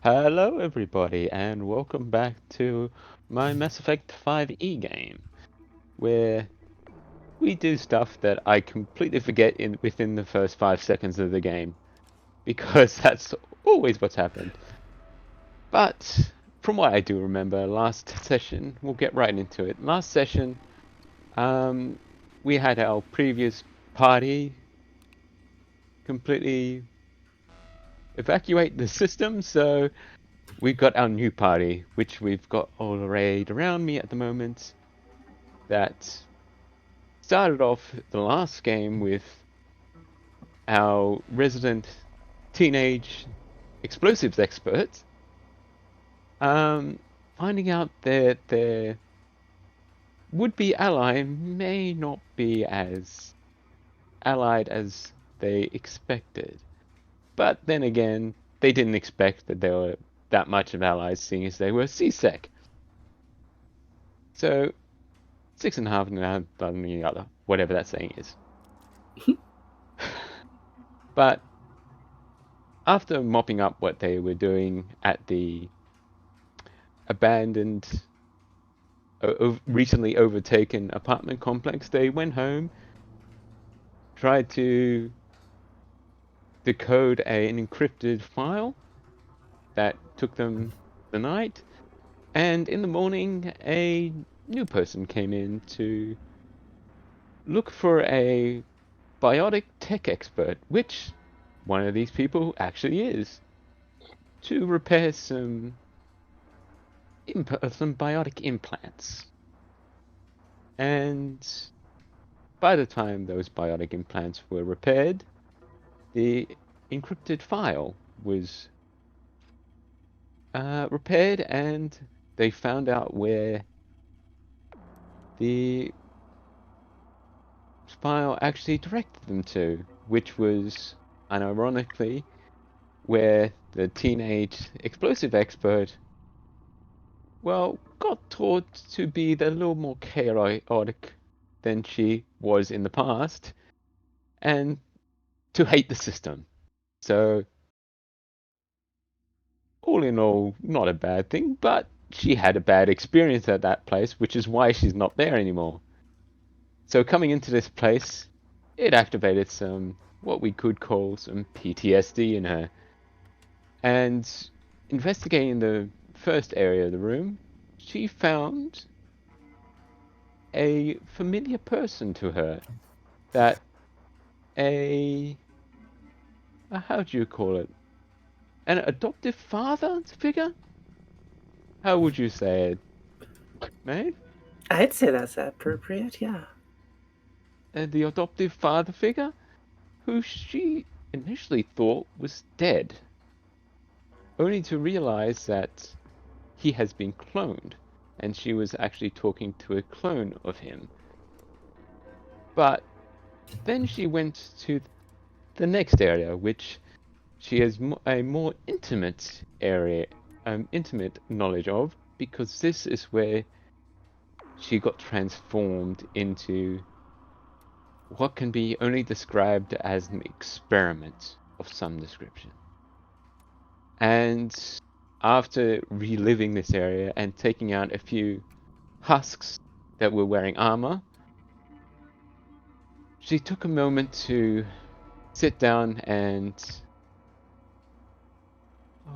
Hello everybody and welcome back to my Mass Effect 5e game, where we do stuff that I completely forget within the first 5 seconds of the game, because that's always what's happened. But from what I do remember, last session, we'll get right into it. Last session, um, we had our previous party completely evacuate the system, so we've got our new party, which we've got all arrayed around me at the moment, that started off the last game with our resident teenage explosives expert, um, finding out that their would-be ally may not be as allied as they expected. But then again, they didn't expect that they were that much of allies, seeing as they were CSEC. So 6.5 and than the other, whatever that saying is. But after mopping up what they were doing at the abandoned, recently overtaken apartment complex, they went home, tried to decode an encrypted file that took them the night, and in the morning, a new person came in to look for a biotic tech expert, which one of these people actually is, to repair some biotic implants. And by the time those biotic implants were repaired, the encrypted file was repaired, and they found out where the file actually directed them to, which was, unironically, where the teenage explosive expert, well, got taught to be a little more chaotic than she was in the past, and to hate the system. So, all in all, not a bad thing, but she had a bad experience at that place, which is why she's not there anymore. So, coming into this place, it activated some, what we could call some PTSD in her. And investigating the first area of the room, she found a familiar person to her, that a how do you call it? An adoptive father figure? How would you say it, mate? I'd say that's appropriate, yeah. The adoptive father figure, who she initially thought was dead, only to realize that he has been cloned, and she was actually talking to a clone of him. But then she went to the next area, which she has a more intimate area, intimate knowledge of, because this is where she got transformed into what can be only described as an experiment of some description. And after reliving this area and taking out a few husks that were wearing armor, she took a moment to sit down and,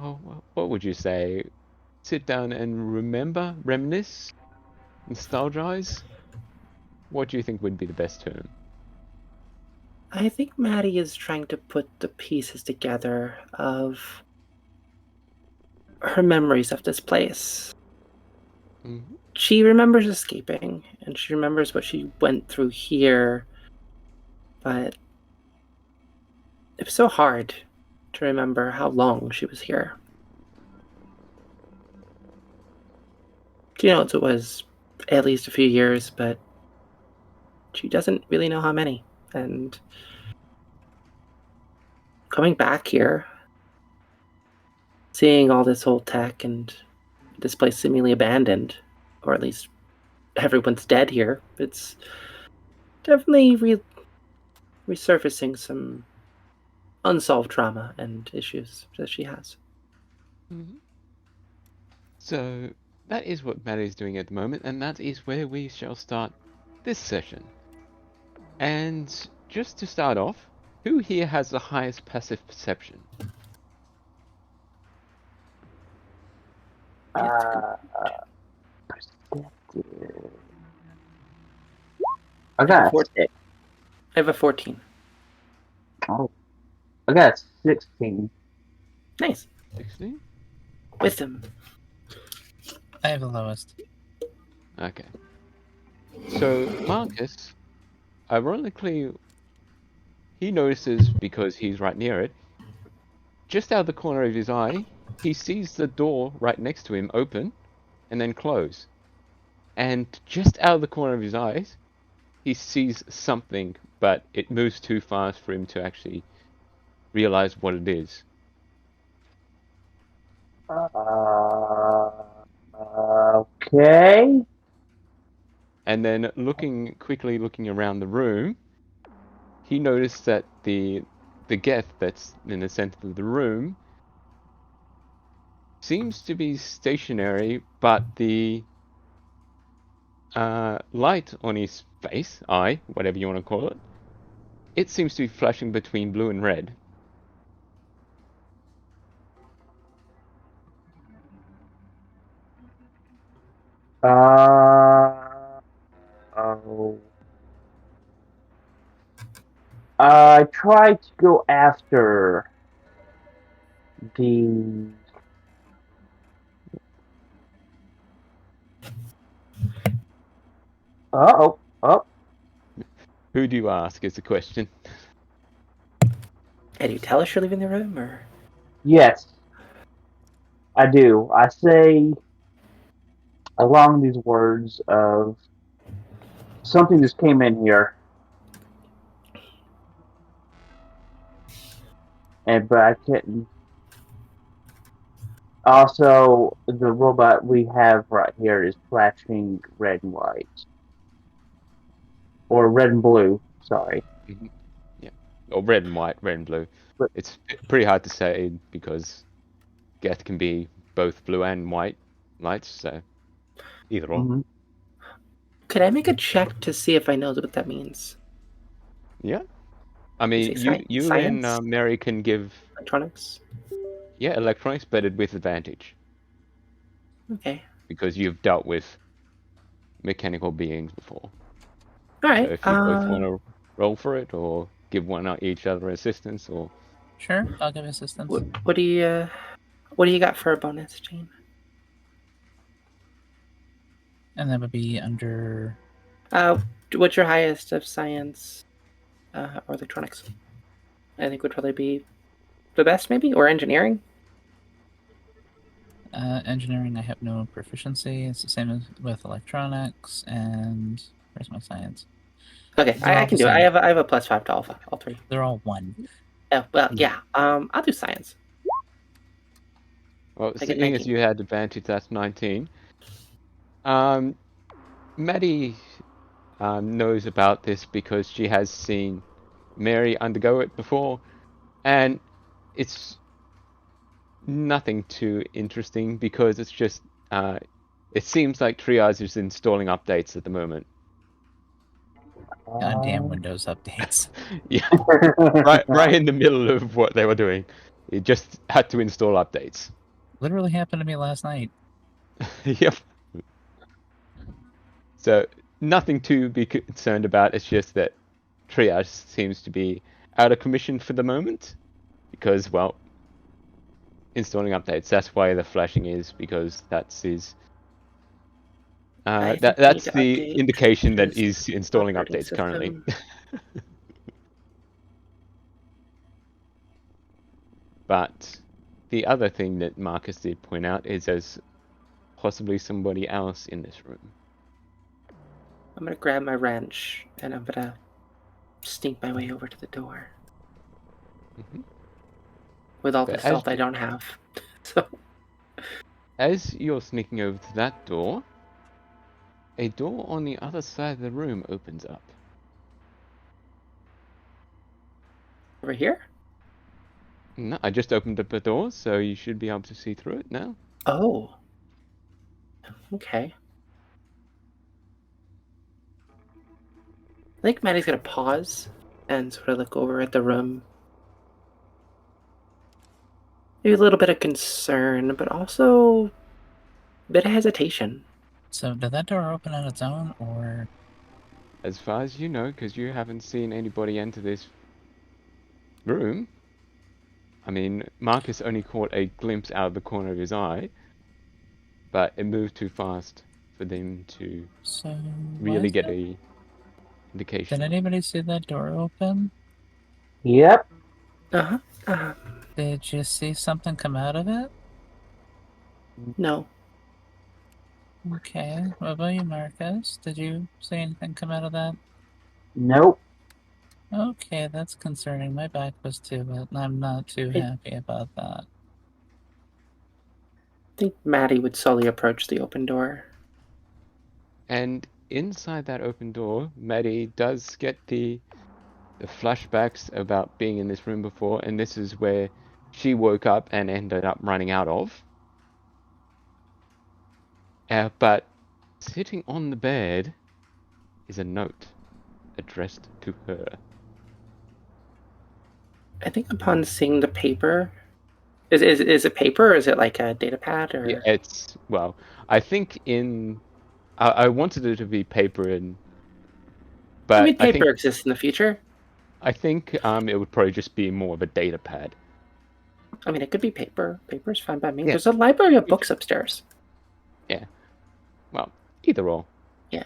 oh, what would you say? Sit down and remember, reminisce, nostalgize? What do you think would be the best term? I think Maddie is trying to put the pieces together of her memories of this place. Mm-hmm. She remembers escaping, and she remembers what she went through here, but it was so hard to remember how long she was here. She knows it was at least a few years, but she doesn't really know how many. And coming back here, seeing all this old tech and this place seemingly abandoned, or at least everyone's dead here, it's definitely resurfacing some unsolved trauma and issues that she has. Mhm. So that is what Matt is doing at the moment, and that is where we shall start this session. And just to start off, who here has the highest passive perception? Yeah, Perceptive. I I have a got 14. I have a 14. I got 16. Nice. 16? Wisdom. I have the lowest. Okay. So Marcus, ironically, he notices because he's right near it. Just out of the corner of his eye, he sees the door right next to him open and then close. And just out of the corner of his eyes, he sees something, but it moves too fast for him to actually realize what it is. Okay. And then quickly looking around the room, he noticed that the geth that's in the center of the room seems to be stationary, but the light on his face, eye, whatever you want to call it, it seems to be flashing between blue and red. Oh. I tried to go after the. Oh. Who do you ask is the question. And you tell us you're leaving the room, or? Yes, I do. I say along these words of something just came in here, but I couldn't. Also, the robot we have right here is flashing red and white, or red and blue. Sorry. Mm-hmm. Yeah, or red and white, red and blue. But, It's pretty hard to say because geth can be both blue and white lights, so either or. mm-hmm. Could I make a check to see if I know what that means? Yeah, I mean, you and science? Mary can give Electronics? electronics, but with advantage Okay. because you've dealt with mechanical beings before. All right. So if you both want to roll for it, or give each other assistance, or Sure, I'll give assistance. What do you got for a bonus, Jane? And that would be under. What's your highest of science or electronics? I think would probably be the best, maybe, or engineering. Engineering, I have no proficiency. It's the same as with electronics. And where's my science? Okay, They're I all can the do it. same. I have a +5 to all three. They're all 1. Oh well, yeah. I'll do science. well, I get seeing as 19. you had advantage, that's 19. Maddie knows about this because she has seen Mary undergo it before, and it's nothing too interesting because it's just it seems like Triage is installing updates at the moment. Goddamn Windows updates. Yeah, right in the middle of what they were doing. It just had to install updates. Literally happened to me last night. Yep. So nothing to be concerned about. It's just that Triage seems to be out of commission for the moment because, well, installing updates. That's why the flashing is, because that's his. I think we That's need to the update indication that his he's installing operating updates currently. system. But the other thing that Marcus did point out is there's possibly somebody else in this room. I'm gonna grab my wrench and I'm gonna sneak my way over to the door Mm-hmm. with all the But stealth I don't have. So as you're sneaking over to that door, a door on the other side of the room opens up. over here. No, I just opened up the door, so you should be able to see through it now. Oh. Okay. I think Maddie's gonna pause and sort of look over at the room. Maybe a little bit of concern, but also a bit of hesitation. So did that door open on its own, or As far as you know, because you haven't seen anybody enter this room. I mean, Marcus only caught a glimpse out of the corner of his eye, but it moved too fast for them to so? really get Did a indication. anybody see that door open? Yep. Uh-huh. Uh-huh. Did you see something come out of it? No. Okay. What about you, Marcus? Did you see anything come out of that? Nope. Okay, that's concerning. My back was to it, and I'm not too happy about that. I think Maddie would slowly approach the open door. And inside that open door, Maddie does get the flashbacks about being in this room before, and this is where she woke up and ended up running out of. But sitting on the bed is a note addressed to her. I think upon seeing the paper, is it paper or is it like a data pad or? Yeah, it's, well, I think I wanted it to be paper, but I mean, I paper think exists in the future. it would probably just be more of a data pad. I mean, it could be paper. Paper's fine by me. Yeah. There's a library of books upstairs. Yeah. Well, either or. Yeah.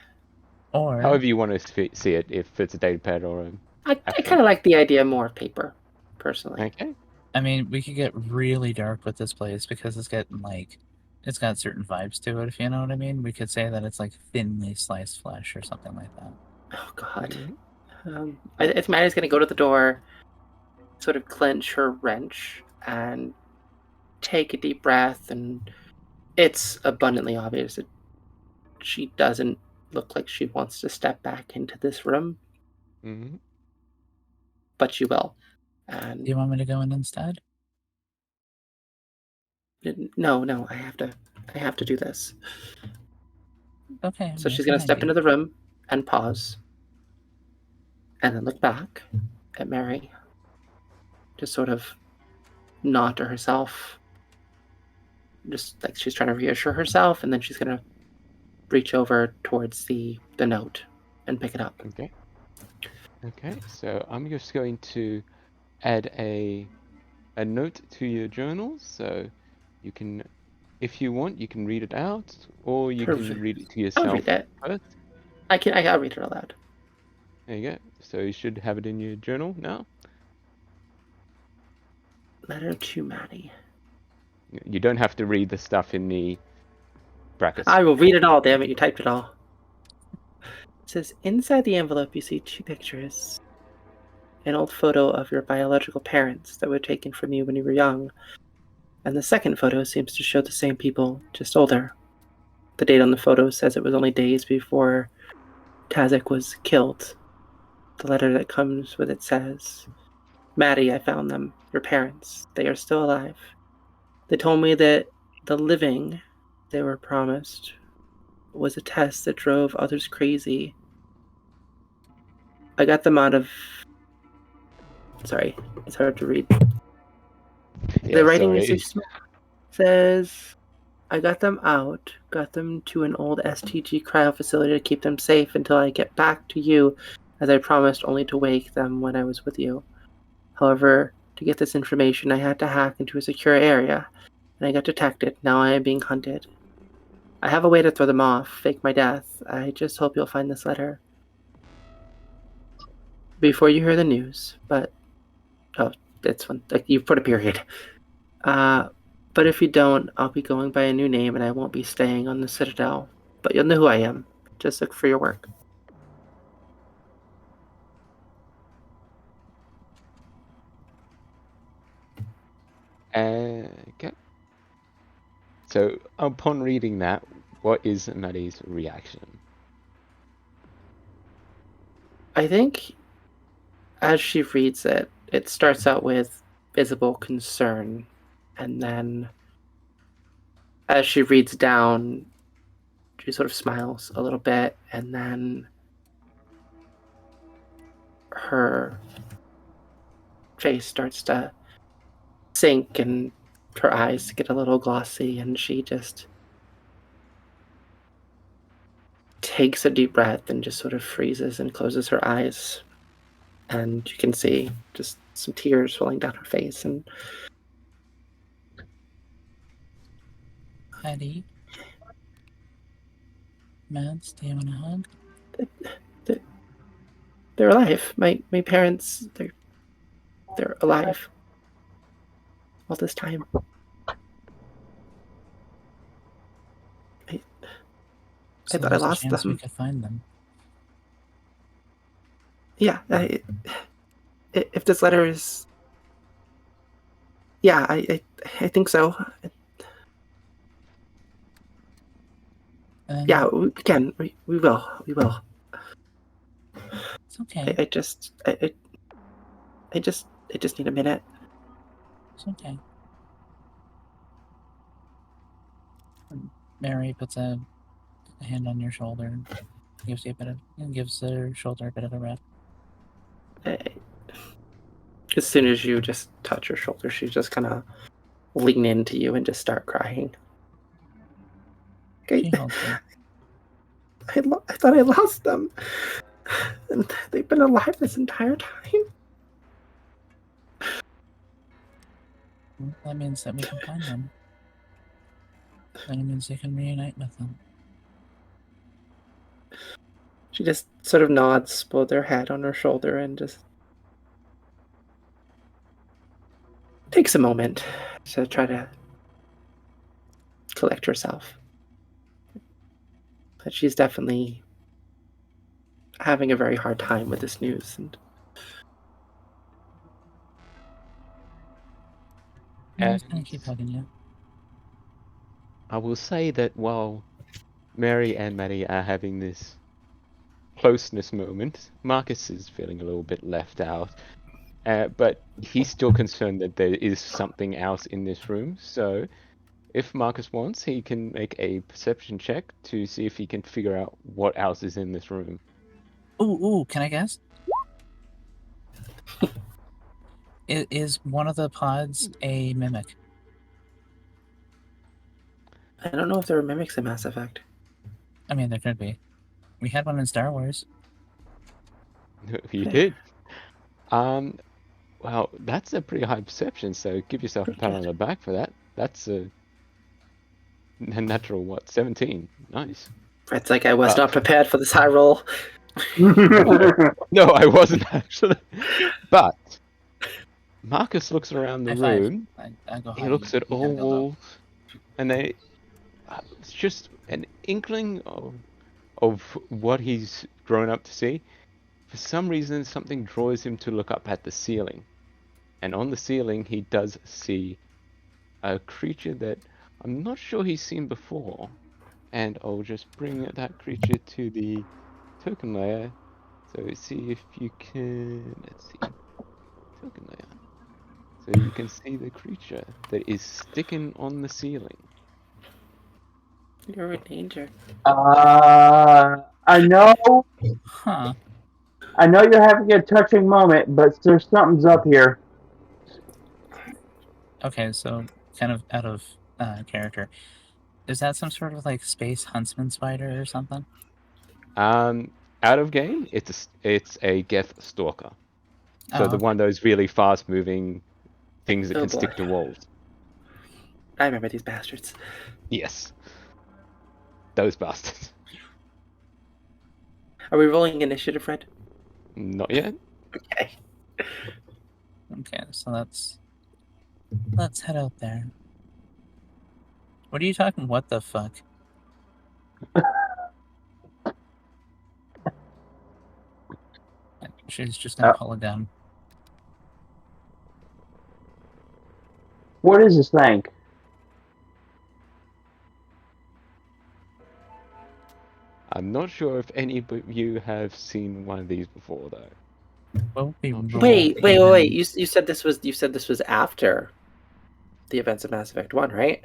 Or However you want to see it, if it's a data pad or a... I kind of like the idea more of paper, personally. Okay. I mean, we could get really dark with this place because it's getting it's got certain vibes to it, if you know what I mean. We could say that it's like thinly sliced flesh or something like that. Oh, God. Mm-hmm. I think Maddie's going to go to the door, sort of clench her wrench, and take a deep breath. And it's abundantly obvious that she doesn't look like she wants to step back into this room, Mm-hmm. but she will. Do And you want me to go in instead? no, I have to do this. Okay. So she's going to step into the room and pause, and then look back at Mary, just sort of nod to herself, just like she's trying to reassure herself, and then she's going to reach over towards the note and pick it up. Okay. Okay, so I'm just going to add a note to your journal, so you can, if you want, you can read it out, or you Perfect. can read it to I'll yourself read it. first. I'll read it aloud. There you go. So you should have it in your journal now. Letter to Maddie. You don't have to read the stuff in the brackets. I will read it all, damn it, you typed it all. It says, inside the envelope you see 2 pictures. An old photo of your biological parents that were taken from you when you were young. And the second photo seems to show the same people, just older. The date on the photo says it was only days before Tazek was killed. The letter that comes with it says, Maddie, I found them. Your parents. They are still alive. They told me that the living they were promised was a test that drove others crazy. I got them out of... Sorry, it's hard to read. Yeah, The writing sorry. is too small. Says, I got them out, got them to an old STG cryo facility to keep them safe until I get back to you, as I promised, only to wake them when I was with you. However, to get this information, I had to hack into a secure area, and I got detected. Now I am being hunted. I have a way to throw them off, fake my death. I just hope you'll find this letter before you hear the news. But that's one. Like, you put a period. But if you don't, I'll be going by a new name, and I won't be staying on the Citadel. But you'll know who I am. Just look for your work. Okay. So upon reading that, what is Maddie's reaction? I think as she reads it, it starts out with visible concern. And then as she reads down, she sort of smiles a little bit, and then her face starts to sink and her eyes get a little glossy, and she just takes a deep breath and just sort of freezes and closes her eyes. And you can see just some tears rolling down her face. And Eddie, Mads, do you want a hug? they're alive. My parents, they're alive all this time. So I thought I there's a lost chance we them. could find them. Yeah, if this letter is, yeah, I think so. Yeah, we can. We will. We will. It's okay. I just need a minute. It's okay. Mary puts a hand on your shoulder and gives you a bit of, and gives her shoulder a bit of a rub. As soon as you just touch her shoulder, she just kind of lean into you and just start crying. She holds you. I thought I lost them, and they've been alive this entire time. Well, that means that we can find them. That means you can reunite with them. She just sort of nods, both her head on her shoulder, and just takes a moment to try to collect herself. But she's definitely having a very hard time with this news. And I'm just gonna keep hugging you. I will say that while Mary and Maddie are having this closeness moment, Marcus is feeling a little bit left out. But he's still concerned that there is something else in this room. So if Marcus wants, he can make a perception check to see if he can figure out what else is in this room. Ooh, can I guess? Is one of the pods a mimic? I don't know if there are mimics in Mass Effect. I mean, there could be. We had one in Star Wars. You did. Well, that's a pretty high perception, so give yourself a pat on the back for that. That's a natural, 17. Nice. It's like I was not prepared for this high roll. No, I wasn't actually. But Marcus looks around the High room. He looks at all walls, and it's just an inkling of what he's grown up to see. For some reason, something draws him to look up at the ceiling. And on the ceiling, he does see a creature that I'm not sure he's seen before. And I'll just bring that creature to the token layer. So see if you can, let's see, token layer. So you can see the creature that is sticking on the ceiling. You're in danger. I know. Huh. I know you're having a touching moment, but there's something's up here. Okay, so kind of out of character. Is that some sort of like space huntsman spider or something? Out of game, it's a Geth Stalker. So the one of those really fast-moving things that can stick to walls. I remember these bastards. Yes. Those bastards. Are we rolling initiative, Fred? Not yet. Okay. Okay, so let's head out there. What are you talking? What the fuck? She's just gonna pull it down. What is this thing? I'm not sure if any of you have seen one of these before, though. What would we roll? Wait. You said this was after the events of Mass Effect 1, right?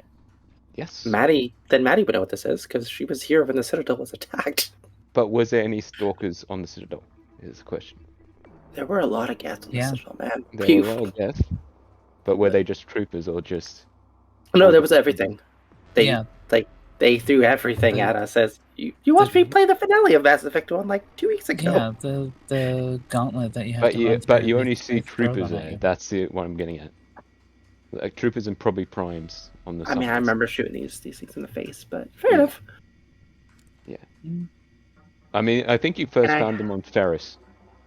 Yes. Maddie would know what this is because she was here when the Citadel was attacked. But was there any stalkers on the Citadel? Is the question. There were a lot of guests on the Yeah. Citadel, man. There were a lot of deaths. But were they just troopers or just... No, there was everything. They threw everything The- at us as you watched me play the finale of Mass Effect 1 like 2 weeks ago. Yeah, the gauntlet that you have to run But through, you only they see throw troopers them at there. you. That's what I'm getting at. Like troopers and probably primes on the I mean, I surface. remember shooting these things in the face, but fair enough. I mean, I think you first Can I- found them on Ferris.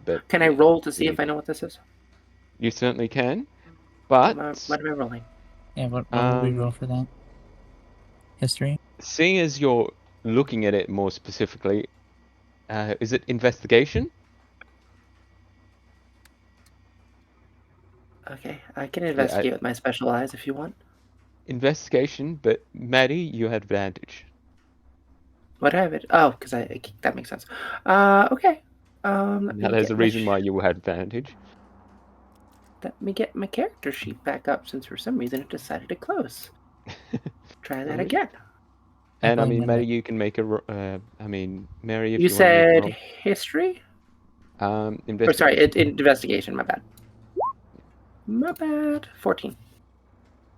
But Can I roll to see if I know what this is? You certainly can. But What am I rolling? Yeah, what will we roll for that? History? seeing as you're looking at it more specifically, is it investigation? Okay, I can investigate with my special eyes if you want. Investigation, but Maddie, you had advantage. What do I have it? Oh, because that makes sense. Okay. Now there's a reason why you had advantage. Let me get my character sheet back up since for some reason it decided to close. Try that again. And I blame mean, Mary. Maddie, you can make a. I mean, Mary, if You you want to said make history? a roll. Or Investigation. sorry, investigation. My bad. My bad. 14.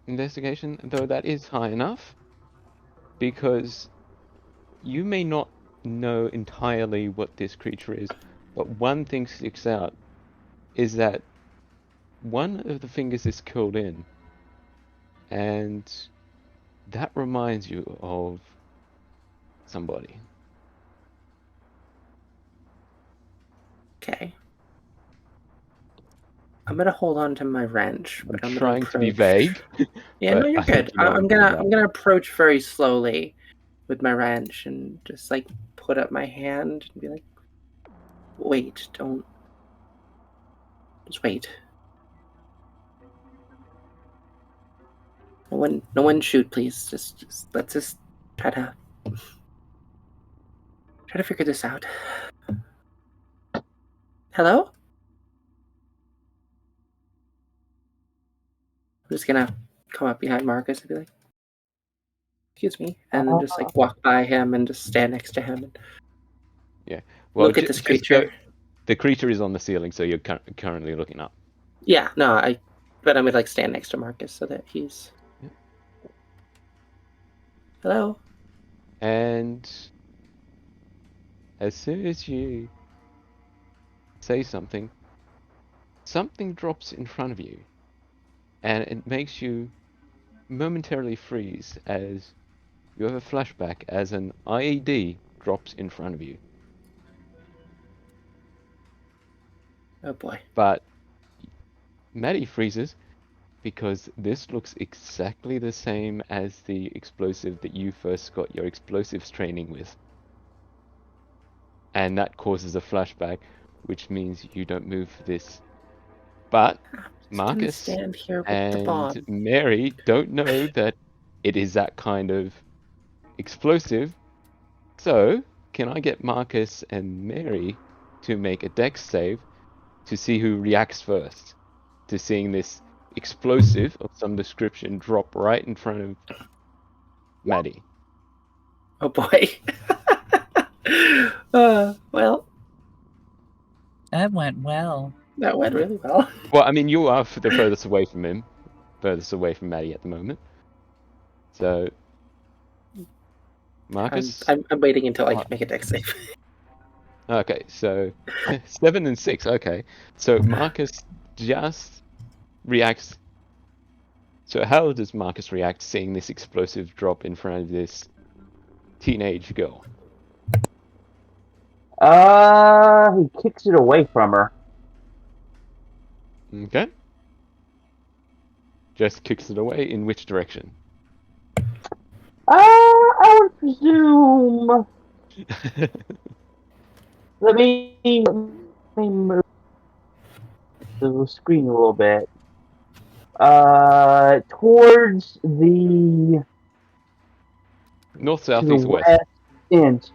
Investigation, though that is high enough, because you may not know entirely what this creature is, but one thing sticks out is that one of the fingers is curled in, and that reminds you of somebody. Okay. I'm gonna hold on to my wrench, but I'm trying gonna to be approach. vague. Yeah, but no, you're I think good. you know what I'm talking gonna about. I'm gonna approach very slowly with my wrench and just like put up my hand and be like, "Wait, don't. Just wait. No one shoot, please. Just let's just try to figure this out." Hello? I'm just gonna come up behind Marcus and be like, "Excuse me," and then just like walk by him and just stand next to him and Well, look at this creature. The creature is on the ceiling, so you're currently looking up. Yeah, no, but I'm gonna like stand next to Marcus so that he's. Yeah. Hello. And as soon as you say something, something drops in front of you, and it makes you momentarily freeze as you have a flashback as an IED drops in front of you. Oh boy. But Maddie freezes because this looks exactly the same as the explosive that you first got your explosives training with. And that causes a flashback, which means you don't move this. But Marcus Stand here with the bomb. and Mary don't know that it is that kind of explosive. So, can I get Marcus and Mary to make a dex save to see who reacts first to seeing this explosive of some description drop right in front of Maddie? Oh boy. Well, That went well. that went really well. Well, I mean, you are the furthest away from him, furthest away from Maddie at the moment. So, Marcus? I'm waiting until I can make a dex save. Okay, so 7 and 6. Okay, so Marcus just reacts. So how does Marcus react seeing this explosive drop in front of this teenage girl? He kicks it away from her. Okay. Just kicks it away. In which direction? I would presume. Let me move the screen a little bit. Towards the North, to south, the east, west. west end.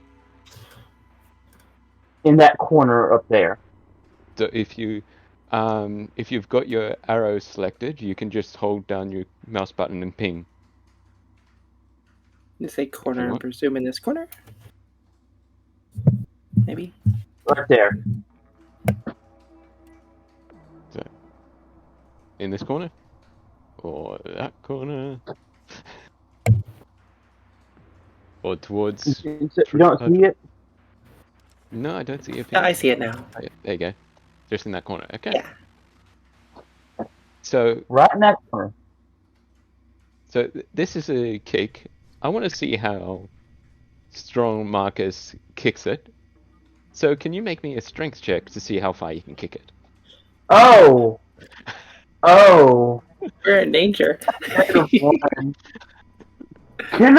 In that corner up there. So if you if you've got your arrow selected, you can just hold down your mouse button and ping. You say corner, I want. presume in this corner? Maybe? Right there. So, in this corner? Or that corner? Or towards... You don't see it? No, I don't see a ping. Yeah, I see it now. Oh, yeah, there you go. Just in that corner. Okay. Yeah. So Right in that corner. This is a kick. I want to see how strong Marcus kicks it. So can you make me a strength check to see how far you can kick it? Oh! Oh! We're in danger. Can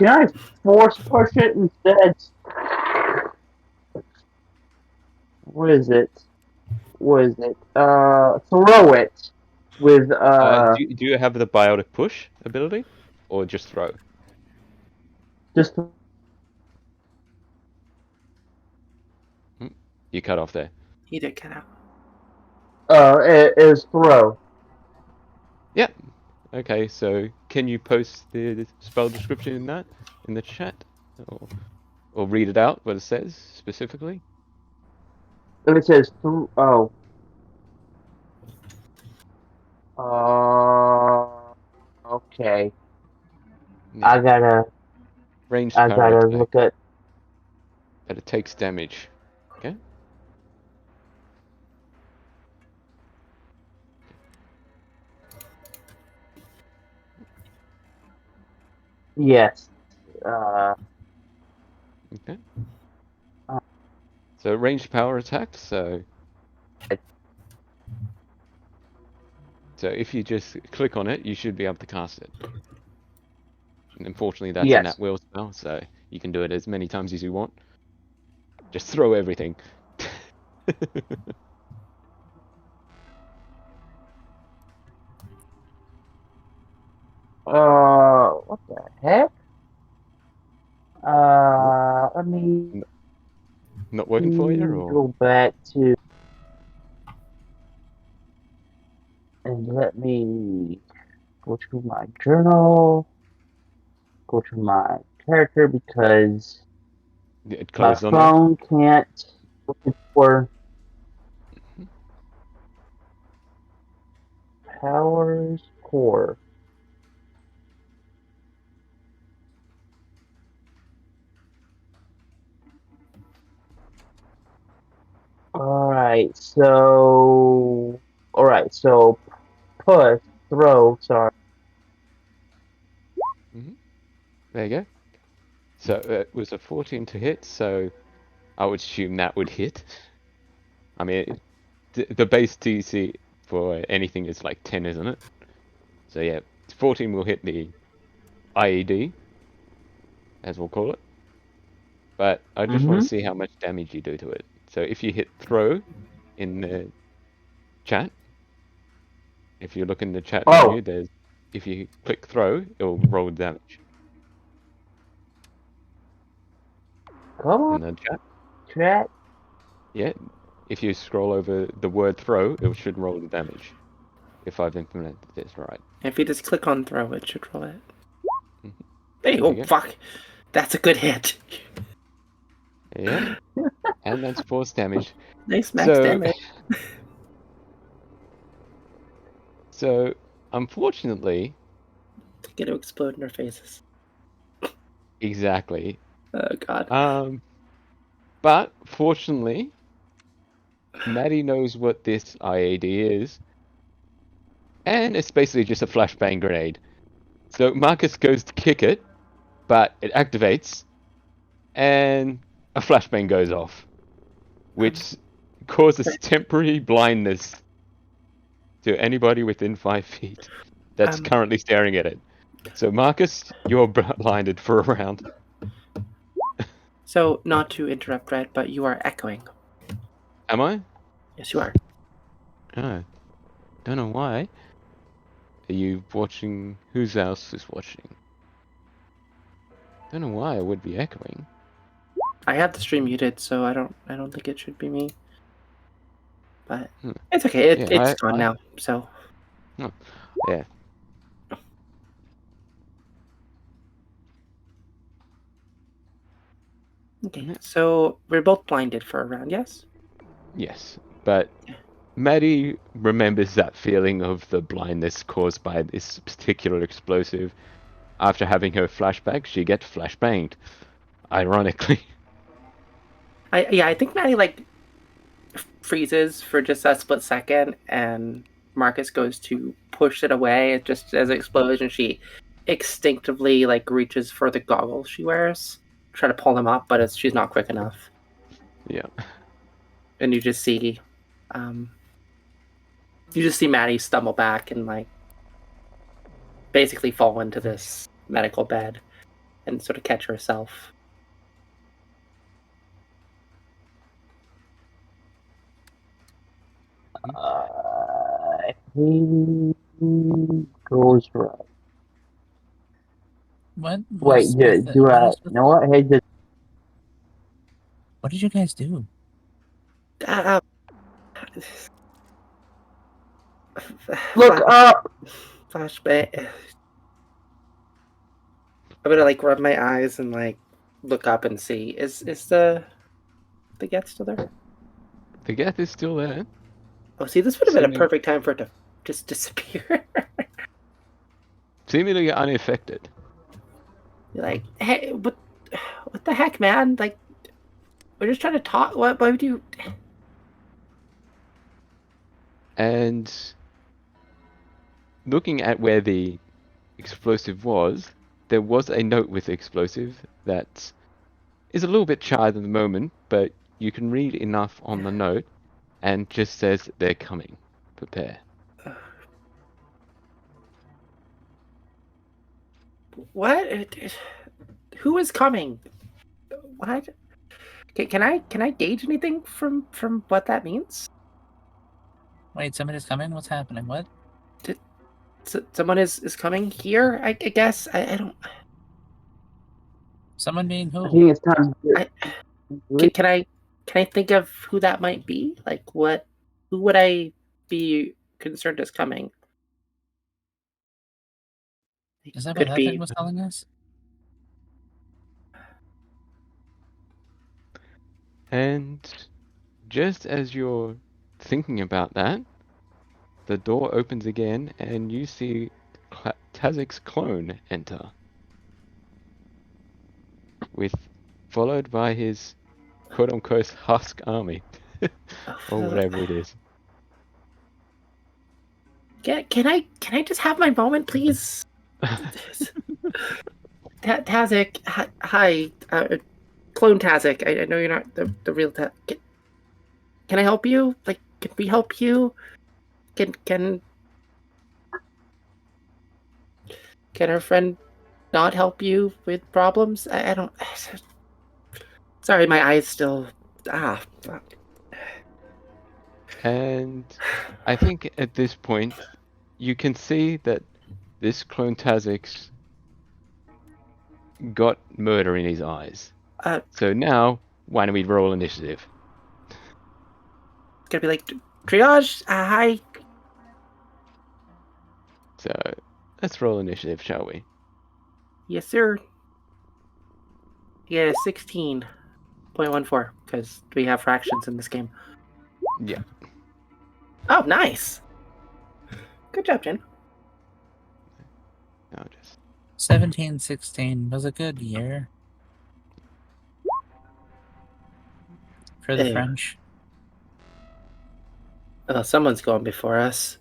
I force push it instead? What is it? Throw it with Do you have the biotic push ability, or just throw? just You cut off there. He did cut out. it is throw. Yeah. Okay. So can you post the spell description in the chat, or read it out what it says specifically? It says okay. Yeah. I gotta attack, look at. but it takes damage. Okay. Yes. Okay. So ranged power attack. So if you just click on it, you should be able to cast it. And unfortunately, that's Yes. an at-will spell, so you can do it as many times as you want. Just throw everything. What the heck? Let me Not working for you, or go back to and let me go to my journal, go to my character because it my closed on there? phone can't look for powers core. Alright, so push, throw, sorry. There you go. So it was a 14 to hit, so I would assume that would hit. I mean, the base DC for anything is like 10, isn't it? So yeah, 14 will hit the IED, as we'll call it. But I just want to see how much damage you do to it. So if you hit throw in the chat, if you look in the chat menu, if you click throw, it'll roll damage. Come on. In the chat. Chat. Yeah, if you scroll over the word throw, it should roll the damage. If I've implemented this right. If you just click on throw, it should roll it. Mm-hmm. Hey, oh, fuck. That's a good hit. Yeah. And that's force damage. Nice max damage. So, unfortunately... To get to explode in our faces. Exactly. Oh, God. But, fortunately, Maddie knows what this IAD is. And it's basically just a flashbang grenade. So Marcus goes to kick it, but it activates, and a flashbang goes off, which causes temporary blindness to anybody within 5 feet that's currently staring at it. So Marcus, you're blinded for a round. So, not to interrupt, Red, but you are echoing. Am I? Yes, you are. Oh, don't know why. Are you watching? Who else is watching? Don't know why I would be echoing. I have the stream muted, so I don't think it should be me. but Hmm. it's okay. Yeah, It's gone now. So yeah. okay. Yeah. So we're both blinded for a round. Yes. Yes, but Maddie remembers that feeling of the blindness caused by this particular explosive. After having her flashback, she gets flashbanged. Ironically. I think Maddie like freezes for just a split second, and Marcus goes to push it away. It just as it explodes, and she instinctively like reaches for the goggles she wears, try to pull them up, but she's not quick enough. Yeah. And um, you just see Maddie stumble back and like basically fall into this medical bed and sort of catch herself. He goes right. What Wait, was with do what I? is with, You know what? Hey, just what did you guys do? Uh, look up. Flashback. I'm gonna like rub my eyes and like look up and see is the Geth still there? The geth is still there. Oh, see, this would have been a Seeming, perfect time for it to just disappear. seemingly unaffected. You're like, hey, what the heck, man? Like, we're just trying to talk. What? Why would you? And looking at where the explosive was, there was a note with the explosive that is a little bit charred at the moment, but you can read enough on the note and just says they're coming. Prepare. What? Who is coming? What? Can I gauge anything from what that means? Wait, somebody's coming? What's happening? What? Someone is coming here. I guess I don't. Someone being I who? think it's time to I leave. can I think of who that might be? Like what? Who would I be concerned is coming? Is that what Could that thing be. was telling us? And just as you're thinking about that, the door opens again and you see Tazik's clone enter, with followed by his quote-unquote husk army, or whatever it is. Can I just have my moment, please? Tazik, hi, clone Tazik. I know you're not the real Tazik. Can I help you? Like, can we help you? Can our friend not help you with problems? I don't. Sorry, my eyes still. Fuck. And I think at this point, you can see that this clone Tazik's got murder in his eyes. Uh, So now, why don't we roll initiative? it's gonna be like triage. Hi. So let's roll initiative, shall we? Yes, sir. Yeah, 16.14 because we have fractions in this game. Yeah. Oh, nice. Good job, Jen. I'll just 1716 was a good year for the Ew. French. Oh, someone's going before us.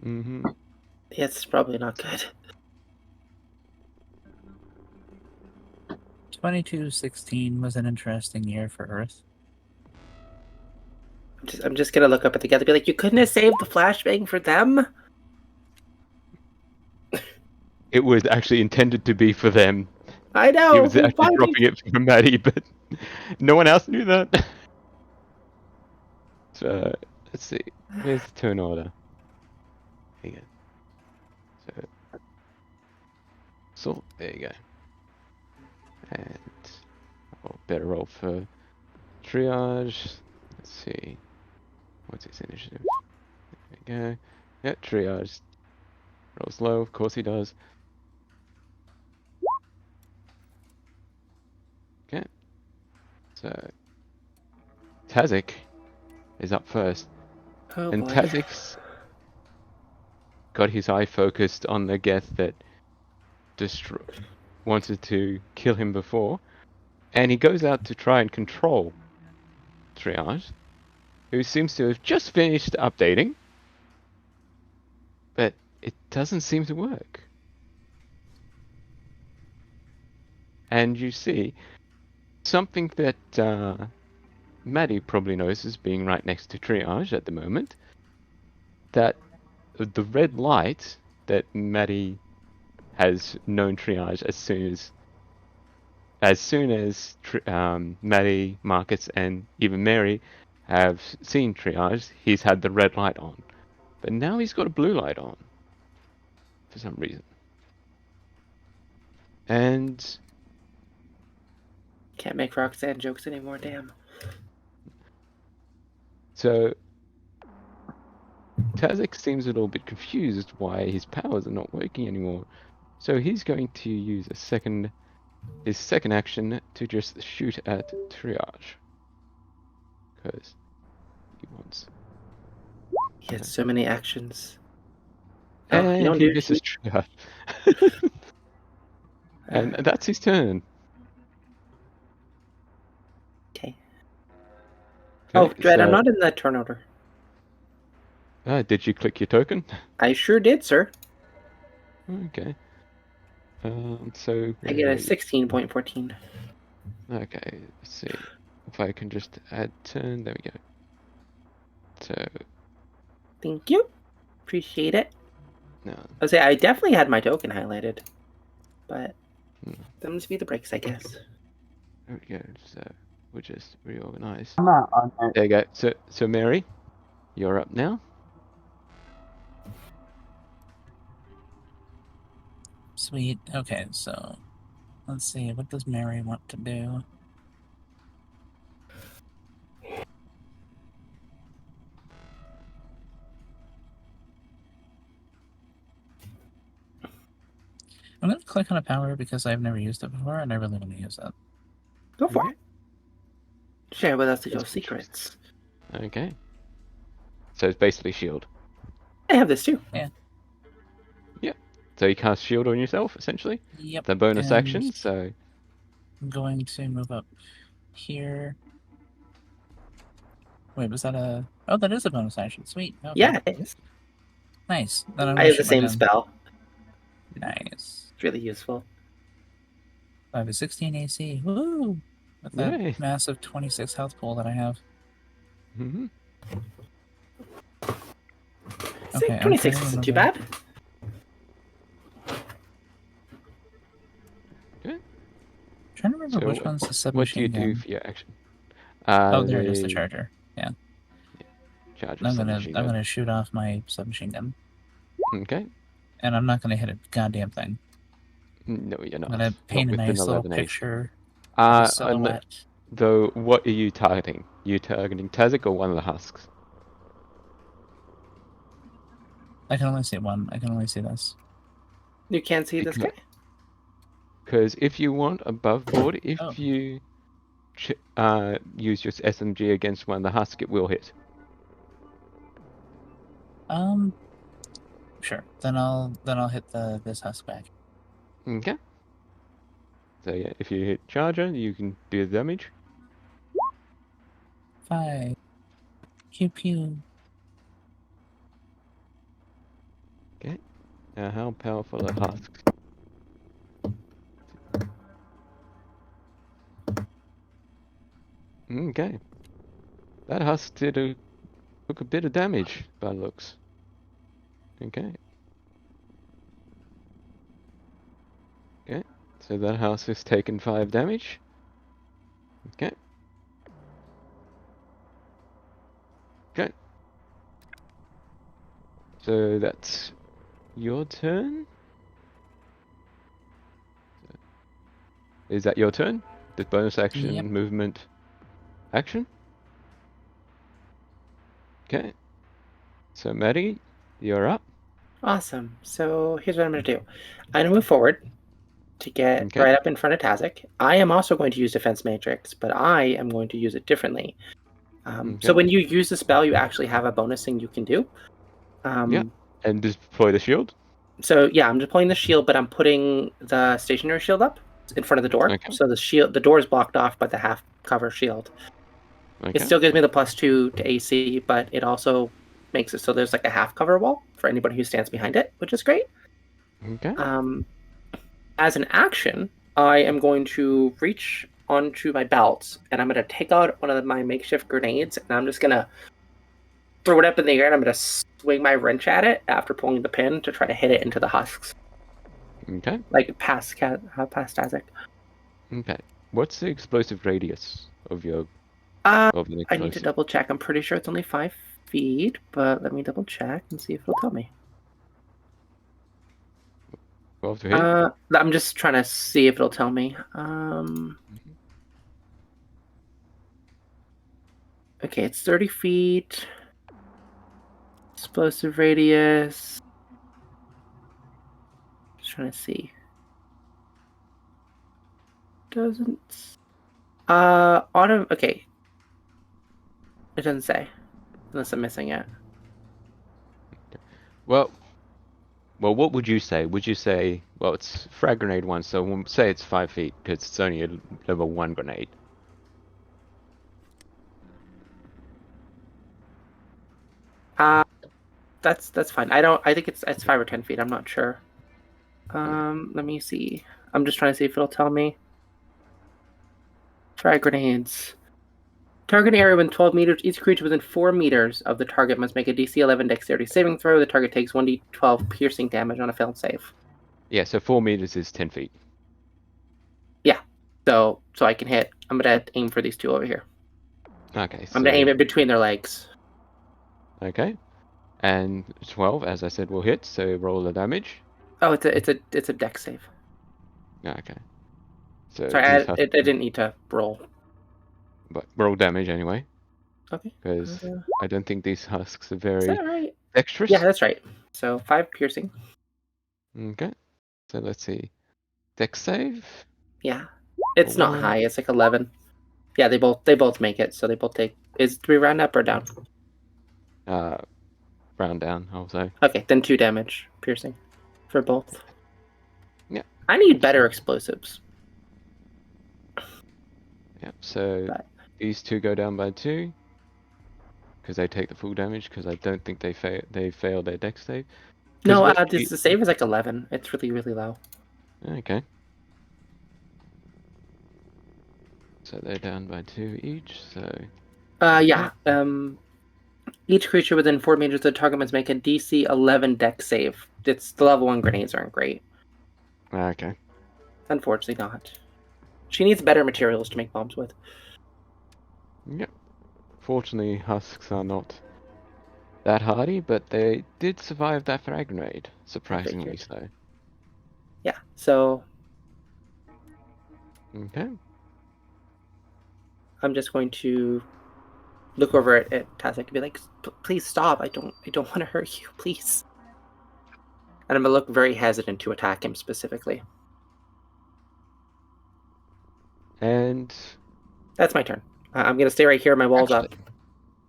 Mm-hmm. Yeah, it's probably not good. 2216 was an interesting year for Earth. I'm just gonna look up at the guy and be like, you couldn't have saved the flashbang for them? It was actually intended to be for them. I know. He was Why actually did- dropping it for Maddie, but no one else knew that. So let's see. Where's the turn order? Here you go. So there you go. And better roll for triage. Let's see. What's his initiative? There we go. Yeah, triage. Rolls low, of course he does. Okay. So Tazik is up first. Oh And boy. Tazik's got his eye focused on the Geth that wanted to kill him before. And he goes out to try and control Triage, who seems to have just finished updating. But it doesn't seem to work. And you see something that Maddie probably notices, being right next to Triage at the moment, that the red light that Maddie has known Triage as soon as Maddie, Marcus, and even Mary have seen Triage, he's had the red light on. But now he's got a blue light on for some reason. And Can't make Roxanne jokes anymore, damn. so Tazik seems a little bit confused why his powers are not working anymore. So he's going to use his second action to just shoot at Triage. Because he wants. He has so many actions. And he misses Triage. And that's his turn. Okay. Okay, Oh, Dread, I'm so- not in that turn order. Did you click your token? I sure did, sir. Okay. So I get a 16.14. Okay, let's see if I can just add turn. There we go. So Thank you. Appreciate it. no, I say I definitely had my token highlighted, but Hmm. them to be the breaks, I guess. there we go. So we'll just reorganize. I'm not on that. There you go. So Mary, you're up now. Sweet. Okay, so let's see. What does Mary want to do? I'm going to click on a power because I've never used it before and I really want to use it. Go for it. Share with us your secrets. Okay. So it's basically shield. I have this too. So you cast shield on yourself essentially. Yep. The bonus and action. So I'm going to move up here. Wait, was that a... Oh, that is a bonus action. Sweet. Okay. Yeah, it is. Nice. Then I'm I gonna have the shoot my same gun. spell. Nice. It's really useful. I have a 16 AC. Woo! With that Yay. massive 26 health pool that I have. hmm Okay, I'm 26 trying to isn't too remember. bad. Trying to remember So which one's the what do submachine you do gun. for your action? Oh, there it is, the charger. Yeah. Charge of I'm submachine gun. gonna shoot off my submachine gun. Okay. And I'm not gonna hit a goddamn thing. No, you're not. I'm gonna paint a Not with an nice little 11 AC. picture of a And silhouette. though, what are you targeting? You targeting Tazik or one of the husks? I can only see one. I can only see this. You can't see this guy? Because if you want above board, if Oh. you use your SMG against one of the husks, it will hit. Sure. Then I'll hit this husk back. Okay. So yeah, if you hit charger, you can do the damage. 5. Pew pew. Okay. Now how powerful are husks? Okay. That husk took a bit of damage by the looks. Okay. Okay. So that house has taken 5 damage. Okay. Okay. So that's your turn. Is that your turn? The bonus action, Yep. movement, action? Okay. So, Maddie, you're up. Awesome. So here's what I'm going to do. I'm going to move forward to get Okay. right up in front of Tazek. I am also going to use Defense Matrix, but I am going to use it differently. So Okay. when you use the spell, you actually have a bonus thing you can do. Yeah. And deploy the shield. So yeah, I'm deploying the shield, but I'm putting the stationary shield up in front of the door. Okay. So the door is blocked off by the half cover shield. It Okay. still gives me the +2 to AC, but it also makes it so there's like a half cover wall for anybody who stands behind it, which is great. Okay. As an action, I am going to reach onto my belt and I'm going to take out one of my makeshift grenades and I'm just going to throw it up in the air and I'm going to swing my wrench at it after pulling the pin to try to hit it into the husks. Okay. Like past Tazek. Okay. What's the explosive radius of your I of the need to explosive? double check. I'm pretty sure it's only 5 feet, but let me double check and see if it'll tell me. 12 to hit? I'm just trying to see if it'll tell me. Okay, it's 30 feet. Explosive radius. Just trying to see. Doesn't. Okay. It doesn't say. Unless I'm missing it. Well, what would you say? Would you say, well, it's frag grenade 1, so we'll say it's 5 feet because it's only a level 1 grenade. That's fine. I think it's 5 or 10 feet. I'm not sure. Let me see. I'm just trying to see if it'll tell me. Frag grenades. Target area within 12 meters. Each creature within 4 meters of the target must make a DC 11 dexterity saving throw. The target takes 1d12 piercing damage on a failed save. Yeah, so 4 meters is 10 feet. Yeah. So I can hit. I'm gonna aim for these two over here. Okay, so... I'm gonna aim it between their legs. Okay. And 12, as I said, will hit, so roll the damage. Oh, it's a dex save. Okay. So Sorry, these I didn't need to roll. but roll damage anyway, Okay. because I don't think these husks are Is very that right? dexterous. Yeah, that's right. So 5 piercing. Okay. So let's see. Dex save? Yeah. It's not 1. high. It's like 11. Yeah, they both make it. So they both take. Is 3 round up or down? Round down, I'll say. Okay, then 2 damage piercing for both. Yeah. I need better explosives. Yeah, so But- these two go down by 2. Because they take the full damage, because I don't think they fail their dex save. No, the save is like 11. It's really, really low. Okay. So they're down by 2 each, so... Yeah. Each creature within 4 meters of the target must make a DC 11 dex save. It's the level 1 grenades aren't great. Okay. Unfortunately not. She needs better materials to make bombs with. Yep. Fortunately, husks are not that hardy, but they did survive that frag grenade, surprisingly so. Yeah, so Okay. I'm just going to look over at Tazek and be like, please stop. I don't want to hurt you, please. And I'm going to look very hesitant to attack him specifically. And That's my turn. I'm going to stay right here. My wall's up.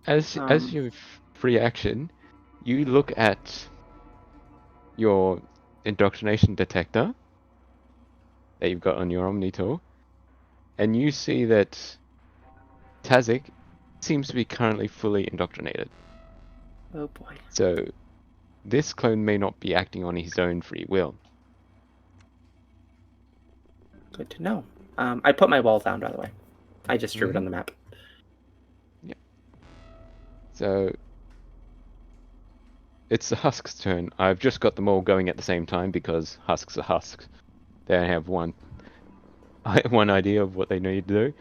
as your free action, you look at your indoctrination detector that you've got on your Omnitor, and you see that Tazek seems to be currently fully indoctrinated. Oh boy. So this clone may not be acting on his own free will. Good to know. I put my wall down, by the way. I just drew it on the map. Yep. So it's the Husk's turn. I've just got them all going at the same time because Husks are Husks. They only have one idea of what they need to do.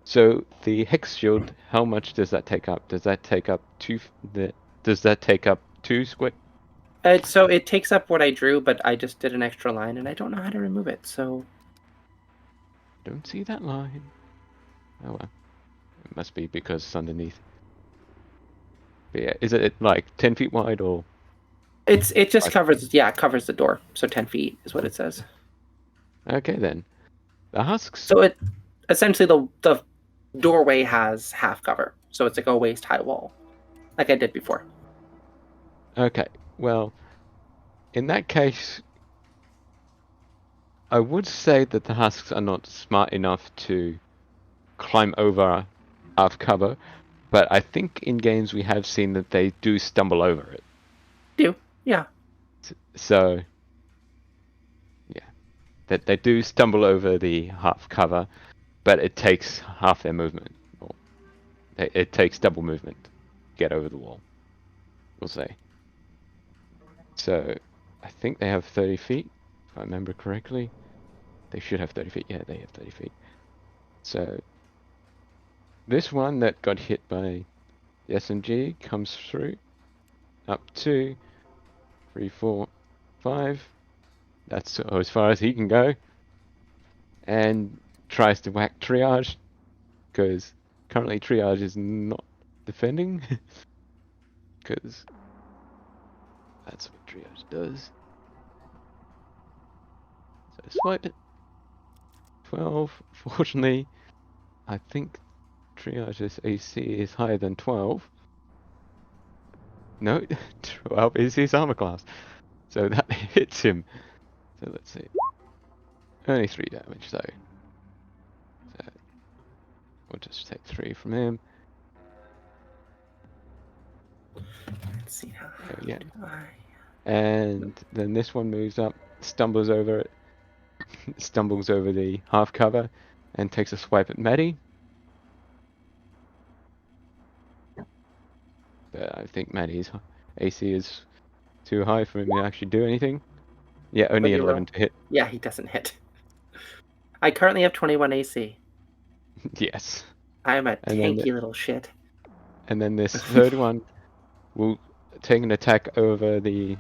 So the Hex Shield, how much does that take up? Does that take up 2 square? So it takes up what I drew, but I just did an extra line, and I don't know how to remove it, so... Don't see that line. Oh well. It must be because it's underneath. But yeah, is it like 10 feet wide or? It just I- covers it covers the door, so 10 feet is what it says. Okay then. The husks. So it essentially the doorway has half cover, so it's like a waist high wall, like I did before. Okay, well, in that case, I would say that the husks are not smart enough to climb over half cover, but I think in games we have seen that they do stumble over it. Yeah. So, yeah, that they do stumble over the half cover, but it takes half their movement. Or it takes double movement to get over the wall, we'll say. So, I think they have 30 feet, if I remember correctly. They should have 30 feet. Yeah, they have 30 feet. So, this one that got hit by the SMG comes through up 2, 3, 4, 5. That's as far as he can go. And tries to whack triage, because currently triage is not defending. Because that's what triage does. So swipe it. 12. Fortunately, I think triage's AC is higher than 12. No, 12 is his armor class. So that hits him. So let's see. Only 3 damage though. So we'll just take 3 from him. Let's see how. So, yeah. And then this one moves up, stumbles over it, stumbles over the half cover, and takes a swipe at Maddie. But I think Maddie's AC is too high for him to actually do anything. Yeah, only 11 to hit. Yeah, he doesn't hit. I currently have 21 AC. Yes. I am a And then tanky little shit. And then this third one will take an attack over the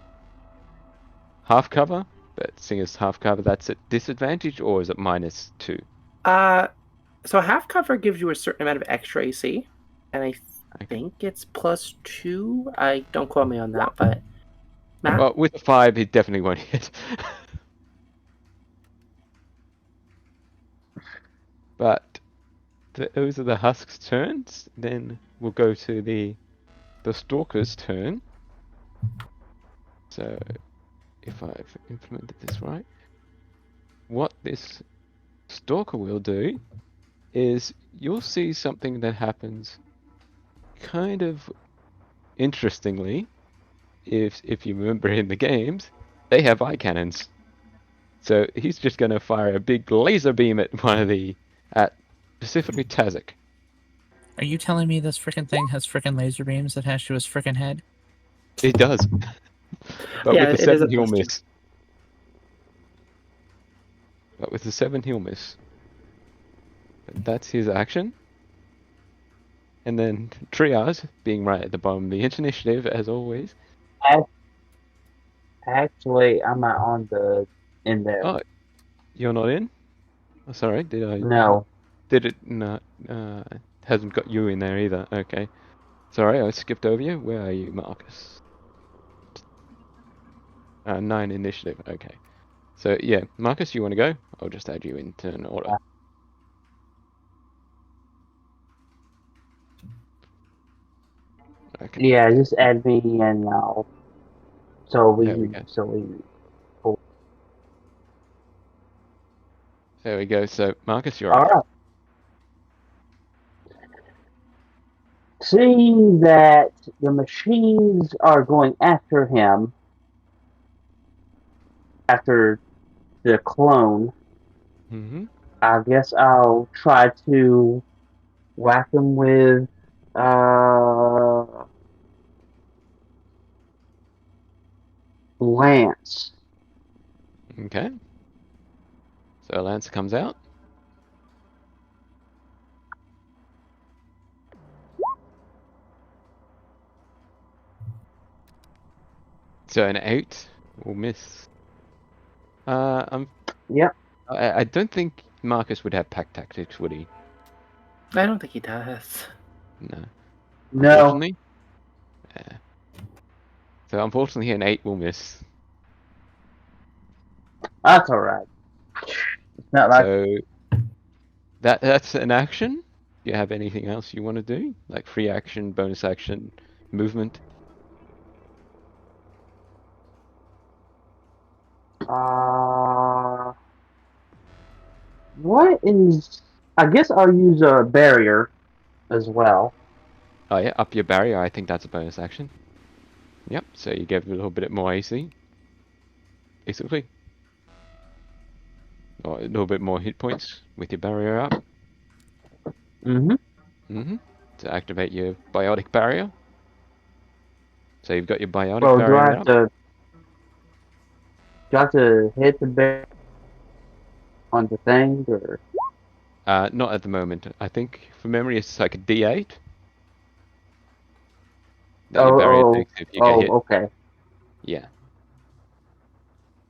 half cover. But seeing as half cover, that's at disadvantage, or is it -2? So half cover gives you a certain amount of extra AC, and I Okay. think it's +2. I don't quote me on that, but Matt? Well, with a 5, he definitely won't hit. But those are the Husk's turns. Then we'll go to the Stalker's turn. So, if I've implemented this right, what this Stalker will do is you'll see something that happens kind of interestingly. If you remember in the games, they have eye cannons. So he's just going to fire a big laser beam at specifically Tazik. Are you telling me this freaking thing has freaking laser beams attached to his freaking head? It does. But Yeah, with the it is 7 he'll supposed to. miss. But with the 7 he'll miss. But that's his action. And then Triage, being right at the bottom of the initiative, as always. Actually, I'm not in there. Oh, you're not in? Oh, sorry, did I? No. Did it not? Hasn't got you in there either. Okay. Sorry, I skipped over you. Where are you, Marcus? 9 initiative. Okay. So yeah, Marcus, you want to go? I'll just add you in turn order. Okay. Yeah, just add me in now. There we go. There we go. So Marcus, you're All up. right. Seeing that the machines are going after him after the clone, Mm-hmm. I guess I'll try to whack him with Lance. Okay. So Lance comes out. So an 8 will miss. Yep. I don't think Marcus would have pack tactics, would he? I don't think he does. No. No. Unfortunately. So unfortunately, an 8 will miss. That's alright. It's not like So that's an action. Do you have anything else you want to do? Like free action, bonus action, movement? what is? I guess I'll use a barrier as well. Oh yeah, up your barrier. I think that's a bonus action. Yep. So you give a little bit more AC. Basically. Or a little bit more hit points with your barrier up. Mm-hmm. To activate your biotic barrier. So you've got your biotic So do I barrier have up. to hit the barrier on the thing or? Not at the moment. I think from memory it's like a D8. That your barrier takes if you get hit. Okay. Yeah.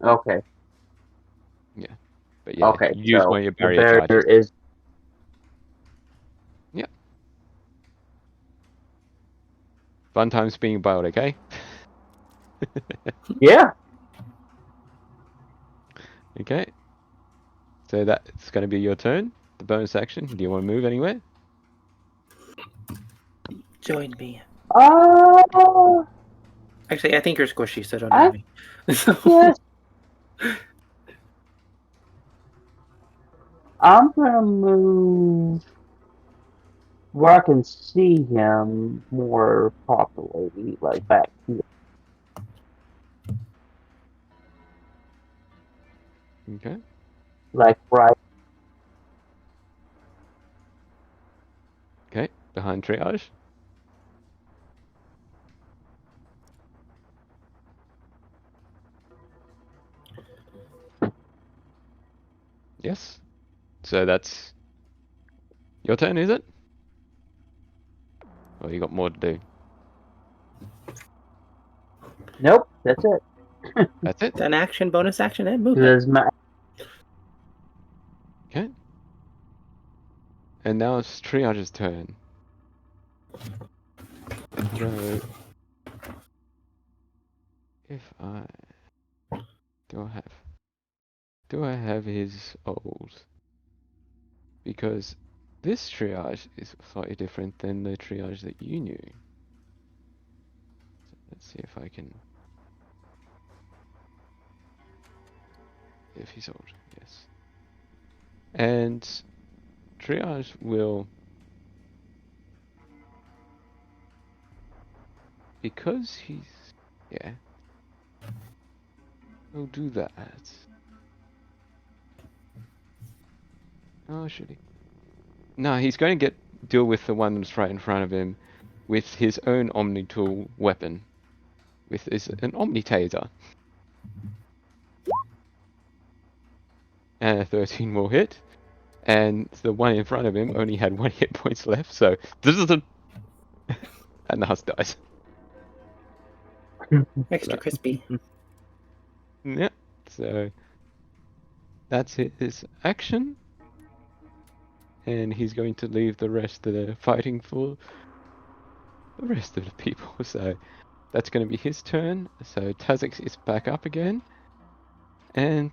Okay. Yeah. But yeah, Okay. you use So one of your the barrier barrier charges. is. Yeah. Fun times being biotic, eh? Yeah. Okay. So that's going to be your turn. The bonus action. Do you want to move anywhere? Join me. Uh, Actually, I think you're squishy, so don't I join me. So- guess I'm gonna move where I can see him more properly, like back here. Okay. Like right. Okay. Behind triage. Yes. So that's your turn, is it? Or you got more to do? Nope, that's it. That's it. An action, bonus action, and movement. There's my. Okay. And now it's triage's turn. So if I do I have his old? Because this triage is slightly different than the triage that you knew. So let's see if I can. If he's old, yes. And triage will, because he's, yeah, he'll do that. Oh, should he? No, he's going to deal with the one that's right in front of him with his own Omni tool weapon, with an Omni taser. And a 13 will hit. And the one in front of him only had 1 hit points left, so and the husk dies. Extra crispy. Yeah, so that's his action. And he's going to leave the rest of the fighting for the rest of the people. So that's going to be his turn. So Tazix is back up again. And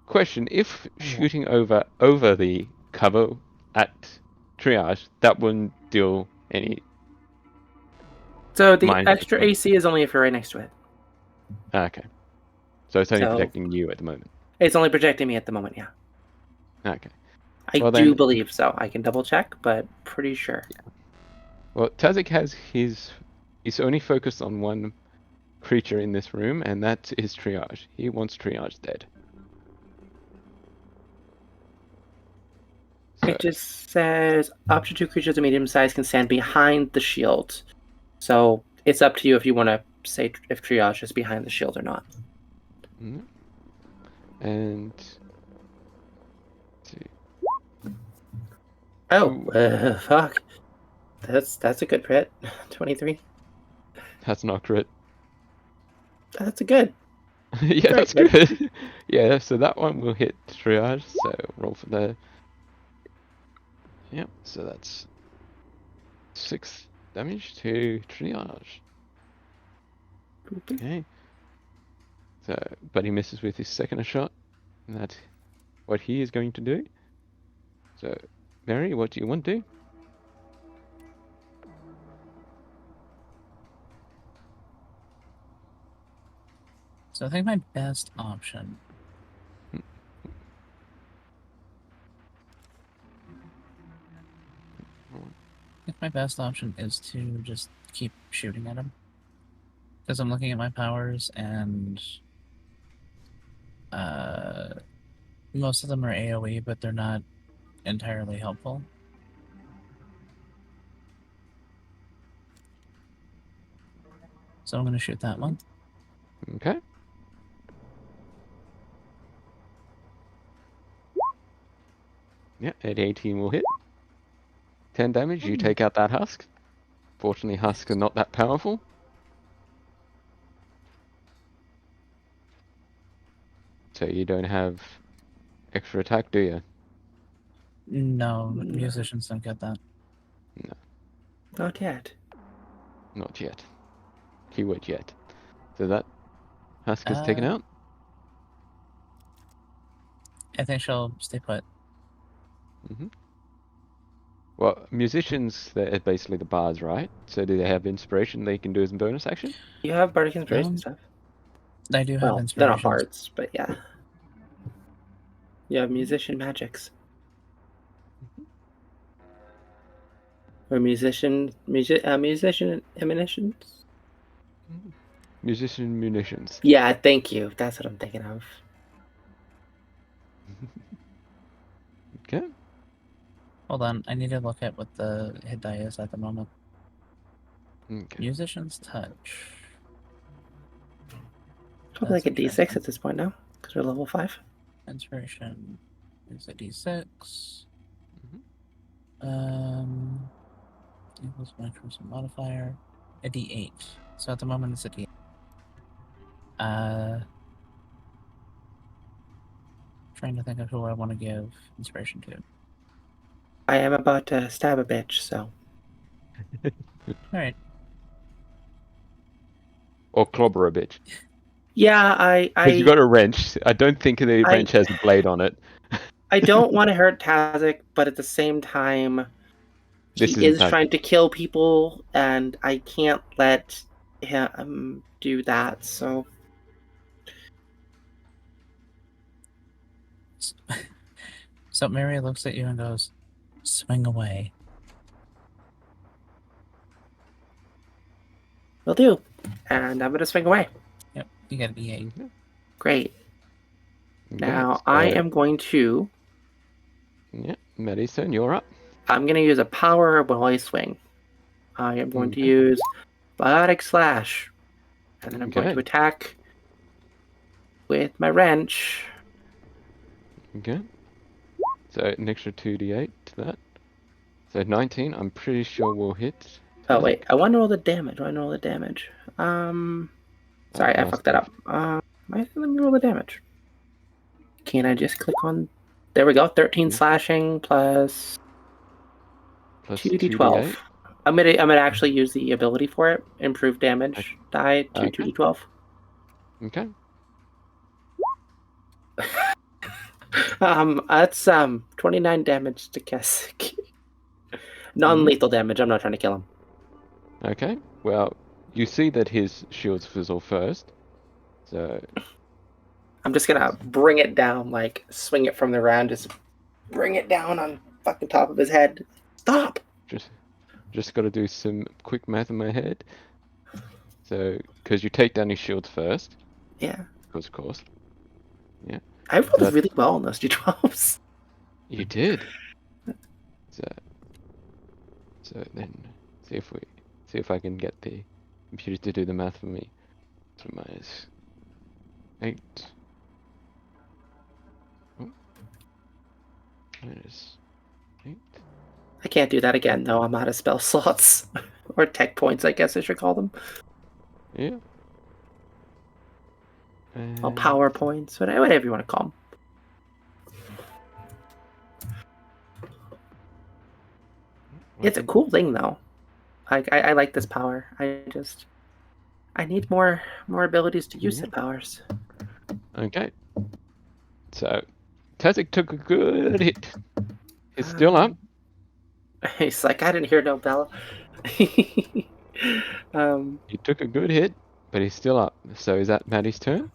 question, if shooting over the cover at triage, that wouldn't deal any. So the Mine. extra AC is only if you're right next to it. Okay. So it's only So- protecting you at the moment. It's only protecting me at the moment, yeah. Okay. I Well, do then- believe so. I can double check, but pretty sure. Well, Tazik has he's only focused on one creature in this room, and that's his triage. He wants triage dead. So, It just says up to 2 creatures of medium size can stand behind the shield. So it's up to you if you want to say if triage is behind the shield or not. and Oh, fuck. That's a good crit. 23. that's not crit. That's a good. Yeah, Very that's good. Yeah, so that one will hit triage. So roll for the. Yep. So that's 6 damage to triage. Okay. So, but he misses with his second shot. And that's what he is going to do. So, Mary, what do you want to do? So I think my best option. I think my best option is to just keep shooting at him. Because I'm looking at my powers and most of them are AoE, but they're not entirely helpful. So I'm going to shoot that one. Okay. Yeah, at 18 will hit. 10 damage, you take out that husk. Fortunately, husks are not that powerful. So you don't have extra attack, do you? No, musicians don't get that. No, Not yet. not yet. Keyword yet. So that husk is taken out. I think she'll stay put. Well, musicians, they're basically the bards, right? So do they have inspiration they can do as a bonus action? You have bardic inspiration stuff. I do have Well, they're not inspirations. bards, but yeah. You have musician magics. Or musician emanations? Musician munitions. Yeah, thank you. That's what I'm thinking of. Okay. Hold on, I need to look at what the hit die is at the moment. Okay. Musician's touch. Probably like a D6 at this point now, because we're level 5. Inspiration is a D6. Mm-hmm. Equals my charisma modifier. A D8. So at the moment it's a D8. Trying to think of who I want to give inspiration to. I am about to stab a bitch, so. Alright. Or clobber a bitch. Yeah, Because you got a wrench. I don't think the wrench has a blade on it. I don't want to hurt Tazik, but at the same time, he is trying to kill people, and I can't let him do that, so. So Mary looks at you and goes, swing away. Will do. And I'm going to swing away. Yep, you get an E8. Mm-hmm. Great. Okay, Now, so, I am going to... Yeah, Madison, you're up. I'm going to use a power while I swing. I am going to use Biotic Slash. And then I'm going to attack with my wrench. Okay. So an extra 2d8 to that. So 19, I'm pretty sure will hit. Oh, wait. I want to roll the damage. Sorry, I fucked that up. Let me roll the damage. Can I just click on... There we go. 13 slashing plus 2d12. I'm gonna actually use the ability for it. Improve damage die to 2d12. Okay. That's 29 damage to Keswick. Non-lethal damage. I'm not trying to kill him. Okay. Well, you see that his shields fizzle first. So I'm just gonna bring it down, like swing it from the ground, just bring it down on fucking top of his head. Stop. Just got to do some quick math in my head. So, because you take down his shields first. Yeah. Of course. Yeah. I rolled really well on those D12s. You did. So then, see if I can get the computer to do the math for me. So minus 8. Oh. Minus 8. I can't do that again, though. I'm out of spell slots. Or tech points, I guess I should call them. Yeah. Well, power points, whatever you want to call them. It's a cool thing, though. Like I like this power. I need more abilities to use Yeah. said powers. Okay. So, Tazik took a good hit. He's still up. He's like, I didn't hear no bell. He took a good hit, but he's still up. So is that Maddie's turn?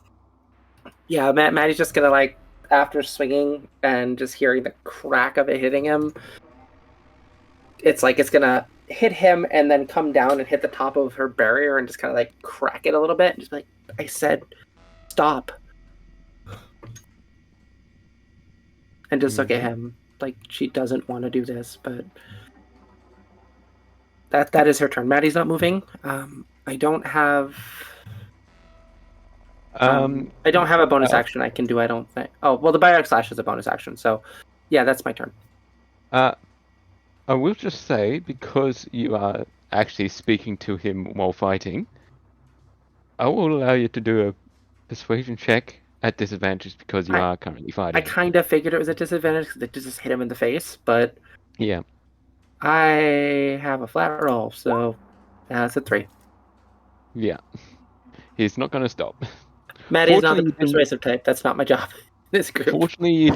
Yeah, Maddie's just gonna like, after swinging and just hearing the crack of it hitting him, it's like it's gonna hit him and then come down and hit the top of her barrier and just kind of like crack it a little bit. And just like, I said, stop. And just look at him like she doesn't want to do this, but that is her turn. Maddie's not moving. I don't have a bonus action I can do, I don't think. Oh, well, the biotic slash is a bonus action, so yeah, that's my turn. I will just say, because you are actually speaking to him while fighting, I will allow you to do a persuasion check at disadvantage because you are currently fighting. I kind of figured it was a disadvantage because it just hit him in the face, but Yeah. I have a flat roll, so that's a 3. Yeah. He's not going to stop. Maddie's not the persuasive type. That's not my job in this group. Fortunately, you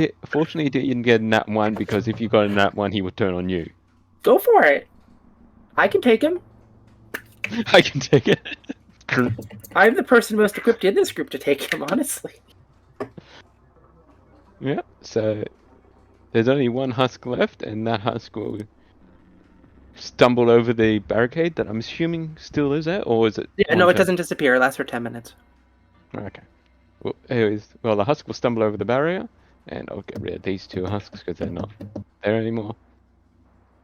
didn't get a nat 1, because if you got a nat 1, he would turn on you. Go for it. I can take him. I can take it. I'm the person most equipped in this group to take him, honestly. Yeah, so there's only one husk left, and that husk will stumble over the barricade that I'm assuming still is there, or is it? Yeah, no, it doesn't disappear. It lasts for 10 minutes. Okay. Well, anyways, the husk will stumble over the barrier, and I'll get rid of these 2 husks because they're not there anymore.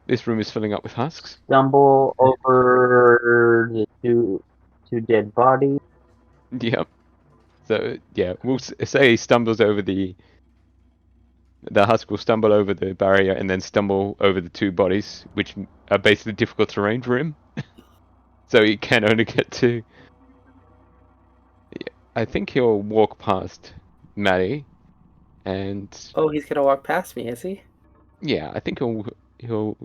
This room is filling up with husks. Stumble over the two dead bodies. Yep. So yeah, we'll say he stumbles over the husk will stumble over the barrier and then stumble over the 2 bodies, which are basically difficult terrain for him. So he can only get to. Yeah, I think he'll walk past Maddie, and. Oh, he's gonna walk past me, is he? Yeah, I think he'll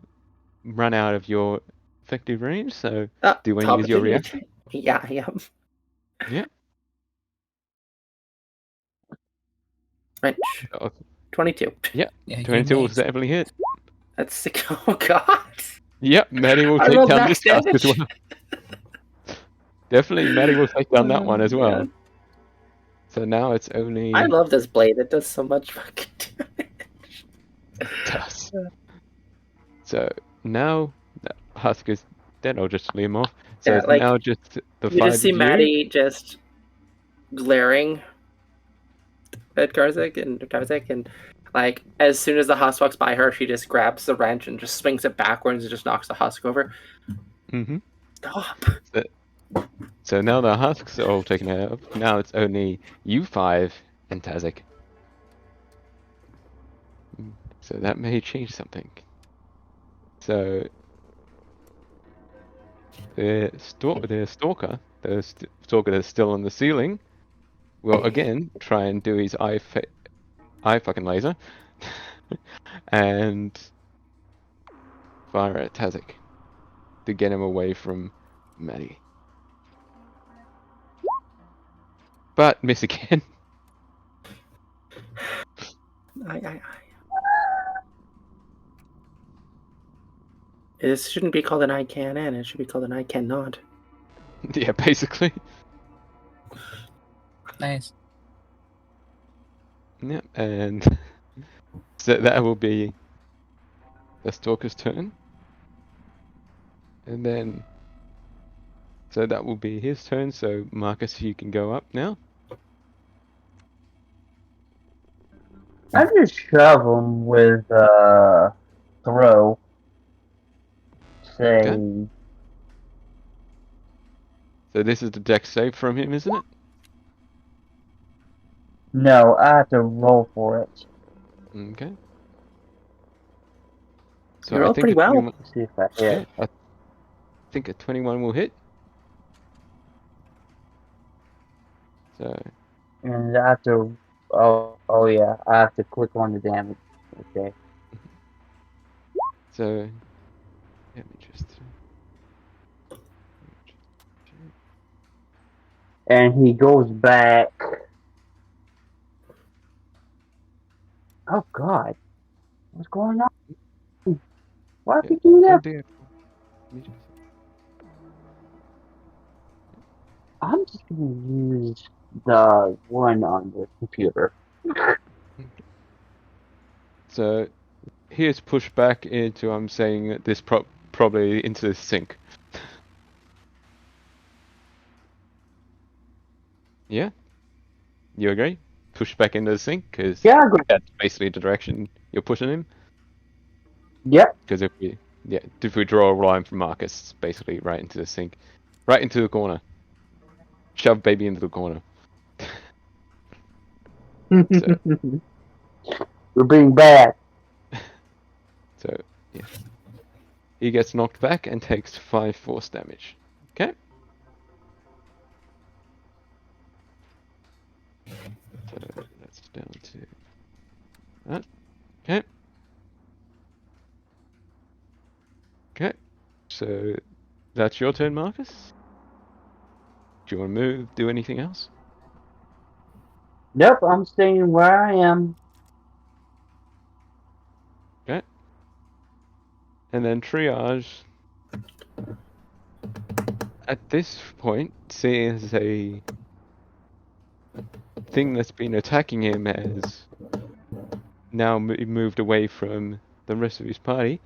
run out of your effective range. So do you want to use your reaction? Yeah, I am. Yeah. Wrench. 22. Yeah, Yeah, 22 will definitely hit. That's sick. Oh god. Yep, Maddie will take down this task as well. Definitely, Maddie will take down that one as well. God. So now it's only. I love this blade. It does so much fucking damage. It does. So now that husk is dead. I'll just leave him off. So Yeah, it's like, now just the 5 you just see of you. Maddie just glaring at Garzik, and like as soon as the husk walks by her, she just grabs the wrench and just swings it backwards and just knocks the husk over. Mm-hmm. Stop. So now the husks are all taken out of. Now it's only you 5 and Tazik. So that may change something. So the stalker that's still on the ceiling, will again try and do his eye fucking laser, and fire at Tazik to get him away from Maddie. But miss again. This shouldn't be called an I can, and it should be called an I cannot. Yeah, basically. Nice. Yeah, and so that will be the stalker's turn. And then, so that will be his turn. So Marcus, you can go up now. I just shove him with throw. Say. Okay. So this is the dex save from him, isn't it? No, I have to roll for it. Okay. So You rolled pretty well. Let's see if I hit. Yeah, I think a 21 will hit. So. And I have to. Oh yeah, I have to click on the damage. Okay. So, let me just. and he goes back. Oh God, what's going on? Why did Yeah. he do that? Let me just- I'm just gonna use the one on the computer. So here's pushed back into, I'm saying, this probably into the sink. Yeah? You agree? Push back into the sink? Because Yeah, I agree. that's basically the direction you're pushing him. Yep. Because if we draw a line from Marcus, it's basically right into the sink. Right into the corner. Shove baby into the corner. So, We're being bad. so yeah. He gets knocked back and takes 5 force damage. Okay? So that's down to that. Okay. Okay. So that's your turn, Marcus. Do you want to move, do anything else? Nope, I'm staying where I am. Okay. And then triage. At this point, seeing as a thing that's been attacking him has now moved away from the rest of his party,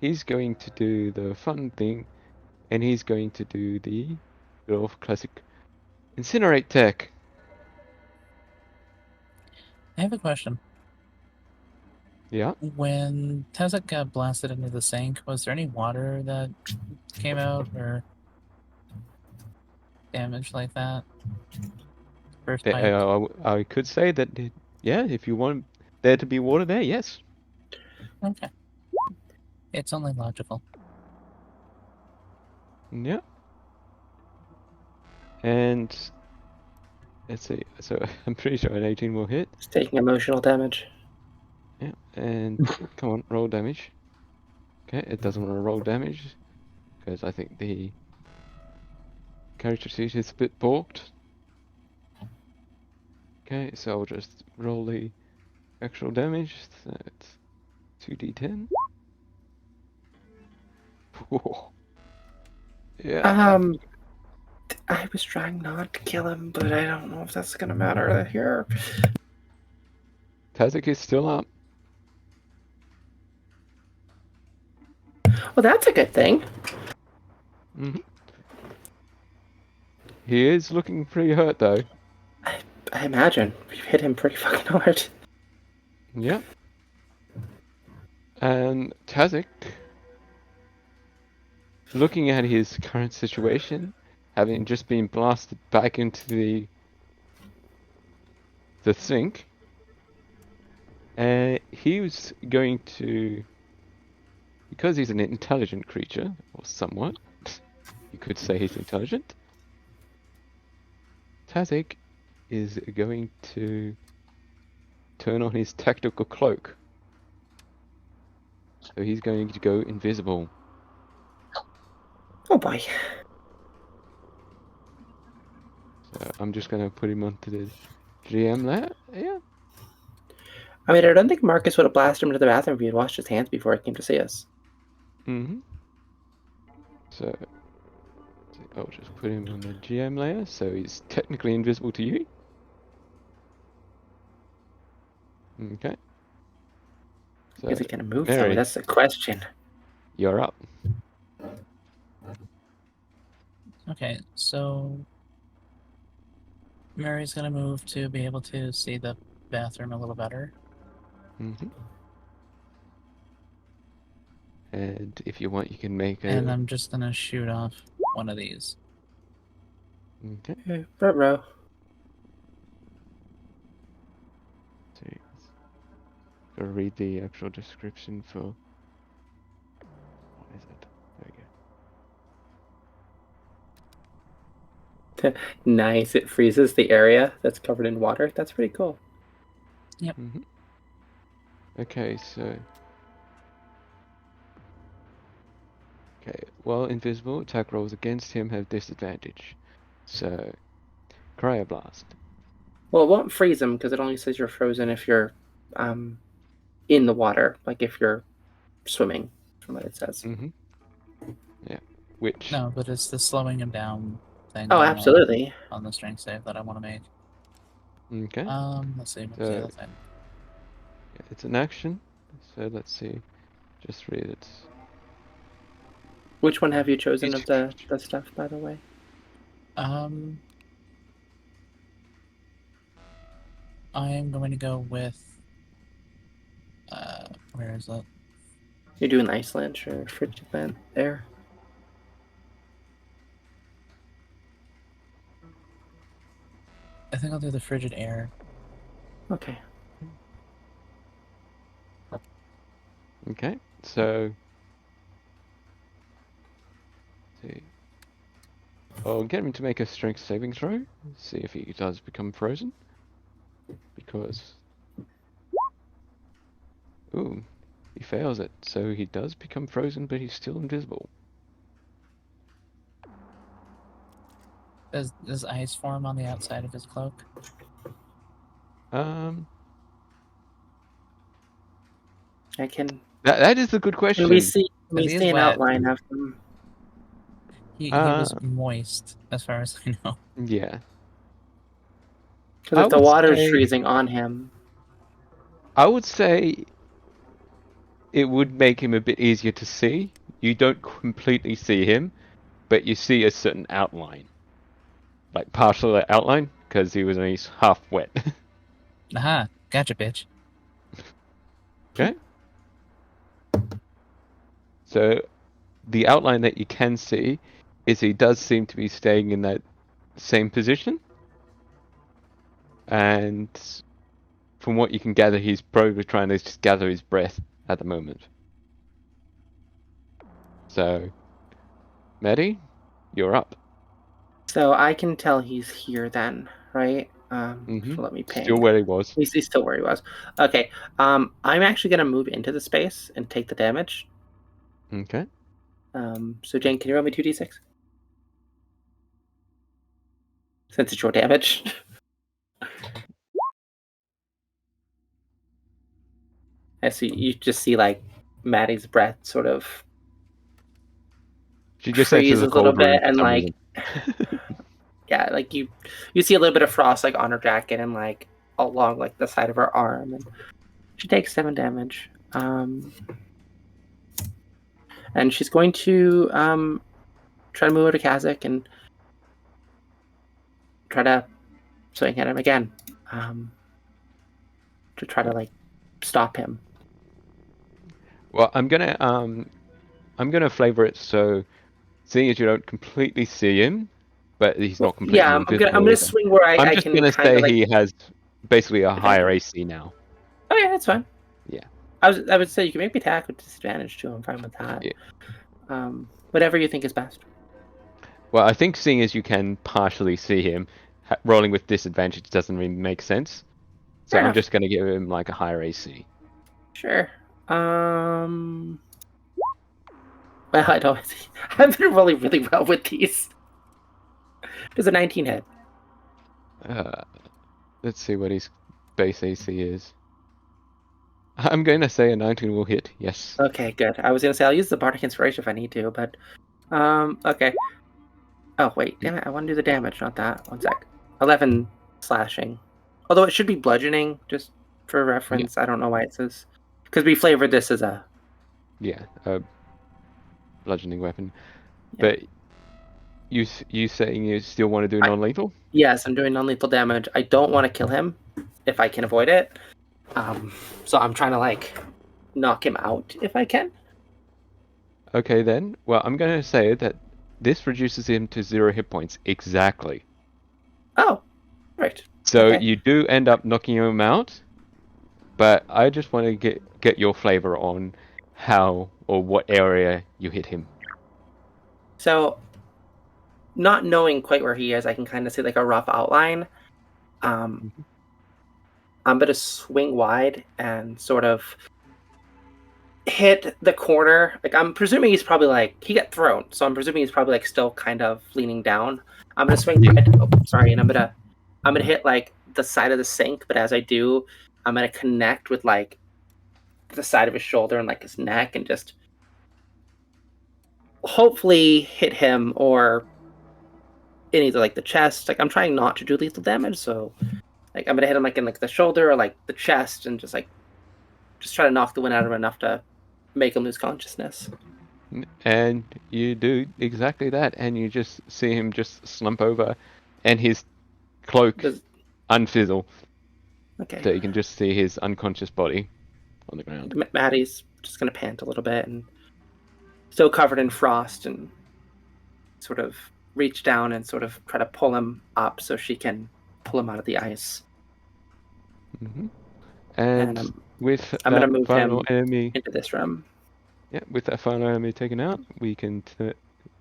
he's going to do the fun thing, and he's going to do the good old classic incinerate tech. I have a question. Yeah. When Tezek got blasted into the sink, was there any water that came out or damage like that? First pipe? I could say that, yeah, if you want there to be water there, yes. Okay. It's only logical. Yeah. And let's see. So I'm pretty sure an 18 will hit. He's taking emotional damage. Yeah. And come on, roll damage. Okay, it doesn't want to roll damage because I think the character sheet is a bit balked. Okay, so I'll just roll the actual damage. So it's 2d10. Yeah. I was trying not to kill him, but I don't know if that's gonna matter here. Tazek is still up. Well, that's a good thing. Hmm. He is looking pretty hurt though. I imagine we've hit him pretty fucking hard. Yeah. And Tazek, looking at his current situation, having just been blasted back into the sink, he was going to, because he's an intelligent creature, or somewhat, you could say he's intelligent. Tazek is going to turn on his tactical cloak. So he's going to go invisible. Oh boy. So I'm just going to put him onto the GM layer. Yeah. I mean, I don't think Marcus would have blasted him to the bathroom if he had washed his hands before he came to see us. Mm-hmm. So I'll just put him on the GM layer, so he's technically invisible to you. Okay. So Is he gonna move though? Mary, That's the question. you're up. Okay, so Mary's gonna move to be able to see the bathroom a little better. Mm-hmm. And if you want, you can make a. And I'm just gonna shoot off one of these. Okay. Okay, front row. So gotta read the actual description for. What is it? There Nice. It freezes the area that's covered in water. That's pretty cool. Yep. we go. Mm-hmm. Okay, so. Okay, while invisible, attack rolls against him have disadvantage. So cryoblast. Well, it won't freeze him because it only says you're frozen if you're in the water, like if you're swimming, from what it says. Mm-hmm. Yeah. Which... No, but it's the slowing him down thing. Oh, absolutely. On the strength save that I want to make. Okay. Let's see. What's the other thing? Yeah, it's an action. So let's see. Just read it. Which one have you chosen of the stuff, by the way? I am going to go with. Where is it? You're doing Iceland or frigid vent there. I think I'll do the frigid air. Okay. Okay, so... Let's see. I'll get him to make a strength saving throw. See if he does become frozen. Because... Ooh, he fails it. So he does become frozen, but he's still invisible. Does ice form on the outside of his cloak? I can... That is a good question. We see an wet. outline of them. He was moist, as far as I know. Yeah. Because if the water's freezing on him... I would say it would make him a bit easier to see. You don't completely see him, but you see a certain outline. Like partial outline, because he was only half wet. Aha, gotcha, bitch. Okay. So, the outline that you can see is he does seem to be staying in that same position. And from what you can gather, he's probably trying to just gather his breath at the moment. So, Maddie, you're up. So I can tell he's here then, right? So let me ping. Still where he was. He's still where he was. Okay. I'm actually going to move into the space and take the damage. Okay. So Jane, can you roll me 2d6? Since it's your damage. I see. You just see like Maddie's breath sort of She just freeze a little bit, and like yeah, like you see a little bit of frost like on her jacket and like along like the side of her arm, and she takes 7 damage. And she's going to try to move over to Kazakh and try to swing at him again, to try to like stop him. Well, I'm gonna flavor it so, seeing as you don't completely see him, but he's not completely invisible. I'm gonna swing where I can. I'm just gonna say he has basically a higher AC now. Oh yeah, that's fine. Yeah. I would say you can make me attack with disadvantage too. I'm fine with that. Yeah. Whatever you think is best. Well, I think seeing as you can partially see him, rolling with disadvantage doesn't really make sense. So I'm just gonna give him like a higher AC. Sure. Well, I don't. I've been rolling really well with these. Does a 19 hit? Let's see what his base AC is. I'm going to say a 19 will hit, yes. Okay, good. I was going to say I'll use the Bardic Inspiration if I need to, but... okay. Oh, wait. Damn it. I want to do the damage, not that. 1 sec. 11 slashing. Although it should be bludgeoning, just for reference. Yeah. I don't know why it says... Because we flavored this as a... Yeah, a bludgeoning weapon. Yeah. But you saying you still want to do non-lethal? Yes, I'm doing non-lethal damage. I don't want to kill him if I can avoid it. So I'm trying to, like, knock him out if I can. Okay, then. Well, I'm going to say that this reduces him to 0 hit points exactly. Oh, right. So okay. You do end up knocking him out, but I just want to get your flavor on how or what area you hit him. So, not knowing quite where he is, I can kind of see, like, a rough outline. I'm going to swing wide and sort of hit the corner. Like, I'm presuming he's probably, like, he got thrown. So I'm presuming he's probably, like, still kind of leaning down. I'm going to swing wide. Oh, sorry. And I'm going to I'm gonna hit like the side of the sink, but as I do, I'm gonna connect with like the side of his shoulder and like his neck, and just hopefully hit him or in either like the chest. Like I'm trying not to do lethal damage, so like I'm gonna hit him like in like the shoulder or like the chest, and just try to knock the wind out of him enough to make him lose consciousness. And you do exactly that, and you just see him just slump over, and his cloak unfizzle. Okay. So you can just see his unconscious body on the ground. Maddie's just gonna pant a little bit and still covered in frost, and sort of reach down and sort of try to pull him up so she can pull him out of the ice. Mm-hmm. And with I'm gonna that move final him enemy into this room. Yeah, with that final enemy taken out, we can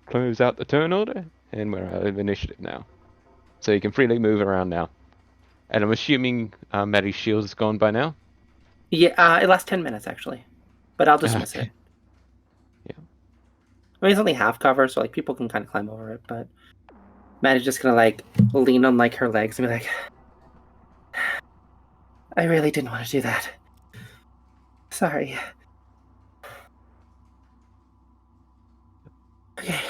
close out the turn order, and we're out of initiative now. So you can freely move around now. And I'm assuming Maddie's shield is gone by now? Yeah, it lasts 10 minutes actually, but I'll dismiss it. Yeah. I mean, it's only half cover, so like people can kind of climb over it, but Maddie's just gonna like lean on like her legs and be like, I really didn't want to do that. Sorry. Okay.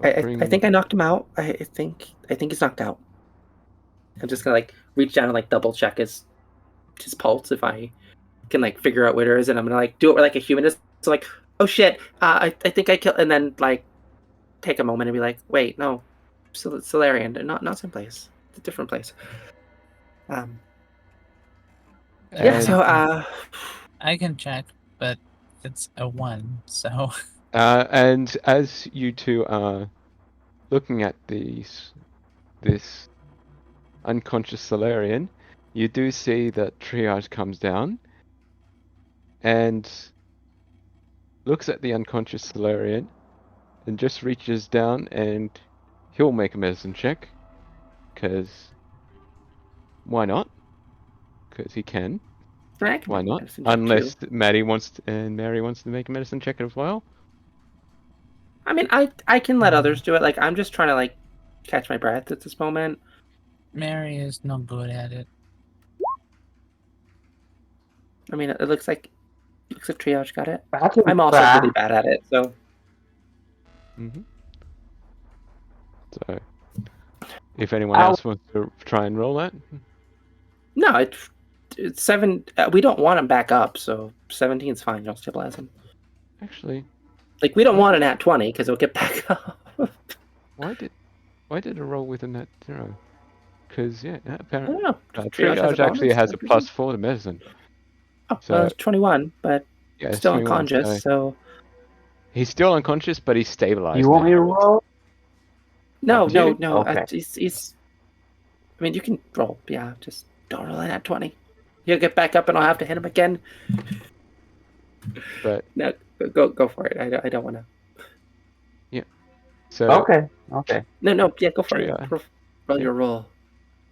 I think I knocked him out. I think he's knocked out. I'm just gonna like reach down and like double check his pulse if I can like figure out where it is, and I'm gonna like do it where like a human is. So like, oh shit, I think I killed, and then like take a moment and be like, wait, no, Solarian, not same place, it's a different place. Yeah. So I can check, but it's a 1, so. And as you two are looking at this unconscious Solarian, you do see that Triage comes down and looks at the unconscious Solarian and just reaches down, and he'll make a medicine check, because why not? Because he can. Why not? Unless Mary wants to make a medicine check as well. I mean, I can let others do it. Like I'm just trying to like catch my breath at this moment. Mary is not good at it. I mean, it looks like Triage got it. I'm also really bad at it, so. Mm-hmm. So, if anyone else wants to try and roll that. No, it's 7. We don't want him back up, so 17 is fine. Don't stabilize him. Actually, like we don't want an at 20 because he'll get back up. Why did it roll with a net 0? Because apparently Triage actually has a +4 to medicine. Oh, so it's 21, but still unconscious. So he's still unconscious, but he's stabilized. You want me to roll? No. Okay. He's. I mean, you can roll. Yeah, just don't roll an at 20. He'll get back up, and I'll have to hit him again. But no, go for it. I don't want to. Yeah. So okay. No. Yeah, go for it. Roll your roll.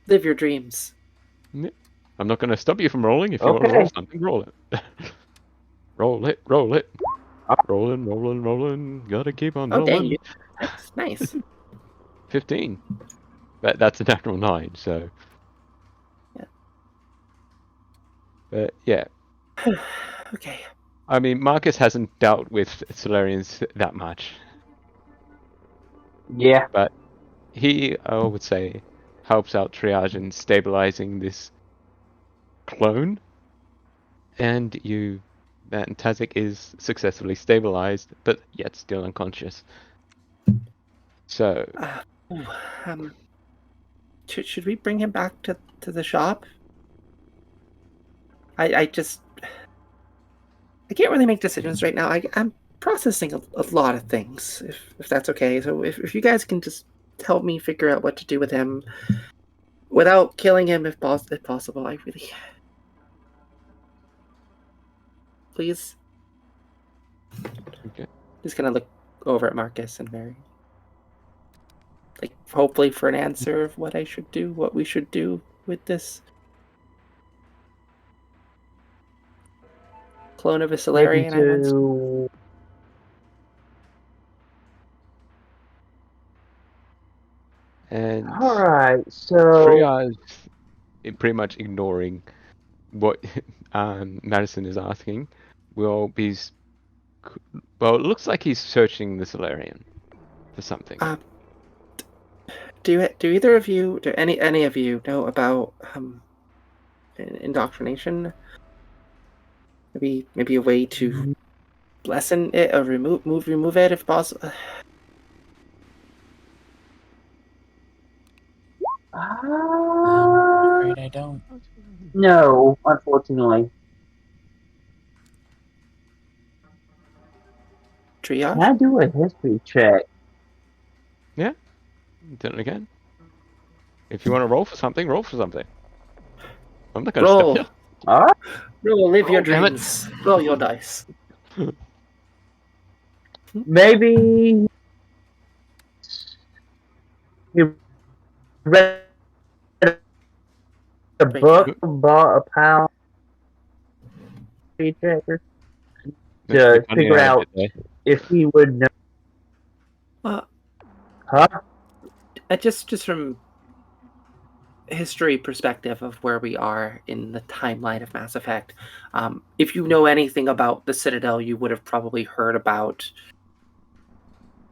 Live your dreams. Yeah. I'm not going to stop you from rolling. If you want to roll something, roll it. Roll it. Rolling. Gotta keep on rolling. Dang, that's nice. 15. That's a natural 9, so. Yeah. But yeah. Okay. I mean, Marcus hasn't dealt with Solarians that much. Yeah. But he, I would say, helps out Triage in stabilizing this clone. And Tazik is successfully stabilized, but yet still unconscious. So. Should we bring him back to the shop? I can't really make decisions right now. I'm processing a lot of things, if that's okay. So if you guys can just help me figure out what to do with him without killing him, if possible, I really. Please. Okay. Just gonna look over at Marcus and Mary. Like, hopefully for an answer of what we should do with this clone of a Solarian. And Alright, so Triage, pretty much ignoring what Madison is asking, will be. Well, it looks like he's searching the Solarian for something. Do either of you, do any of you know about indoctrination? Maybe a way to lessen it or remove it if possible. I'm afraid I don't. no, unfortunately. Can Triage. I do a history check? Yeah. Then again, if you want to roll for something, roll for something. I'm not gonna Roll. stop Alright. Roll. Live your Damn it. dreams. Roll your dice. Maybe you read a Break book it about a pound checker you. to Cutting figure out a out bit there. if he would know. Huh? Just from history perspective of where we are in the timeline of Mass Effect, if you know anything about the Citadel, you would have probably heard about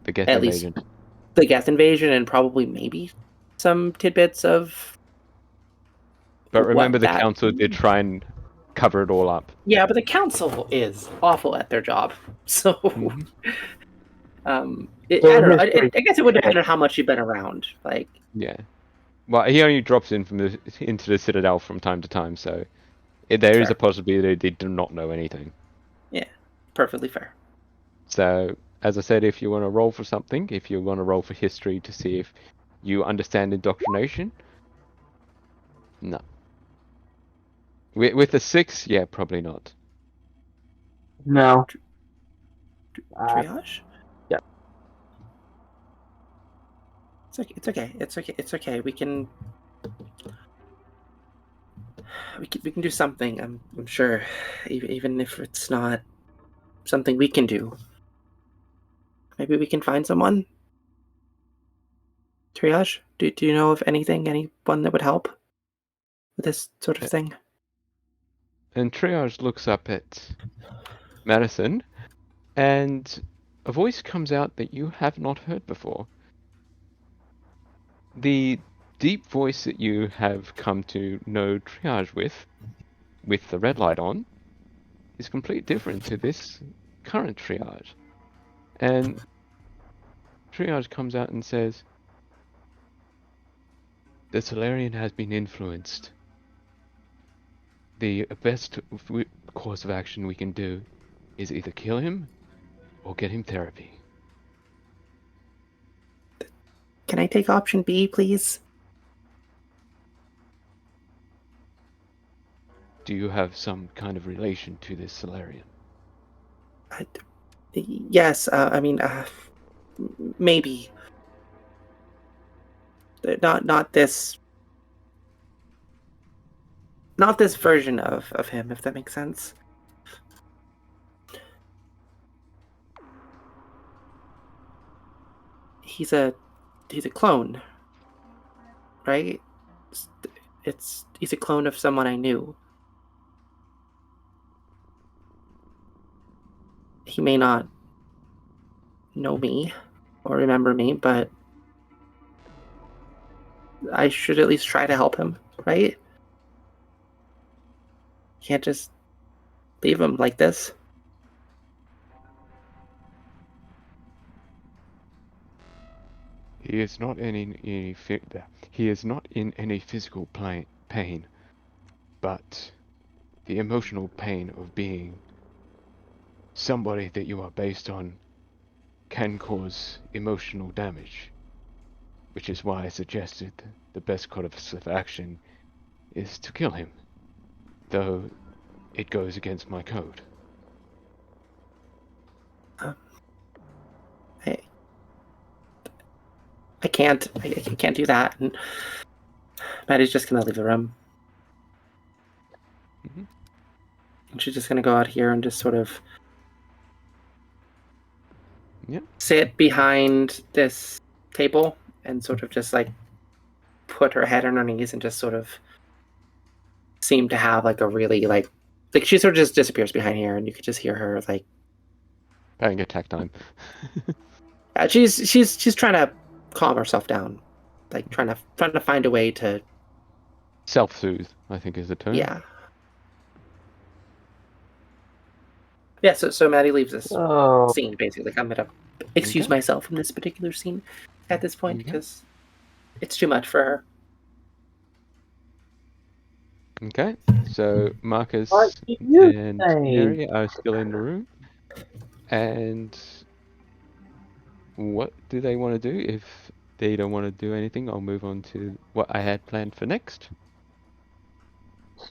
The Geth at least invasion. the Geth invasion and probably maybe some tidbits of. But remember, what the that. council did try and cover it all up. Yeah, but the council is awful at their job. So, Mhm. I So don't know. history I guess it would check. depend on how much you've been around. Like, Yeah. Well, he only drops in into the Citadel from time to time, so there is Fair. a possibility they do not know anything. perfectly fair. So, as I said, if you want to roll for something, if you want to roll for history to see if you understand indoctrination, no. With a 6, yeah, probably not. No. Triage. yeah. It's okay. It's okay. It's okay. It's okay. We can do something. I'm sure, even if it's not something we can do. Maybe we can find someone. Triage. Do you know of anyone that would help with this sort of thing? And Triage looks up at Madison, and a voice comes out that you have not heard before. The deep voice that you have come to know Triage with the red light on, is completely different to this current Triage. And Triage comes out and says, the Solarian has been influenced. The best course of action we can do is either kill him or get him therapy. Can I take option B, please? Do you have some kind of relation to this Solarian? Yes. I mean, maybe. Not this. Not this version of him, if that makes sense. He's a clone, right? He's a clone of someone I knew. He may not know me or remember me, but I should at least try to help him, right? Can't just leave him like this. He is not in any physical pain, but the emotional pain of being somebody that you are based on can cause emotional damage, which is why I suggested the best course of action is to kill him, though it goes against my code. I can't do that. And Maddie's just gonna leave the room. Mhm. And she's just gonna go out here and just sort of Yeah. sit behind this table and sort of just like put her head on her knees and just sort of seem to have like a really like she sort of just disappears behind here, and you could just hear her like Panic attack time. she's trying to calm herself down, like trying to find a way to Self-soothe, I think, is the term. yeah. So Maddie leaves this Oh, scene basically. I'm gonna excuse Okay. myself from this particular scene at this point Okay. because it's too much for her. Okay, so Marcus what do you and think? Mary are still in the room. And what do they want to do? If they don't want to do anything, I'll move on to what I had planned for next.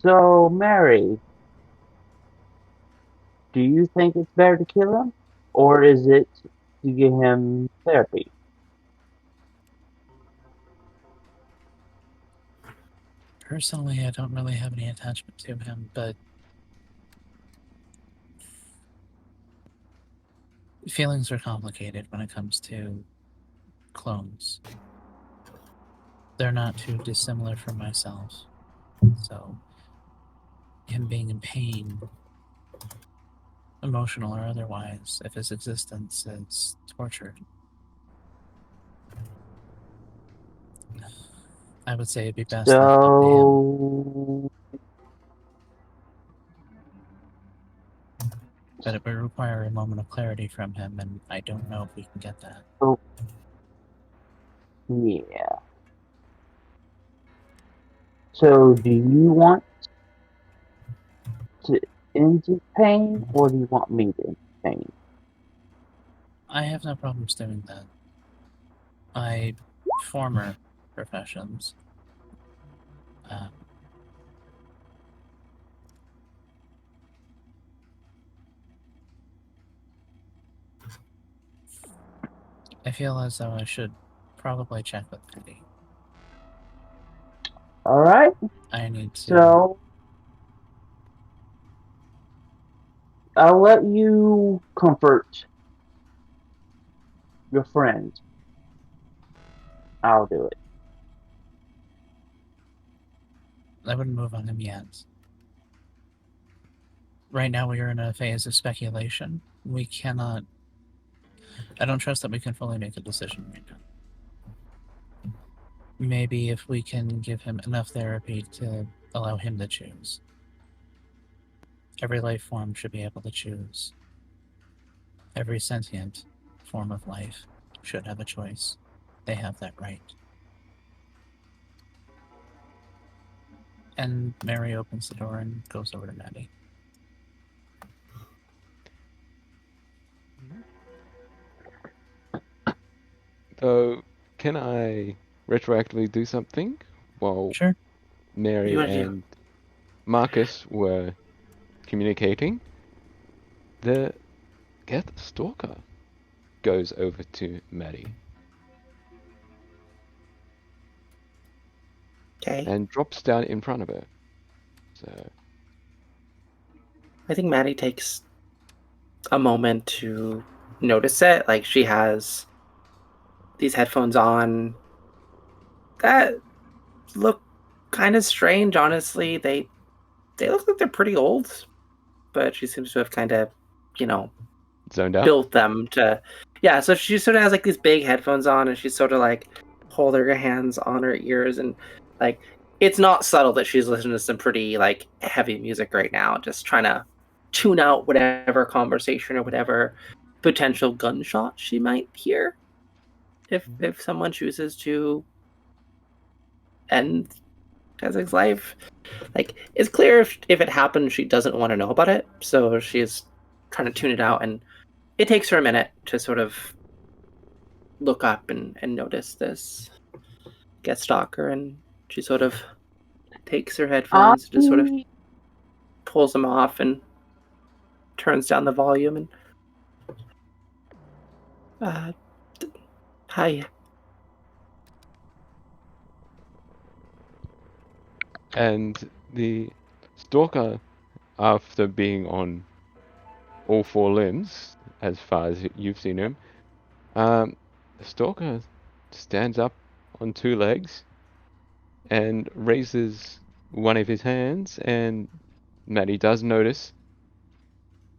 So, Mary, do you think it's better to kill him? Or is it to give him therapy? Personally, I don't really have any attachment to him, but feelings are complicated when it comes to clones. They're not too dissimilar from myself. So, him being in pain, emotional or otherwise, if his existence is tortured, I would say it'd be best left up to him. So, But it would require a moment of clarity from him, and I don't know if we can get that. yeah. So, do you want to end his pain, or do you want me to end his pain? I have no problems doing that. My former professions, I feel as though I should probably check with Eddie. Alright, I need to. so I'll let you comfort your friend. I'll do it. I wouldn't move on him yet. Right now, we are in a phase of speculation. We cannot. I don't trust that we can fully make a decision right now. Maybe if we can give him enough therapy to allow him to choose. Every life form should be able to choose. Every sentient form of life should have a choice. They have that right. And Mary opens the door and goes over to Maddie. So, can I retroactively do something while Sure. Mary What do you wanna do? and Marcus were communicating? The Geth Stalker goes over to Maddie Okay. and drops down in front of her. So, I think Maddie takes a moment to notice it. Like she has these headphones on that look kind of strange, honestly. They look like they're pretty old, but she seems to have kind of, zoned out. built them to yeah. So she sort of has like these big headphones on, and she's sort of like holding her hands on her ears, and like it's not subtle that she's listening to some pretty like heavy music right now, just trying to tune out whatever conversation or whatever potential gunshot she might hear if someone chooses to end Kesek's life. Like it's clear if it happens, she doesn't want to know about it, so she's trying to tune it out, and it takes her a minute to sort of look up and notice this Geth Stalker, and she sort of takes her headphones, just sort of pulls them off and turns down the volume and hi. And the Stalker, after being on all four limbs, as far as you've seen him, the Stalker stands up on two legs and raises one of his hands, and Maddie does notice,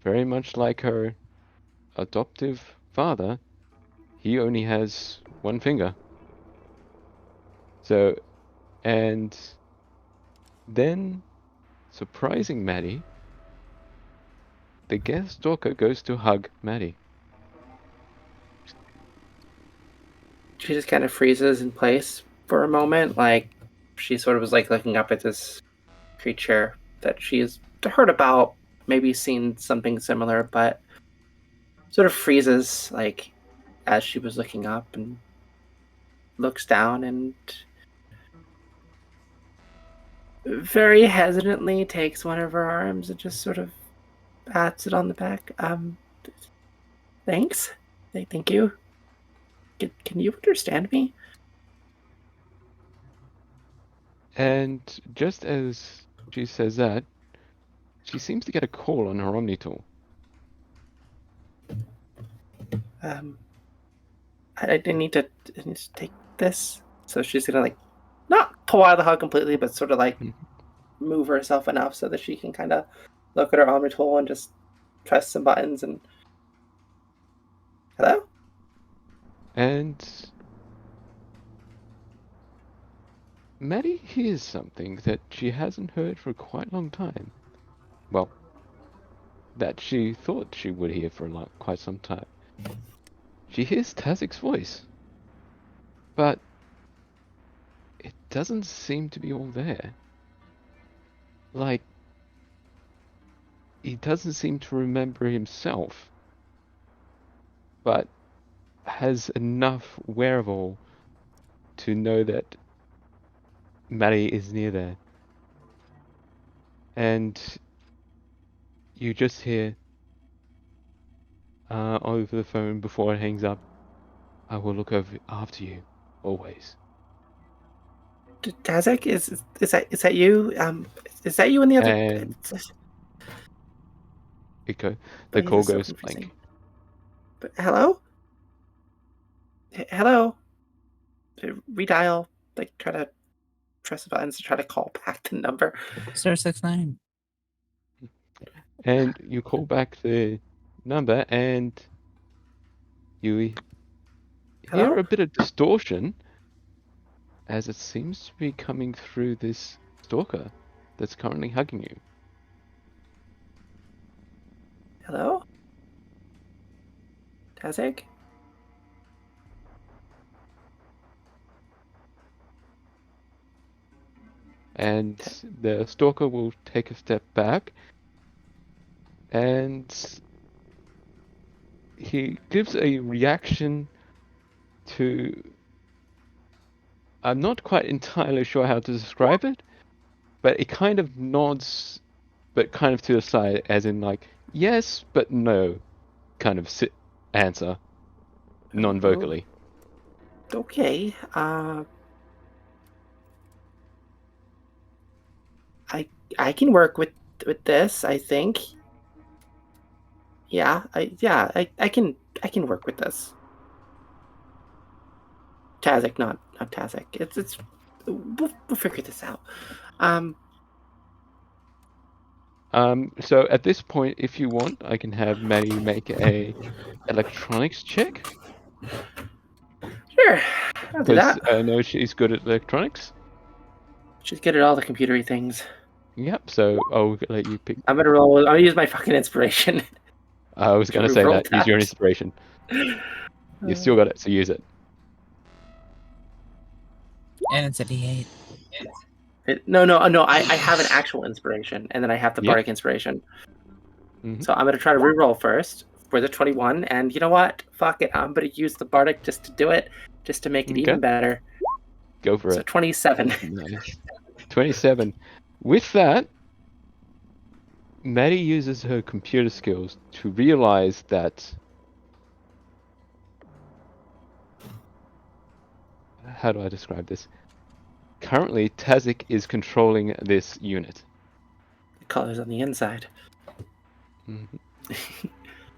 very much like her adoptive father, he only has one finger. So, and then, surprising Maddie, the guest stalker goes to hug Maddie. She just kind of freezes in place for a moment, like she sort of was like looking up at this creature that she's heard about, maybe seen something similar, but sort of freezes like as she was looking up and looks down and very hesitantly takes one of her arms and just sort of pats it on the back. Thanks. Thank you. Can you understand me? And just as she says that, she seems to get a call on her Omnitool. I didn't need to take this. So she's gonna like not pull out of the hug completely, but sort of like move herself enough so that she can kind of look at her armor tool and just press some buttons and hello. And Maddie hears something that she hasn't heard for quite a long time. Well, that she thought she would hear for quite some time. She hears Tazik's voice, but it doesn't seem to be all there. Like, he doesn't seem to remember himself, but has enough wherewithal to know that Maddie is near there. And you just hear over the phone before it hangs up, "I will look after you, always." Tazik, is that you? Is that you in the other? And the call goes blank. But hello? Hello? Redial, like try to press the buttons to try to call back the number. 069. And you call back the number, and you hear a bit of distortion, as it seems to be coming through this stalker that's currently hugging you. Hello? Tazik? And the stalker will take a step back, and he gives a reaction to... I'm not quite entirely sure how to describe it, but it kind of nods, but kind of to the side, as in like, yes, but no, kind of answer, non-vocally. Okay, I can work with this, I think. Yeah, I can work with this. Tazik, not Tazik. It's we'll figure this out. So at this point, if you want, I can have Maddie make a electronics check. Sure, I'll do that. I know she's good at electronics. She's good at all the computery things. Yep, so I'll let you pick. I'm gonna use my fucking inspiration. I was gonna say that. Use your inspiration. You still got it, so use it. And it's a D8. No. I have an actual inspiration, and then I have the bardic inspiration. Mm-hmm. So I'm gonna try to reroll first for the 21, and you know what? Fuck it. I'm gonna use the bardic just to do it, just to make it even better. Go for it. So 27. Nice. 27. With that, Maddie uses her computer skills to realize that... How do I describe this? Currently, Tazik is controlling this unit. The color's on the inside. Mm-hmm.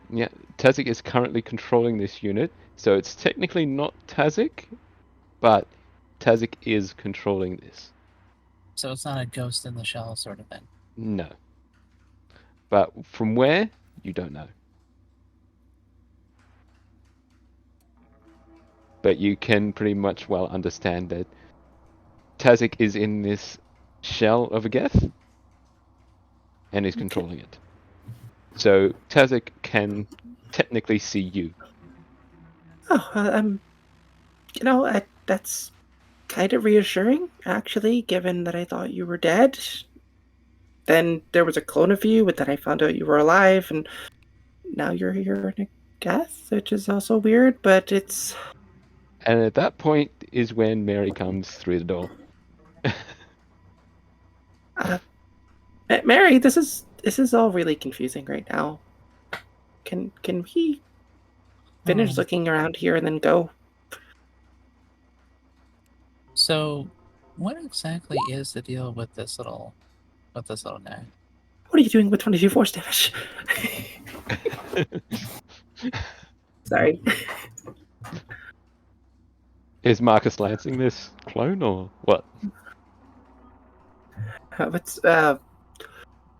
Yeah, Tazik is currently controlling this unit, so it's technically not Tazik, but Tazik is controlling this. So it's not a ghost in the shell sort of thing. No. But from where, you don't know. But you can pretty much well understand that Tazik is in this shell of a Geth and is controlling it. So Tazik can technically see you. Oh, that's kind of reassuring, actually, given that I thought you were dead. Then there was a clone of you, but then I found out you were alive, and now you're here in a Geth, which is also weird, but it's... And at that point is when Mary comes through the door. Mary, this is all really confusing right now. Can we finish looking around here and then go? So, what exactly is the deal with this little guy? What are you doing with 22 force damage? Sorry. Is Marcus Lansing this clone or what?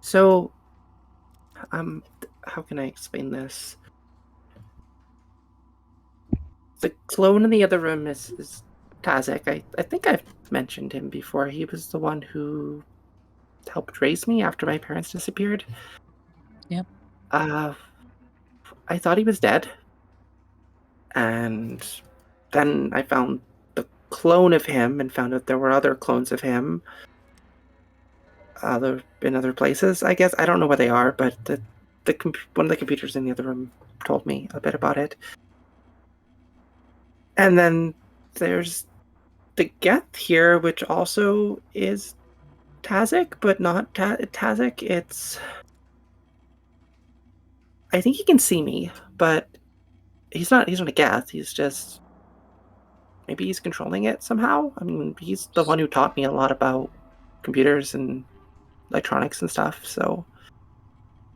So, how can I explain this? The clone in the other room is Tazik. I think I've mentioned him before. He was the one who helped raise me after my parents disappeared. Yep. I thought he was dead. And then I found the clone of him and found out there were other clones of him in other places, I guess. I don't know where they are, but one of the computers in the other room told me a bit about it. And then there's the Geth here, which also is Tazik, but not Tazik. It's... I think he can see me, but he's not a Geth. He's just... Maybe he's controlling it somehow? I mean, he's the one who taught me a lot about computers and electronics and stuff, so...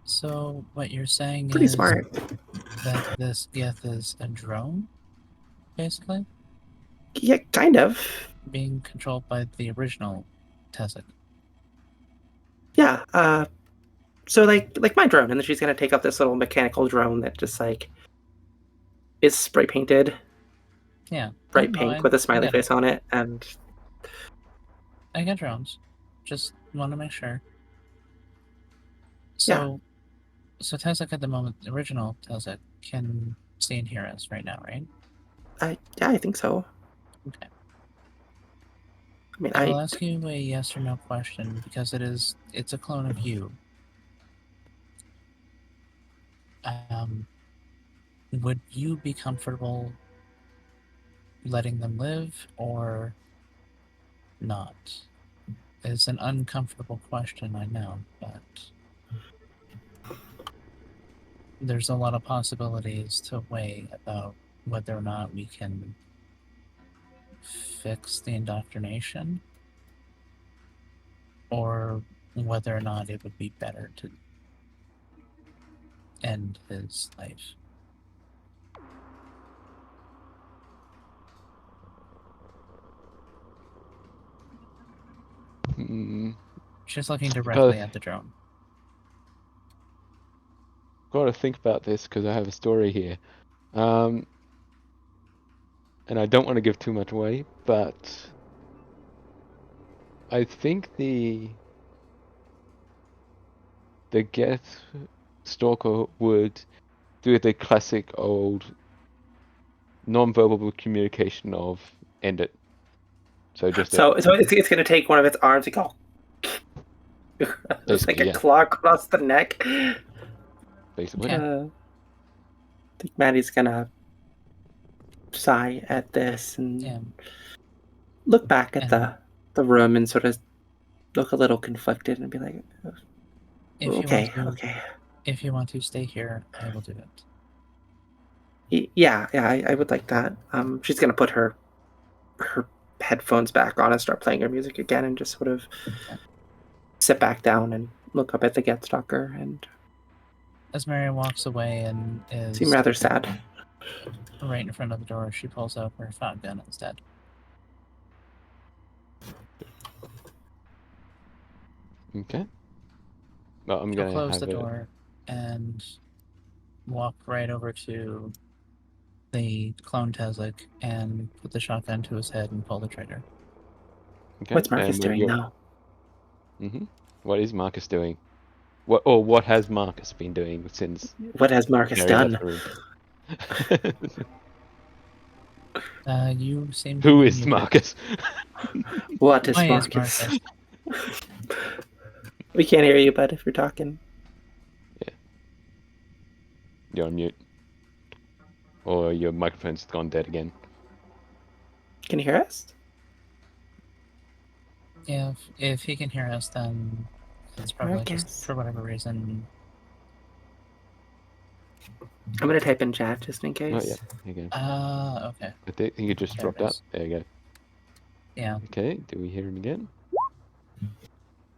So, what you're saying Pretty is smart. that this Geth is a drone, basically? Yeah, kind of. Being controlled by the original Tazik. Yeah, so like my drone, and then she's gonna take up this little mechanical drone that just like is spray painted. Yeah. Bright No, pink with a I smiley get it. face on it, and I get drones. Just want to make sure. So Tazik at the moment, the original Tazik, can see and hear us right now, right? I think so. Okay. I mean, I will ask you a yes or no question because it's a clone of you. Would you be comfortable letting them live or not? It's an uncomfortable question, I know, but there's a lot of possibilities to weigh about whether or not we can fix the indoctrination or whether or not it would be better to end his life. She's looking directly at the drone. Gotta think about this because I have a story here. And I don't want to give too much away, but I think the Geth Stalker would do the classic old non-verbal communication of end it. So just it's gonna take one of its arms and go. It's like a claw across the neck. Basically. I think Maddie's gonna sigh at this and look back at the room and sort of look a little conflicted and be like, okay. If you want to stay here, I will do it. Yeah, I would like that. She's gonna put her headphones back on and start playing her music again and just sort of sit back down and look up at the Geth Stalker. And as Mary walks away and is seem rather sad. Right in front of the door, she pulls out her shotgun instead. Okay. Well, I'm He'll gonna close have the a. door and walk right over to the clone Tezek and put the shotgun to his head and pull the trigger. Okay. What's Marcus And when doing you're. though? What is Marcus doing? What has Marcus been doing since What has Marcus Mary left done? the room? You seem to Who be is muted. Marcus? What is Why is Marcus? Marcus? We can't hear you, bud, if you're talking. You're on mute. Or your microphone's gone dead again. Can you hear us? Yeah, if he can hear us, then it's probably Marcus. just for whatever reason. I'm gonna type in chat just in case. Oh, yeah. There you go. Okay. I think it just There it dropped out. is. There you go. Yeah, Okay, do we hear him again?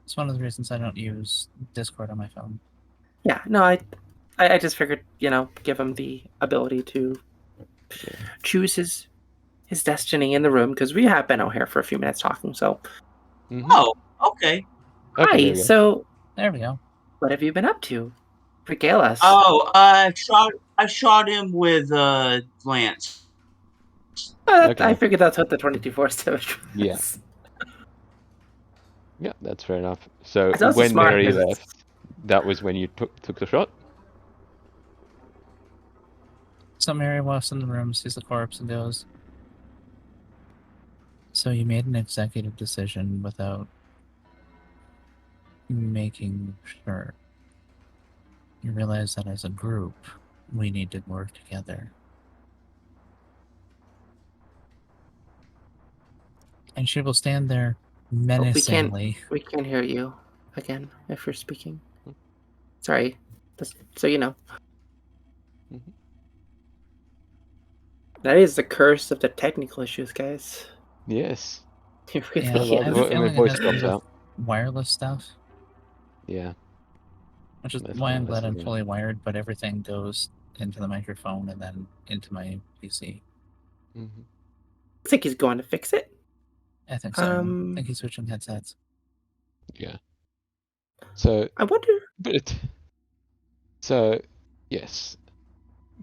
it's one of the reasons I don't use Discord on my phone. Yeah, no, I just figured, give him the ability to choose his destiny in the room, because we have been out here for a few minutes talking, so. Mm-hmm. Oh, okay. Okay, Hi, there we go. so There we go. what have you been up to? Regale us. Oh, I shot him with lance. Okay. I figured that's what the 22 Force damage was. Yeah. Yeah, that's fair enough. So It's also when smart, Mary because- left, that was when you took the shot? So Mary walks in the room, sees the corpse, and goes, "So you made an executive decision without making sure. You realize that as a group, we need to work together." And she will stand there menacingly. We can't hear you again if you're speaking. Sorry. Just so you know. Mhm. That is the curse of the technical issues, guys. Yes. You really Yeah, Well, I have well, a feeling it voice has to do drops with out. wireless stuff, Yeah. which is That's why what I'm I glad I'm assume. fully wired, but everything goes into the microphone and then into my PC. Mm-hmm. Looks like he's going to fix it. I think so. I think he's switching headsets. Yeah. So, I wonder. so, yes.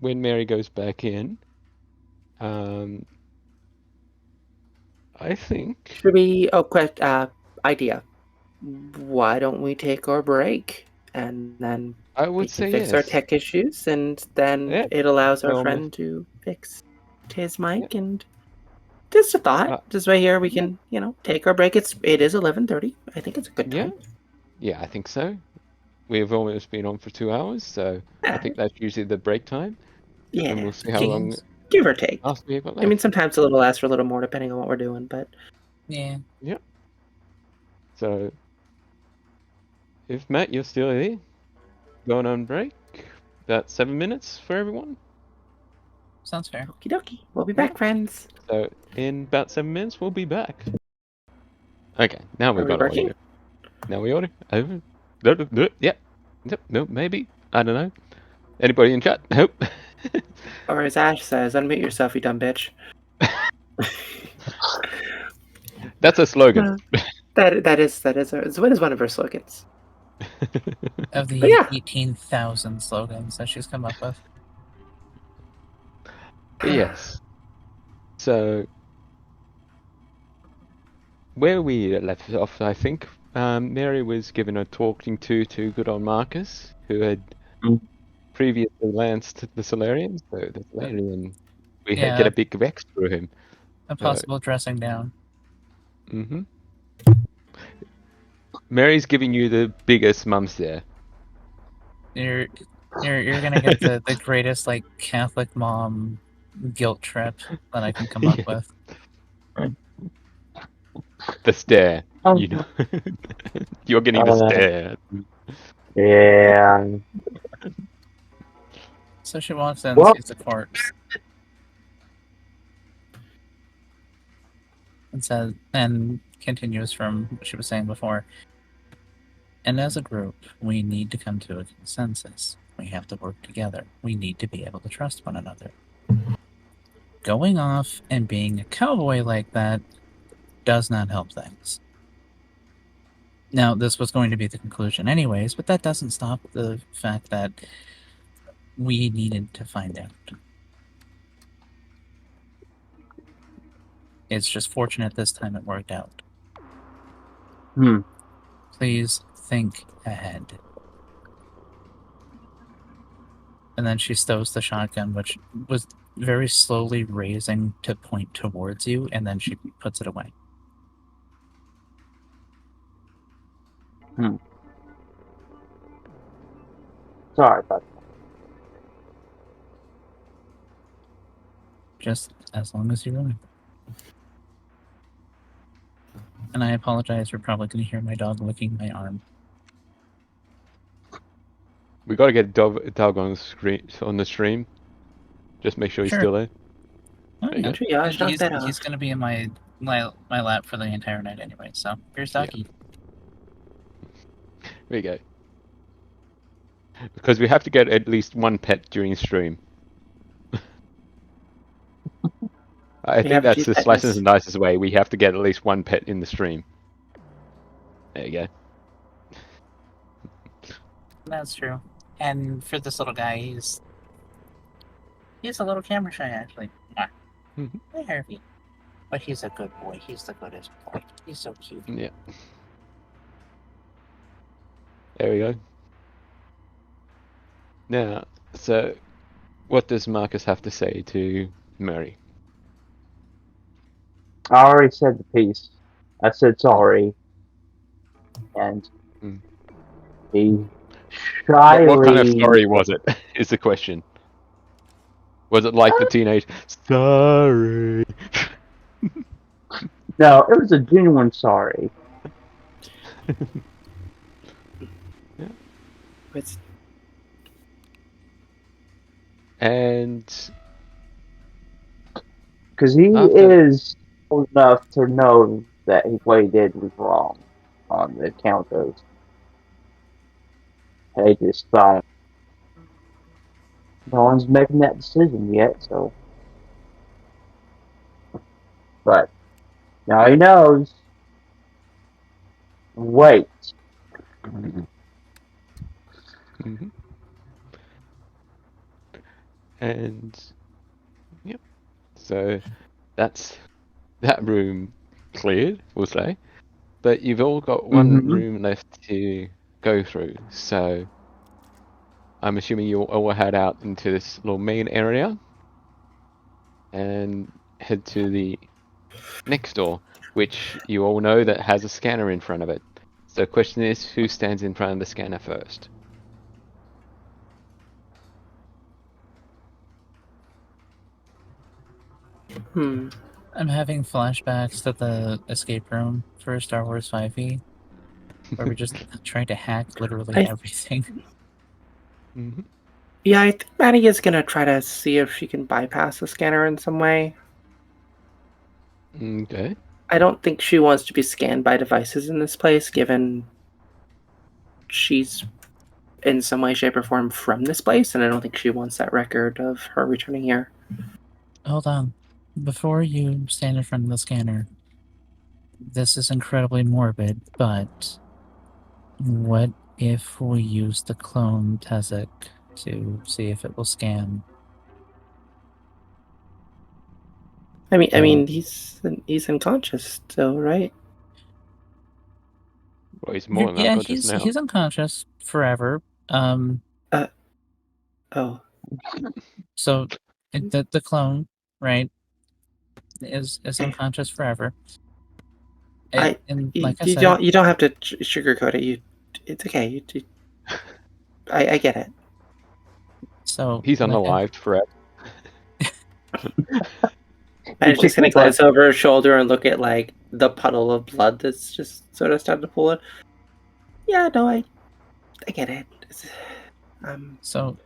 When Mary goes back in, I think. Should we? Oh, quick idea. Why don't we take our break and then I we would can say fix our yes. tech issues, and then Yeah. it allows our Well, friend to fix his mic and. Just a thought. Just right here, we can, take our break. It is 11:30. I think it's a good Yeah. time. Yeah, I think so. We've almost been on for 2 hours, so I think that's usually the break time. Yeah, And we'll see how long give or take. else we have left. I mean, sometimes a little lasts for a little more depending on what we're doing, but Yeah. Yeah. So, if Matt, you're still here, going on break, about 7 minutes for everyone. Sounds fair. okie dokie. We'll be back, friends. So, in about 7 minutes, we'll be back. Okay, now we've Are we got working? audio. Now we audio. Over. Yeah. Yep. No, maybe. I don't know. Anybody in chat? Nope. Or as Ash says, unmute yourself, you dumb bitch. That's a slogan. It's one of her slogans. Of the But yeah. 18,000 slogans that she's come up with. But yes. So, where we left off, I think, Mary was given a talking to good old Marcus, who had previously lanced the Solarian. So the Solarian, we Yeah. get a big vex through him. A possible dressing down. Mm-hmm. Mary's giving you the biggest mums there. You're gonna get the greatest Catholic mom guilt trip that I can come up with. The stare. Oh. You know. You're getting the stare. Yeah. So she walks in, Well- sees the corpse, and continues from what she was saying before. And as a group, we need to come to a consensus. We have to work together. We need to be able to trust one another. Going off and being a cowboy like that does not help things. Now, this was going to be the conclusion anyways, but that doesn't stop the fact that we needed to find out. It's just fortunate this time it worked out. Hmm. Please think ahead. And then she stows the shotgun, which was very slowly raising to point towards you, and then she puts it away. Sorry about that. Just as long as you remember. And I apologize, you're probably going to hear my dog licking my arm. We gotta get Dog on the stream. Just make sure he's Sure. still there. Oh, There you yeah. go. Triage, knock that He's off. going to be in my lap for the entire night anyway, so here's Doggy. There you go. Because we have to get at least one pet during stream. I think have that's two the pets. slices and dices way. We have to get at least one pet in the stream. There you go. That's true. And for this little guy, he's a little camera shy, actually. Mhm. Hey, Harvey. But he's a good boy. He's the goodest boy. He's so cute. Yeah. There we go. Now, so what does Marcus have to say to Murray? I already said the piece. I said sorry. And Mm. he shyly... What kind of story was it? Is the question. Was it like the teenage sorry? No, it was a genuine sorry. Yeah. It's And Because he After- is old enough to know that what he did was wrong on the account of they just thought no one's making that decision yet, so. But now he knows. Wait. hmm And yep. So that's that room cleared, we'll say. But you've all got one Mhm. room left to go through. So I'm assuming you'll all head out into this little main area and head to the next door, which you all know that has a scanner in front of it. So the question is, who stands in front of the scanner first? I'm having flashbacks to the escape room for Star Wars 5e, where we just tried to hack literally everything. hmm yeah. I think Maddie is gonna try to see if she can bypass the scanner in some way. Okay. I don't think she wants to be scanned by devices in this place, given she's in some way, shape, or form from this place, and I don't think she wants that record of her returning here. Hold on. Before you stand in front of the scanner, this is incredibly morbid, but what if we use the clone Tezek to see if it will scan? I mean, he's unconscious still, right? Well, he's more than Yeah, unconscious now. he's unconscious forever. Oh, So the clone, right, is unconscious forever. And like I said, you don't have to sugarcoat it. It's okay. I get it. so He's like unalived forever. And she's gonna glance over her shoulder and look at like the puddle of blood that's just sort of starting to pull it. Yeah, no, I get it. So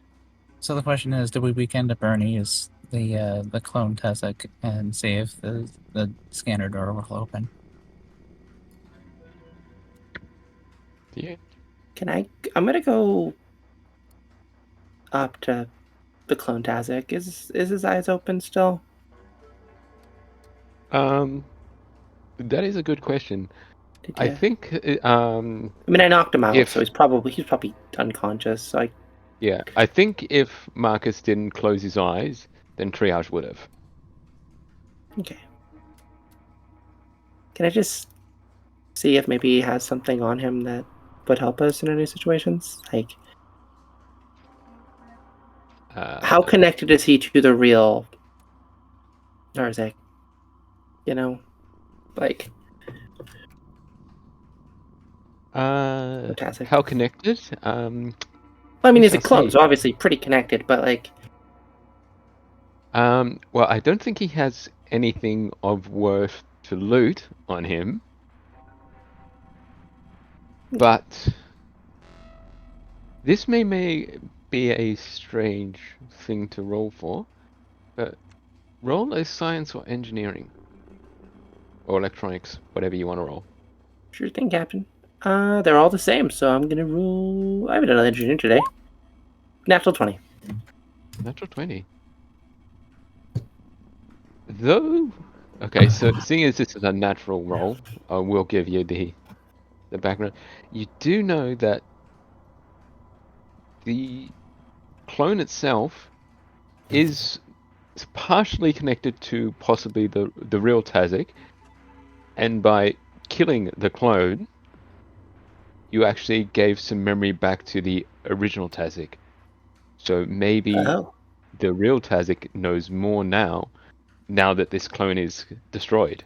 the question is, do we weekend to Bernie as the clone Tezek and see if the scanner door will open? Yeah. I'm gonna go up to the clone Tazek. Is his eyes open still? That is a good question. Did I you? think I mean, I knocked him out, if so he's probably unconscious. So I think if Marcus didn't close his eyes, then triage would have. okay. Can I just see if maybe he has something on him that would help us in any situations? Like, how connected is he to the real Narzik? You know, like Fantastic. How connected? Well, I mean, Yes, he's a I clone, see. so obviously pretty connected. But like, Well, I don't think he has anything of worth to loot on him, but this may be a strange thing to roll for. But roll a science or engineering or electronics, whatever you want to roll. sure thing, Captain. They're all the same, so I'm gonna roll. I haven't done engineering today. Natural 20. Natural 20. Though, okay, so seeing as this is a natural roll, I will give you the background. You do know that the clone itself is partially connected to possibly the real Tazik, and by killing the clone, you actually gave some memory back to the original Tazik. So maybe Oh, the real Tazik knows more now that this clone is destroyed.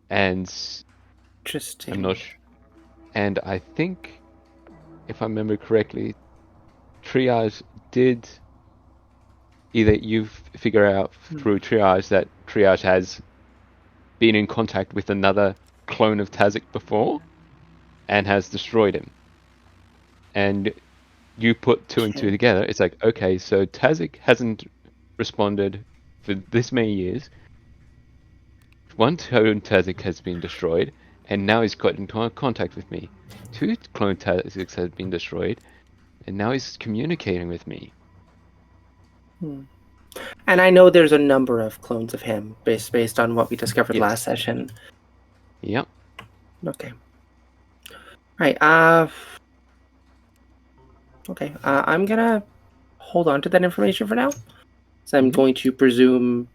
And interesting. I'm not sure. And I think, if I remember correctly, Triage did either you figure out through Triage that Triage has been in contact with another clone of Tazik before and has destroyed him. And you put two and two together, it's like, okay, so Tazik hasn't responded for this many years. One clone Tazik has been destroyed, and now he's got in contact with me. Two clone Taziks have been destroyed, and now he's communicating with me. And I know there's a number of clones of him based on what we discovered Yes. last session. Yep. Okay. Right. Okay. I'm gonna hold on to that information for now. So I'm going to presume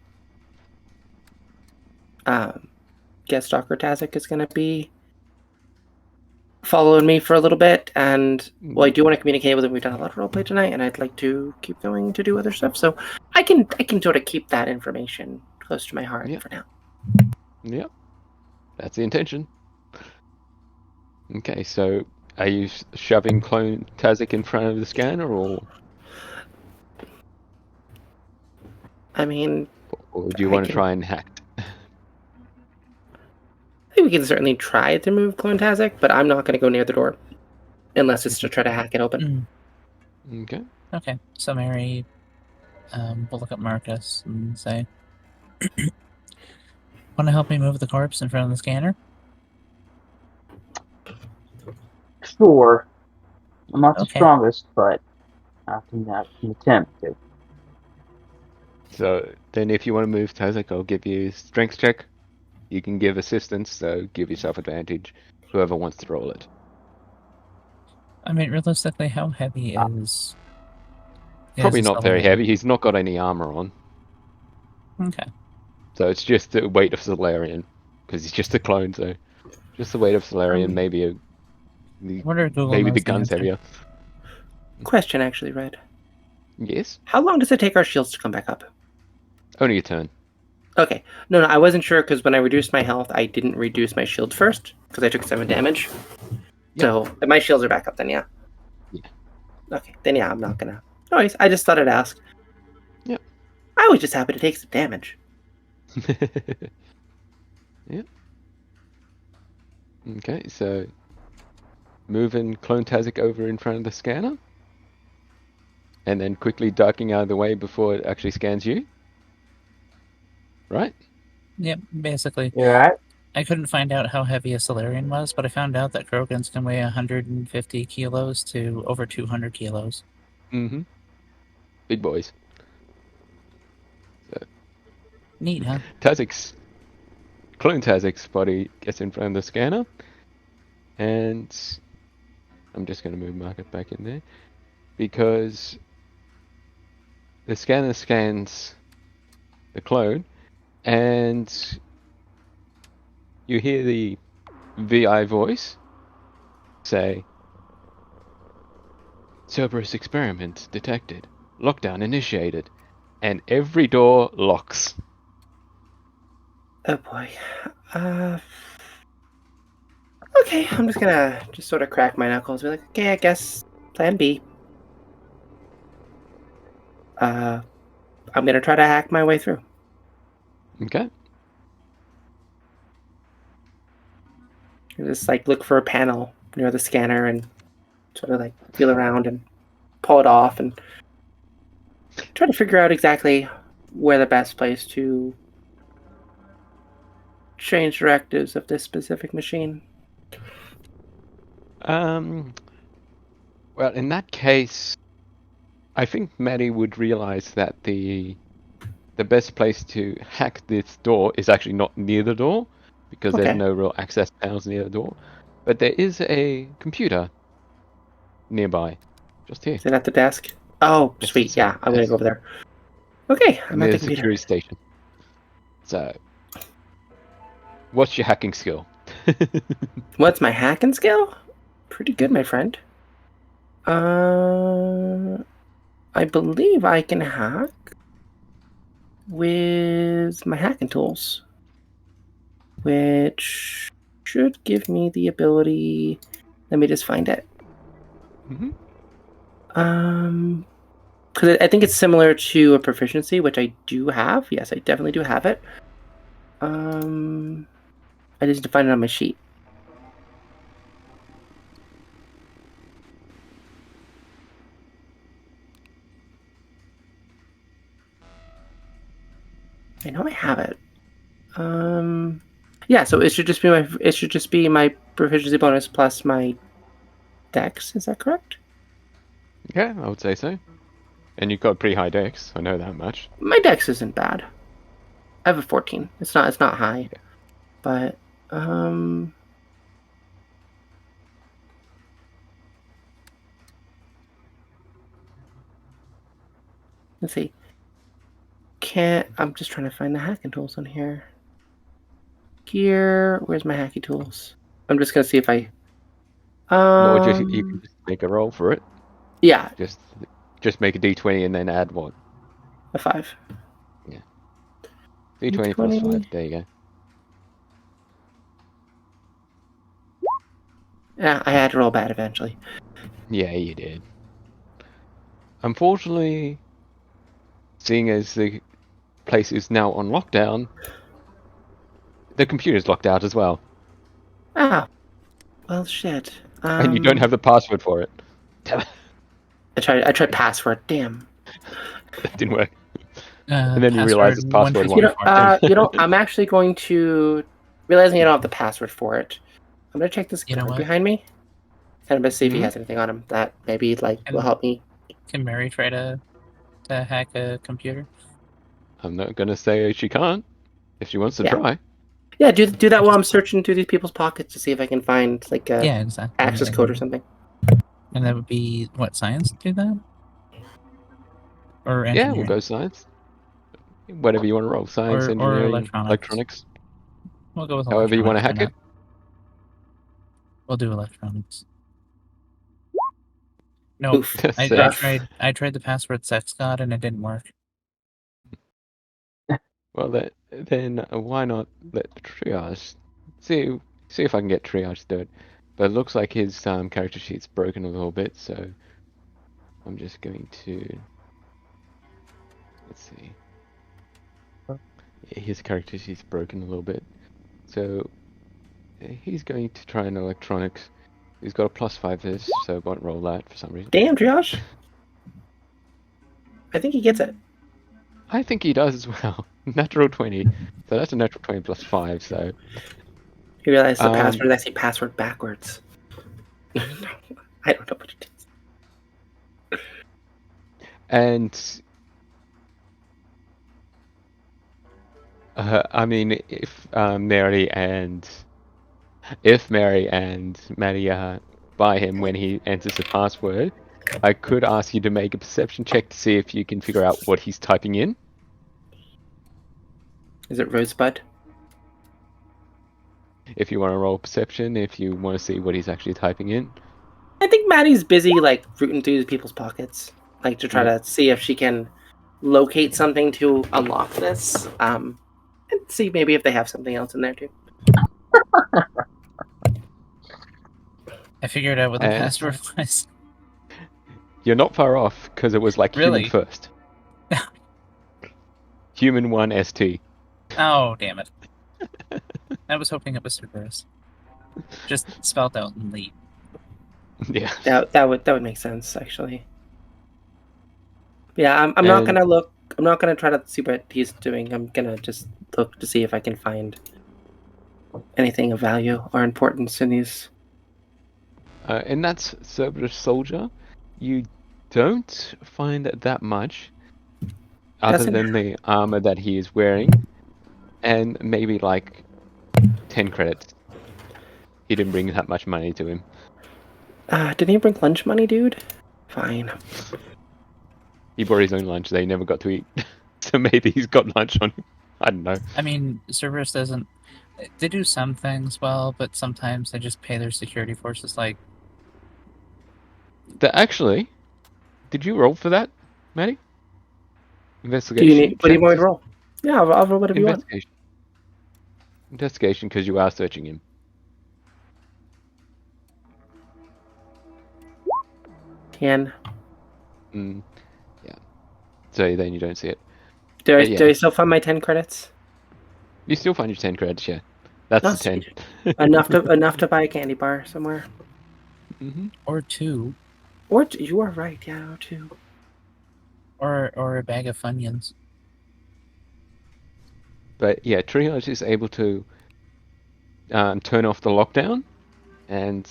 guest Dr. Tazik is gonna be following me for a little bit, and well, I do want to communicate with him. We've done a lot of roleplay tonight, and I'd like to keep going to do other stuff. So I can sort of keep that information close to my heart for now. Yep. That's the intention. Okay, so are you shoving clone Tazik in front of the scanner, or I mean, do you want to try and hack? I think we can certainly try to move Clone Tazik, but I'm not going to go near the door unless it's to try to hack it open. Okay. Okay, so Mary will look at Marcus and say, want to help me move the corpse in front of the scanner? Sure. I'm not the Okay. strongest, but I can attempt to. So then if you want to move Tazik, I'll give you strength check. You can give assistance, so give yourself advantage. Whoever wants to roll it. I mean, realistically, how heavy is... Probably is not very Solarian? heavy. He's not got any armor on. Okay. So it's just the weight of Solarian. Because he's just a clone, so... Just the weight of Solarian, maybe wonder if Google maybe the knows the gun's answer. heavier. Question, actually, Reid. Yes? How long does it take our shields to come back up? Only a turn. Okay. No, I wasn't sure because when I reduced my health, I didn't reduce my shield first because I took 7 damage. Yeah. So my shields are back up then, yeah? Yeah. Okay, then yeah, I'm not gonna... No worries, I just thought I'd ask. Yep. I was just happy to take some damage. Yep. Okay, so... Moving Clone Tazik over in front of the scanner. And then quickly ducking out of the way before it actually scans you. Right? Yep, basically. You alright? I couldn't find out how heavy a Solarian was, but I found out that Krogans can weigh 150 kilos to over 200 kilos. Mm-hmm. Big boys. Neat, huh? Tazik's clone Tazik's body gets in front of the scanner, and I'm just going to move Market back in there because the scanner scans the clone, and you hear the VI voice say, Cerberus experiment detected, lockdown initiated, and every door locks. Oh boy. Okay, I'm just gonna sort of crack my knuckles. Be like, okay, I guess plan B. I'm gonna try to hack my way through. Okay. Just like look for a panel near the scanner and sort of like feel around and pull it off and try to figure out exactly where the best place to change directives of this specific machine. Well, in that case, I think Maddie would realize that the best place to hack this door is actually not near the door, because there's Okay. no real access panels near the door. But there is a computer nearby, just here, Is it at the desk? Oh, It's sweet. at Yeah, the I'm gonna desk. go over there. Okay, I'm near at the the computer. security station. So, what's your hacking skill? What's my hacking skill? Pretty good, my friend. I believe I can hack with my hacking tools, which should give me the ability. Let me just find it. Mm-hmm. Because I think it's similar to a proficiency, which I do have. Yes, I definitely do have it. I just need to find it on my sheet. I know I have it. Yeah. So it should just be my proficiency bonus plus my dex. Is that correct? Yeah, I would say so. And you've got pretty high dex, I know that much. My dex isn't bad. I have a 14. It's not high, Yeah. but let's see. I'm just trying to find the hacking tools on here. Gear. Where's my hacking tools? I'm just gonna see if I. Or you can just make a roll for it. Yeah, Just make a d20 and then add one. a 5. Yeah. d20 plus 5. There you go. Yeah, I had to roll bad eventually. Yeah, you did. Unfortunately, seeing as the place is now on lockdown, the computer's locked out as well. Ah, well, shit. And you don't have the password for it. Damn it. I tried password. Damn. That didn't work. And then you Password realize it's password 154. I'm actually going to realizing I don't have the password for it. I'm gonna check this You know guard what? behind me. Kind of to see if he Mhm. has anything on him that maybe like will And- help me. Can Mary try to hack a computer? I'm not going to say she can't, if she wants to Yeah. try. Yeah, do that while I'm searching through these people's pockets to see if I can find like a Yeah, exactly. access code or something. And that would be what, science to do that? Or Yeah, engineering? we'll go science. Whatever you want to roll. Science, or engineering, electronics. We'll go with However you want to electronics hack for it. now. We'll do electronics. No, Oof. I tried the password sex god and it didn't work. Well, then why not let triage see if I can get triage to do it. But it looks like his character sheet's broken a little bit, so I'm just going to let's see. Yeah, his character sheet's broken a little bit, so he's going to try an electronics. He's got a +5 this, so I won't roll that for some reason. Damn, Josh. I think he gets it. I think he does as well. Natural 20, so that's a natural 20 +5. So He realized the password is actually password backwards. I don't know what it is. and I mean, if Mary and Maddie buy him when he enters the password, I could ask you to make a perception check to see if you can figure out what he's typing in. Is it Rosebud? If you want to roll perception, if you want to see what he's actually typing in. I think Maddie's busy like rooting through people's pockets, like to try Yeah. to see if she can locate something to unlock this. And see maybe if they have something else in there too. I figured out what the And- password was. You're not far off because it was like Really? human first. Human 1 ST. Oh, damn it. I was hoping it was Cerberus. Just spelled out in lead. Yeah. That would make sense actually. Yeah, I'm not gonna look. I'm not gonna try to see what he's doing. I'm gonna just look to see if I can find anything of value or importance in these. And that's Cerberus Soldier. You don't find that much other Doesn't- than the armor that he is wearing, and maybe like 10 credits. He didn't bring that much money to him. Didn't he bring lunch money, dude? Fine. He brought his own lunch. They never got to eat, so maybe he's got lunch on him. I don't know. I mean, Cerberus doesn't. They do some things well, but sometimes they just pay their security forces like. Actually, did you roll for that, Maddie? Do Investigation. you need? What do you check? want me to roll? Yeah, I'll roll whatever you want. Investigation. Investigation, because you are searching him. 10. Mm, yeah. So then you don't see it. Do I Yeah. still find my 10 credits? You still find your 10 credits, yeah. That's Oh, the 10. enough to buy a candy bar somewhere. Mm-hmm. Or two. Or you are right, yeah, or 2. Or a bag of Funyuns. But yeah, Triage is able to turn off the lockdown and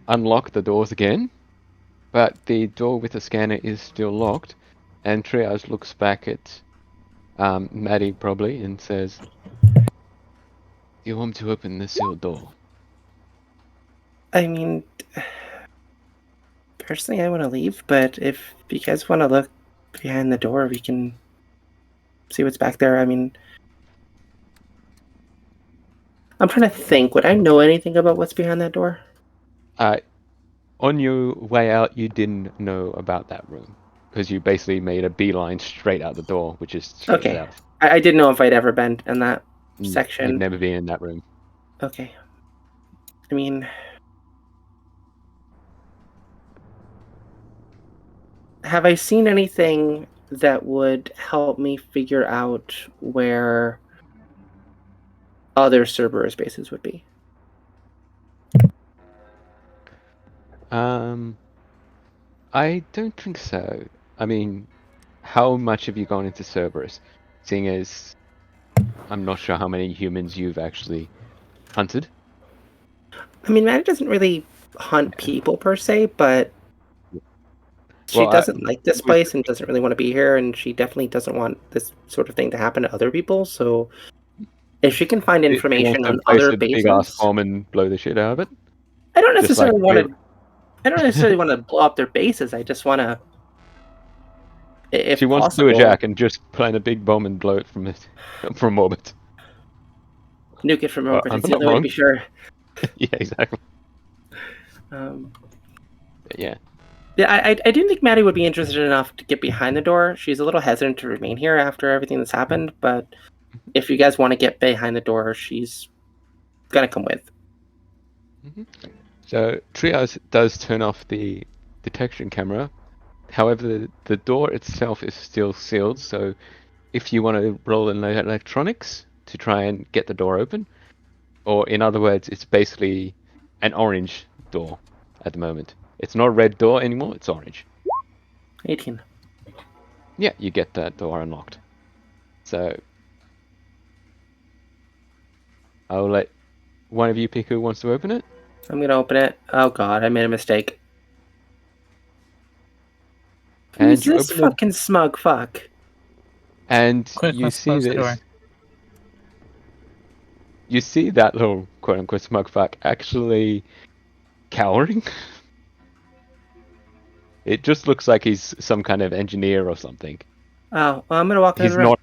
unlock the doors again. But the door with the scanner is still locked. And Triage looks back at Maddie probably and says, "You want me to open the sealed door?" I mean, personally, I want to leave, but if you guys want to look behind the door, we can see what's back there. I mean, I'm trying to think. Would I know anything about what's behind that door? On your way out, you didn't know about that room because you basically made a beeline straight out the door, which is straight Okay. south. I didn't know if I'd ever been in that section. You've never been in that room. Okay. I mean, have I seen anything that would help me figure out where other Cerberus bases would be? I don't think so. I mean, how much have you gone into Cerberus? Seeing as I'm not sure how many humans you've actually hunted. I mean, Maddie doesn't really hunt people per se, but she Well, doesn't like this place and doesn't really want to be here, and she definitely doesn't want this sort of thing to happen to other people. So, if she can find information on other big ass bases, bomb and blow the shit out of it. I don't Just necessarily like want to. I don't necessarily want to blow up their bases. I just want to, if She wants possible, to do a jack and just plant a big bomb and blow it from it from orbit. nuke it from Well, orbit. I'm It's the not only way to wrong. be sure. Yeah, exactly. Yeah, Yeah. I didn't think Maddie would be interested enough to get behind the door. She's a little hesitant to remain here after everything that's happened, but if you guys want to get behind the door, she's gonna come with. So Triage does turn off the detection camera. However, the door itself is still sealed. So if you want to roll in electronics to try and get the door open, or in other words, it's basically an orange door at the moment. It's not a red door anymore. It's orange. 18. Yeah, you get that door unlocked. So I'll let one of you pick who wants to open it. I'm gonna open it. Oh god, I made a mistake. And Who's you this open it, fucking smug fuck? and Quick, you let's see close the this. door. you see that little quote-unquote smug fuck actually cowering. It just looks like he's some kind of engineer or something. Oh, well, I'm gonna walk into He's the room. not.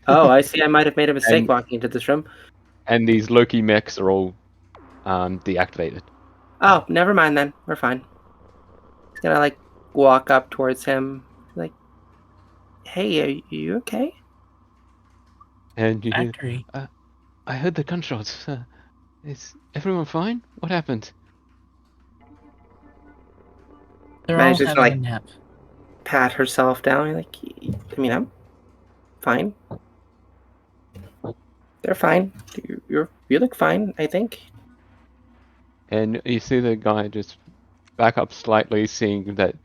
Oh, I see. I might have made a mistake And- walking into this room. And these Loki mechs are all deactivated. Oh, never mind then. We're fine. He's gonna like walk up towards him, like, "Hey, are you okay?" And you hear, Factory. I heard the gunshots. Is everyone fine? What happened? They're Man, all she's having like- a nap. Pat herself down. You're like, I mean, I'm fine. They're fine. You look fine, I think. And you see the guy just back up slightly, seeing that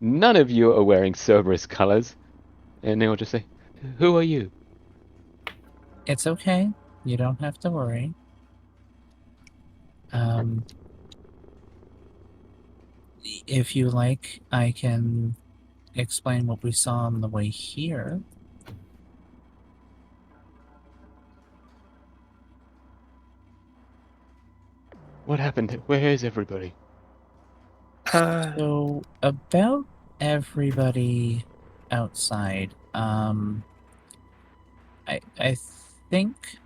none of you are wearing Cerberus colors. And they'll just say, who are you? It's okay. You don't have to worry. If you like, I can explain what we saw on the way here. What happened? Where is everybody? So, about everybody outside, I think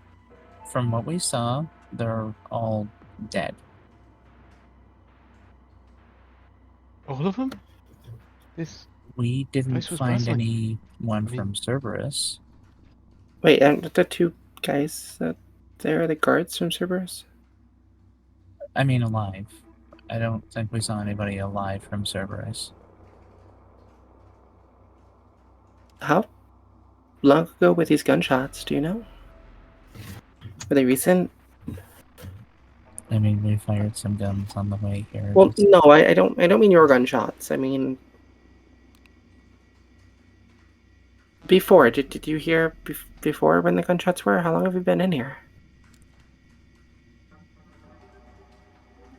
from what we saw, they're all dead. All of them? This We didn't Place was find bustling. anyone I mean- from Cerberus. Wait, and the two guys that they're the guards from Cerberus? I mean, alive. I don't think we saw anybody alive from Cerberus. How long ago were these gunshots? Do you know? Were they recent? I mean, we fired some guns on the way here. Well, no, I don't mean your gunshots. I mean before. Did you hear before when the gunshots were? How long have you been in here?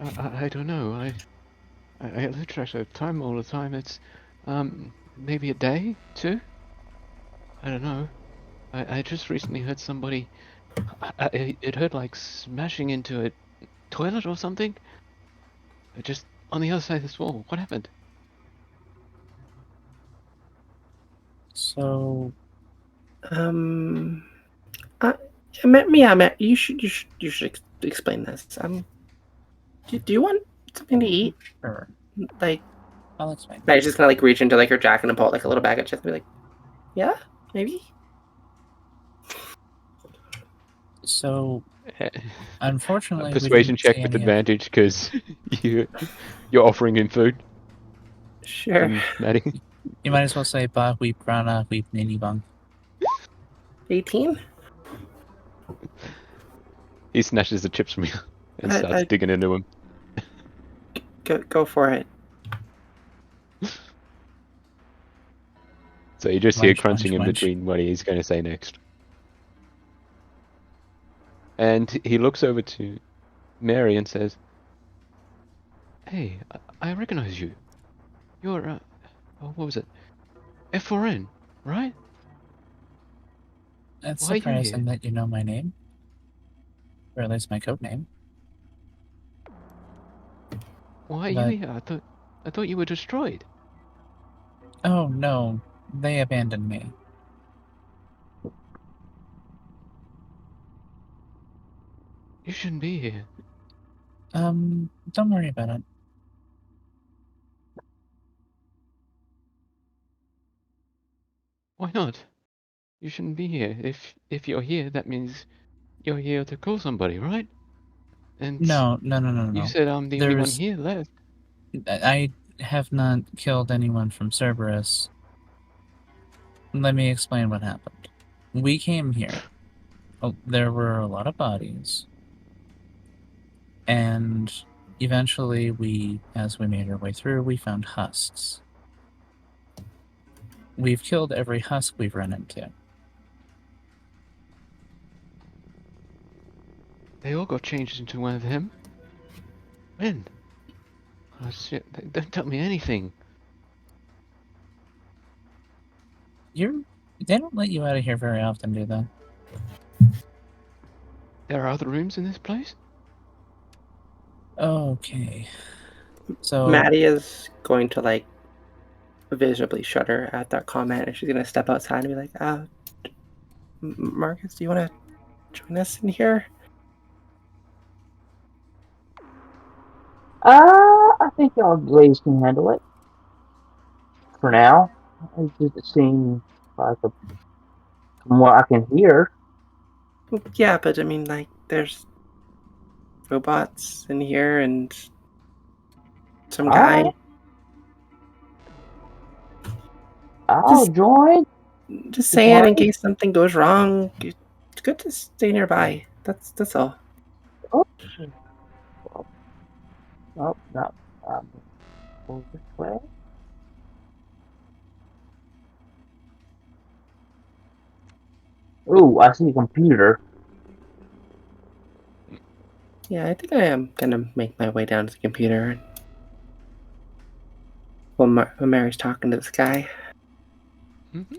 I don't know. I lose track of time all the time. It's maybe a day, 2? I don't know. I just recently heard somebody. It heard like smashing into a toilet or something. Just on the other side of this wall. What happened? So, Matt, you should explain this. Do you want something to eat? sure. Like, I'll explain. Matt's just gonna like reach into like her jacket and pull out like a little bag of chips and be like, yeah, maybe. So, A unfortunately, we persuasion didn't check see with any of- advantage because you're offering him food. Sure. Maddie. You might as well say "Ba weep rana weep nini bang." 18? He snatches the chips from you and starts I- digging into him. Go for it. So you just hear Munch, crunching munch, in munch. between what he's going to say next. And he looks over to Mary and says, "Hey, I recognize you. You're, what was it? F4N, right? It's Why are you surprising here? that you know my name, or at least my code name. Why are you But- here? I thought you were destroyed." Oh no, they abandoned me. You shouldn't be here. Don't worry about it. Why not? You shouldn't be here. If you're here, that means you're here to call somebody, right? And No. you said I'm the only one There's- here left. I have not killed anyone from Cerberus. Let me explain what happened. We came here. Oh, there were a lot of bodies. And eventually, as we made our way through, we found husks. We've killed every husk we've run into. They all got changed into one of them. When? Oh shit! Don't tell me anything. They don't let you out of here very often, do they? there are other rooms in this place? Okay. So Maddie is going to like visibly shudder at that comment, and she's gonna step outside and be like, Marcus, do you want to join us in here?" I think y'all ladies can handle it. For now. It just seems like from what I can hear. Well, yeah, but I mean, like, there's robots in here and some guy. Alright. I'll join. Just saying, in case something goes wrong, it's good to stay nearby. That's all. Oh, no, no. Go this way. Ooh, I see a computer. Yeah, I think I am gonna make my way down to the computer while Mary's talking to this guy. Mm-hmm.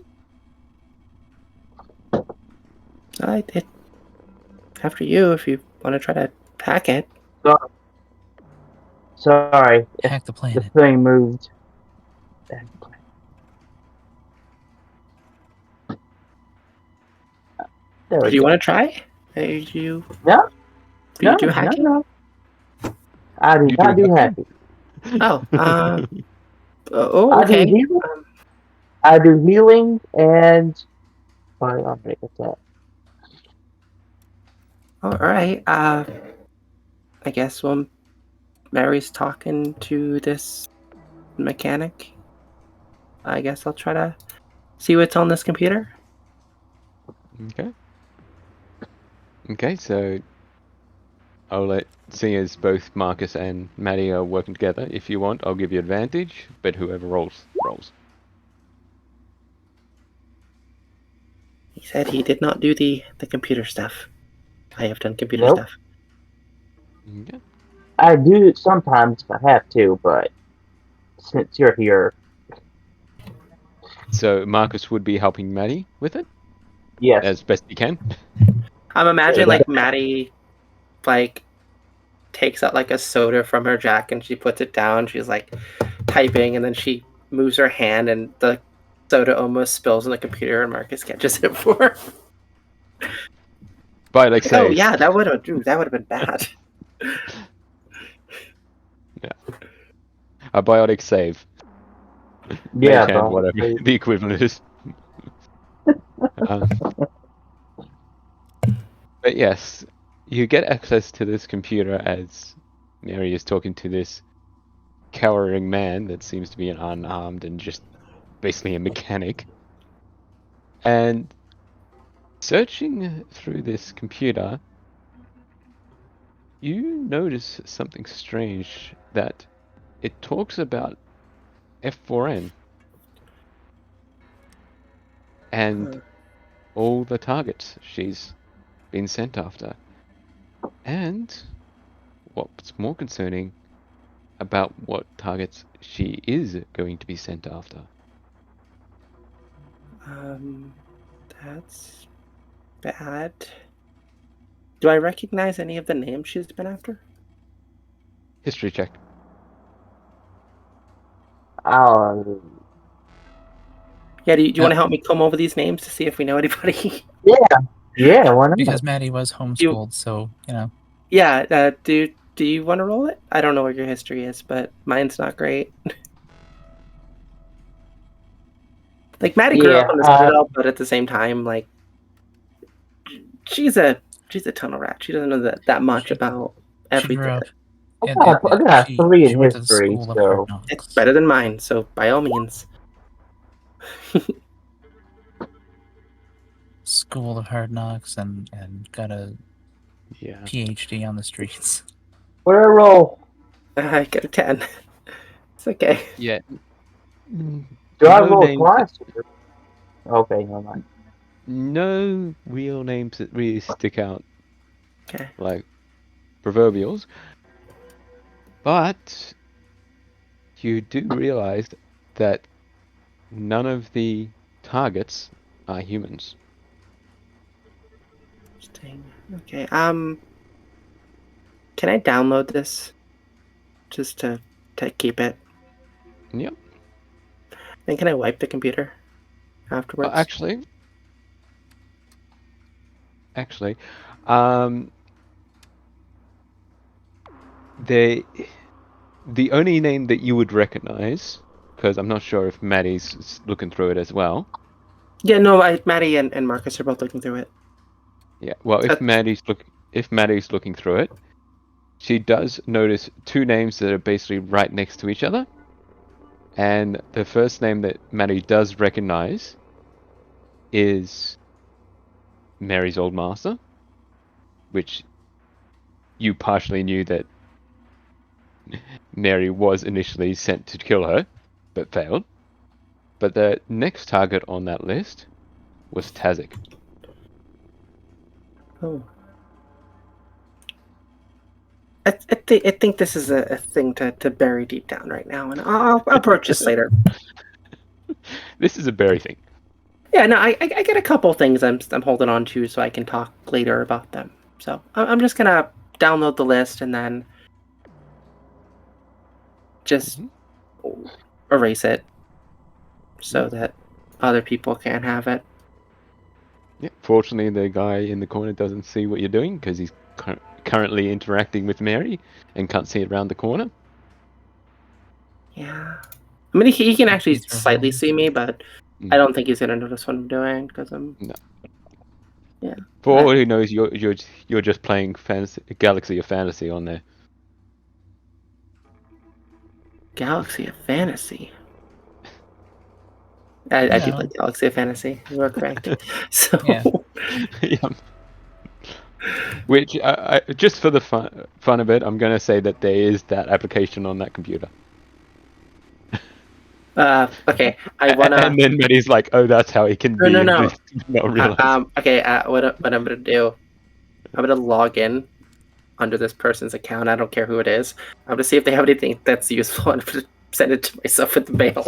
After you, if you want to try to hack it. Sorry. hack the The planet. thing moved. There we Do you go. want to try? You No, do you do hacking? no. I do You not do do hacking? hacking. I do Okay. healing. I do healing and biotic attack. All right. I guess when Mary's talking to this mechanic, I guess I'll try to see what's on this computer. Okay. Okay, so I'll let, seeing as both Marcus and Maddie are working together, if you want, I'll give you advantage, but whoever rolls. He said he did not do the computer stuff. I have done computer Nope. stuff. Okay. I do it sometimes if I have to, but since you're here, So Marcus would be helping Maddie with it yes. as best he can. I'm imagining Yeah. like Maddie, like, takes out like a soda from her jacket and she puts it down. She's like typing, and then she moves her hand, and the soda almost spills on the computer, and Marcus catches it for her. Biotic save. Oh yeah, that would have been bad. A biotic save. Yeah, Mage hand, but whatever the equivalent is. But yes, you get access to this computer as Mary is talking to this cowering man that seems to be an unarmed and just basically a mechanic. And searching through this computer, you notice something strange, that it talks about F4N and all the targets she's been sent after. And what's more concerning, about what targets she is going to be sent after. That's bad. Do I recognize any of the names she's been after? History check. I'll, Yeah, do you want to help me comb over these names to see if we know anybody? yeah, why not? Because Maddie was homeschooled, so you know. Yeah, do you want to roll it? I don't know what your history is, but mine's not great. Like, Maddie grew up on the Citadel, but at the same time, like, she's a tunnel rat. She doesn't know that much about She grew everything. up. I got 3 in went to the history, school of so hard knocks. It's better than mine, so by all means. School of Hard Knocks and got a Yeah. PhD on the streets. what do I roll? I get a 10. It's okay. Yeah. Do I roll twice? Okay, never mind. No real names that really stick out. Okay. Like proverbials. But you do realize that none of the targets are humans. Interesting. Okay. Can I download this just to keep it? Yep. Then can I wipe the computer afterwards? Actually, um, the only name that you would recognize, because I'm not sure if Maddie's looking through it as well. Yeah, no, Maddie and Marcus are both looking through it. Yeah. Well, if Maddie's looking through it, she does notice two names that are basically right next to each other. And the first name that Maddie does recognize is Mary's old master, which you partially knew that Mary was initially sent to kill her, but failed. But the next target on that list was Tazik. Oh. I think this is a thing to bury deep down right now, and I'll approach this later. This is a berry thing. Yeah, no, I get a couple things I'm holding on to so I can talk later about them. So I'm just gonna download the list and then just erase it so that other people can't have it. Yeah. Fortunately, the guy in the corner doesn't see what you're doing because he's currently interacting with Mary and can't see it around the corner. Yeah, I mean he can actually He's slightly revolving. see me, but I don't think he's gonna notice what I'm doing because I'm. No. Yeah. For all who knows, you're just playing Galaxy of Fantasy on there. Galaxy of Fantasy. I do play Galaxy of Fantasy. You are correct. So. Yeah. Yeah. Which, just for the fun of it, I'm going to say that there is that application on that computer. Okay. I wanna. And then Maddie's like, "Oh, that's how he can be." No. Not realize. Okay. What I'm gonna do? I'm gonna log in under this person's account. I don't care who it is. I'm gonna see if they have anything that's useful and send it to myself in the mail.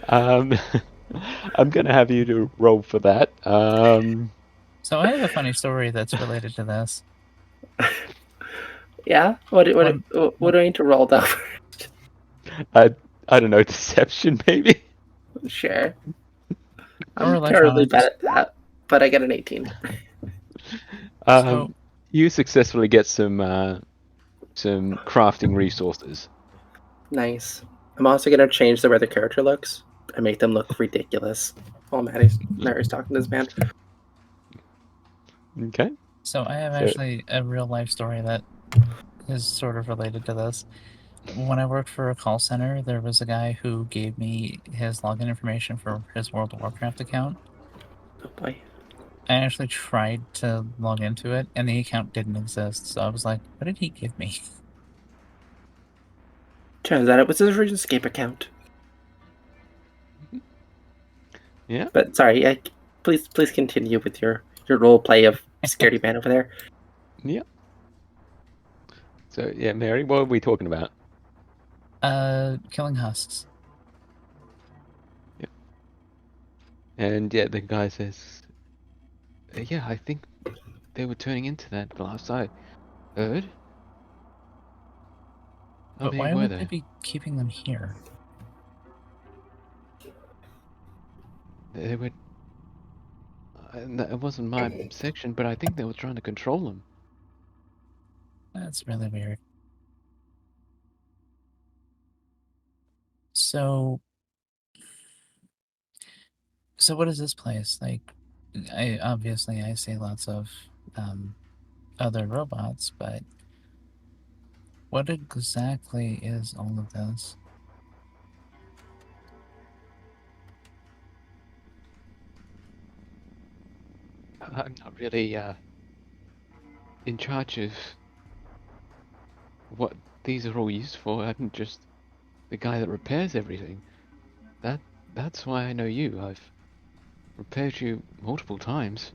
I'm gonna have you to roll for that. So I have a funny story that's related to this. Yeah. What do I need to roll though? I don't know, deception maybe. Sure. Or I'm terribly electronics. bad at that, but I get an 18. So You successfully get some crafting resources. Nice. I'm also gonna change the way the character looks and make them look ridiculous while Mary's talking to this man. Okay. So I have actually a real life story that is sort of related to this. When I worked for a call center, there was a guy who gave me his login information for his World of Warcraft account. Oh boy. I actually tried to log into it, and the account didn't exist. So I was like, what did he give me? Turns out it was his RuneScape account. Yeah. But sorry, please continue with your role play of security man over there. Yeah. So yeah, Mary, what are we talking about? Killing husks. Yeah. And yeah, the guy says, "Yeah, I think they were turning into that the last I heard." How But many why were would there? they be keeping them here? They were. It wasn't my section, but I think they were trying to control them. That's really weird. So what is this place? Like, I see lots of other robots, but what exactly is all of this? I'm not really in charge of what these are all used for. I'm just the guy that repairs everything. That's why I know you. I've repaired you multiple times.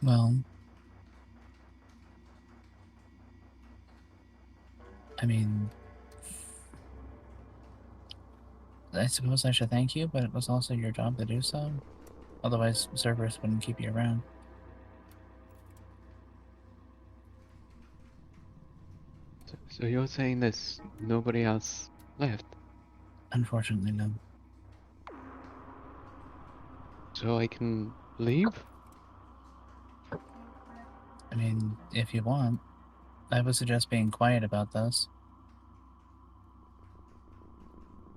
Well, I mean, I suppose I should thank you, but it was also your job to do so. Otherwise, Cerberus wouldn't keep you around. So you're saying there's nobody else left? Unfortunately, no. So I can leave? I mean, if you want, I would suggest being quiet about this.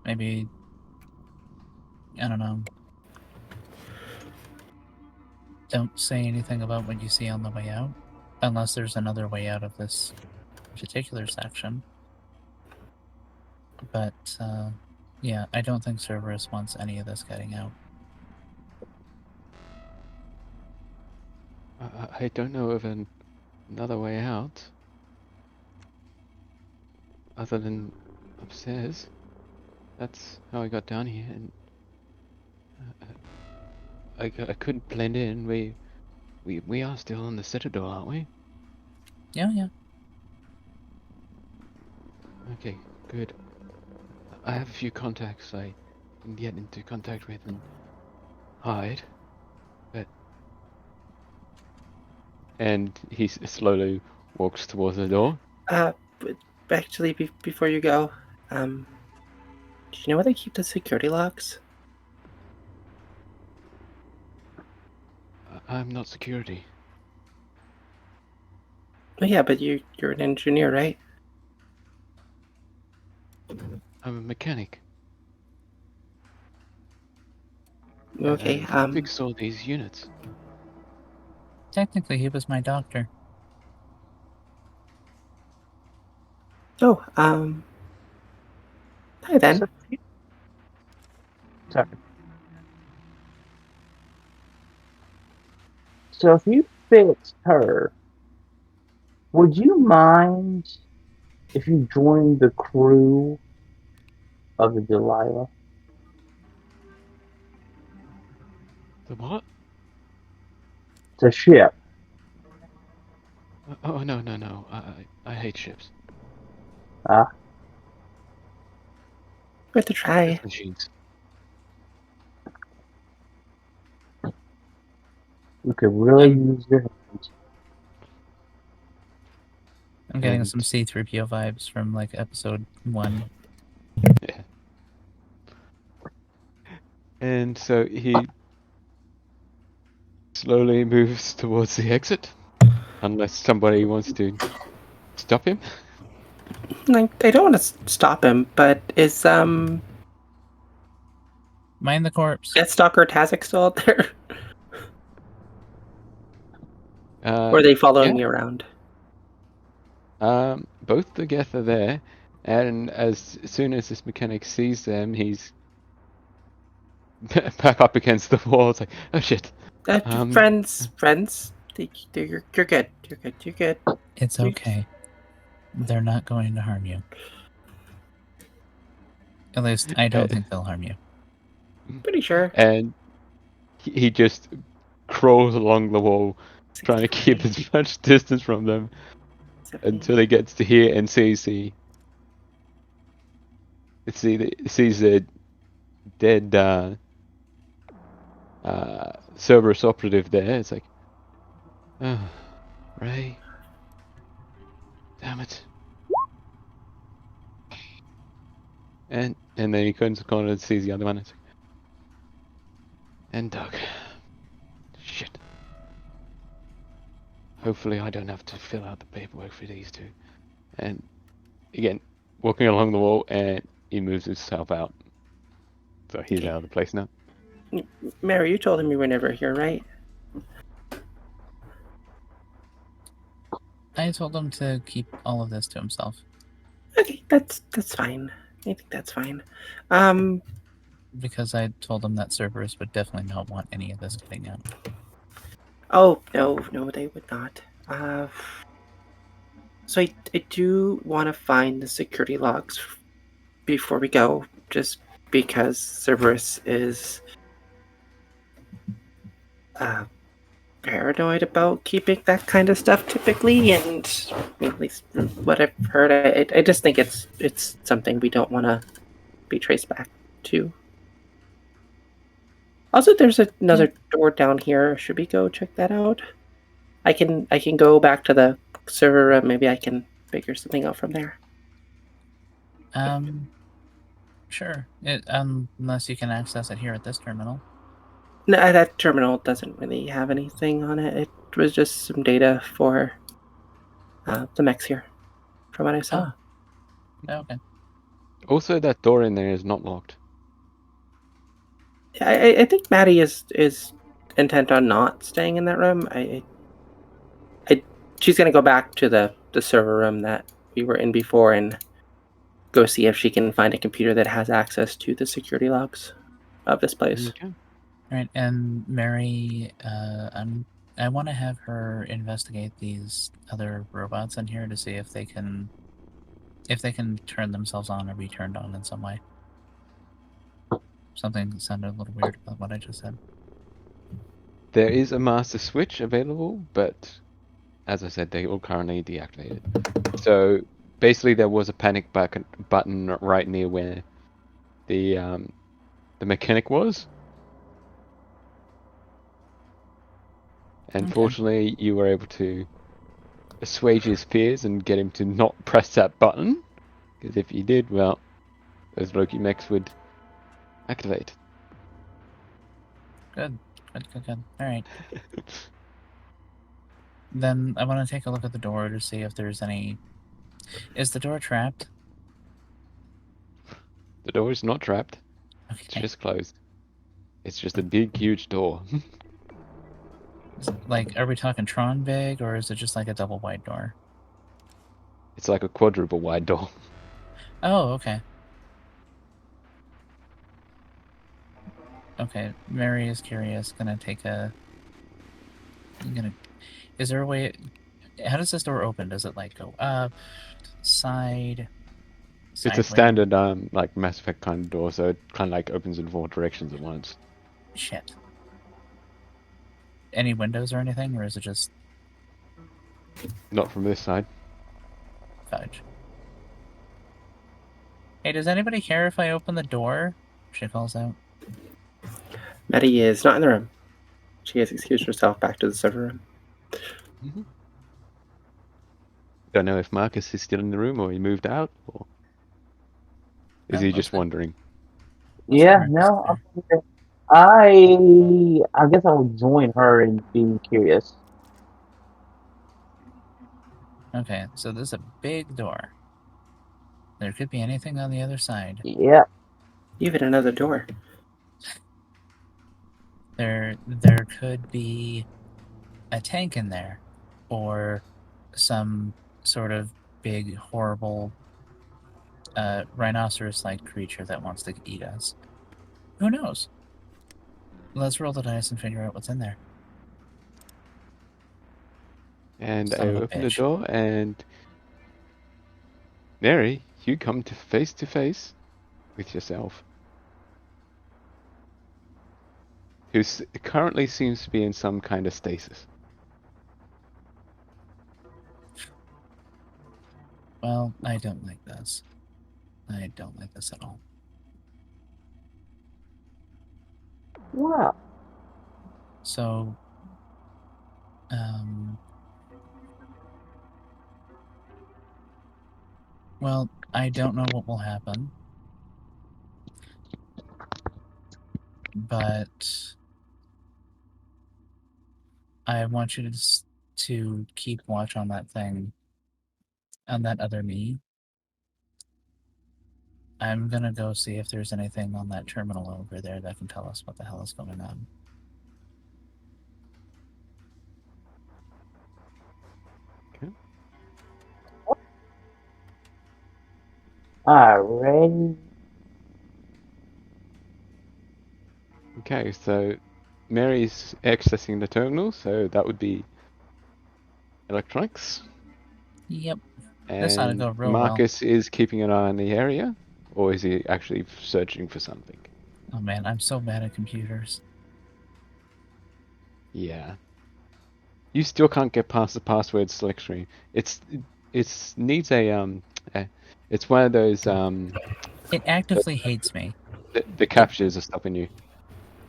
Maybe, I don't know. Don't say anything about what you see on the way out, unless there's another way out of this particular section. But, yeah, I don't think Cerberus wants any of this getting out. I don't know of another way out. Other than upstairs. That's how I got down here, and I couldn't blend in. We are still on the Citadel, aren't we? Yeah. Okay, good. I have a few contacts I can get into contact with and hide, and he slowly walks towards the door. But actually, before you go, do you know where they keep the security locks? I'm not security. Oh yeah, but you're an engineer, right? I'm a mechanic. Okay. Fix all these units. Technically, he was my doctor. Oh, hi then. Sorry. So if you fixed her, would you mind if you joined the crew of the Delilah? The what? It's a ship. Oh no. I hate ships. Worth a try. Death machines. You could really use your hands. I'm getting And- some C-3PO vibes from, like, episode 1. Yeah. And so he slowly moves towards the exit, unless somebody wants to stop him. Like, I don't want to stop him, but is Mind the corpse. Deathstalker Tazek still out there? Or Uh, are they following you around? both the Geth are there, and as soon as this mechanic sees them, he's back up against the wall. It's like, oh shit. Friends. You're good. You're good. It's okay. They're not going to harm you. At least, I don't think they'll harm you. Pretty sure. And he just crawls along the wall, trying to keep as much distance from them until he gets to here and sees the dead Cerberus operative there. It's like, oh, Ray, damn it. And then he turns the corner and sees the other one. It's like, and Doug. Shit. Hopefully I don't have to fill out the paperwork for these two. And again, walking along the wall, and he moves himself out. So he's out of the place now. Mary, you told him you were never here, right? I told him to keep all of this to himself. Okay, that's fine. I think that's fine. Because I told him that Cerberus would definitely not want any of this getting out. Oh, no, they would not. So I do want to find the security logs before we go, just because Cerberus is paranoid about keeping that kind of stuff typically, and at least what I've heard, I just think it's something we don't want to be traced back too. Also, there's another door down here. Should we go check that out? I can go back to the server room. Maybe I can figure something out from there. Sure. Unless you can access it here at this terminal. No, that terminal doesn't really have anything on it. It was just some data for the mechs here, from what I saw. Oh, okay. Also, that door in there is not locked. I think Maddie is intent on not staying in that room. She's gonna go back to the server room that we were in before and go see if she can find a computer that has access to the security logs of this place. Okay. All right, and Mary, I want to have her investigate these other robots in here to see if they can turn themselves on or be turned on in some way. Something sounded a little weird about what I just said. There is a master switch available, but as I said, they all currently deactivated. So basically, there was a panic button right near where the mechanic was. And Okay. fortunately, you were able to assuage his fears and get him to not press that button. Because if he did, well, those Loki mechs would activate. Good. All right. Then I want to take a look at the door to see if there's any... Is the door trapped? The door is not trapped. Okay. It's just closed. It's just a big, huge door. Like, are we talking Tron big, or is it just like a double wide door? It's like a quadruple wide door. Oh, okay. Okay, Mary is curious. Is there a way... How does this door open? Does it, like, go up, side, It's a sideways? standard, like, Mass Effect kind of door, so it kind of, like, opens in 4 directions at once. Shit. Any windows or anything, or is it just Not from this side. fudge? Hey, does anybody care if I open the door? She calls out. Maddie is not in the room. She has excused herself back to the server room. Mm-hmm. Don't know if Marcus is still in the room or he moved out, or is No, he just looks like- wandering? Yeah, no, I guess I will join her in being curious. Okay, so this is a big door. There could be anything on the other side. Yeah. Even another door. There could be a tank in there, or some sort of big, horrible rhinoceros-like creature that wants to eat us. Who knows? Let's roll the dice and figure out what's in there. And Son I of a open the bitch. door, and Mary, you come to face with yourself, who currently seems to be in some kind of stasis. Well, I don't like this. I don't like this at all. Wow. So, well, I don't know what will happen, but I want you to keep watch on that thing, on that other me. I'm gonna go see if there's anything on that terminal over there that can tell us what the hell is going on. Alrighty. Okay, so Mary's accessing the terminal, so that would be electronics. Yep. This ought to And go real well. Marcus is keeping an eye on the area, or is he actually searching for something? Oh man, I'm so bad at computers. Yeah. You still can't get past the password select screen. It's needs a it's one of those It actively hates me. The captures are stopping you.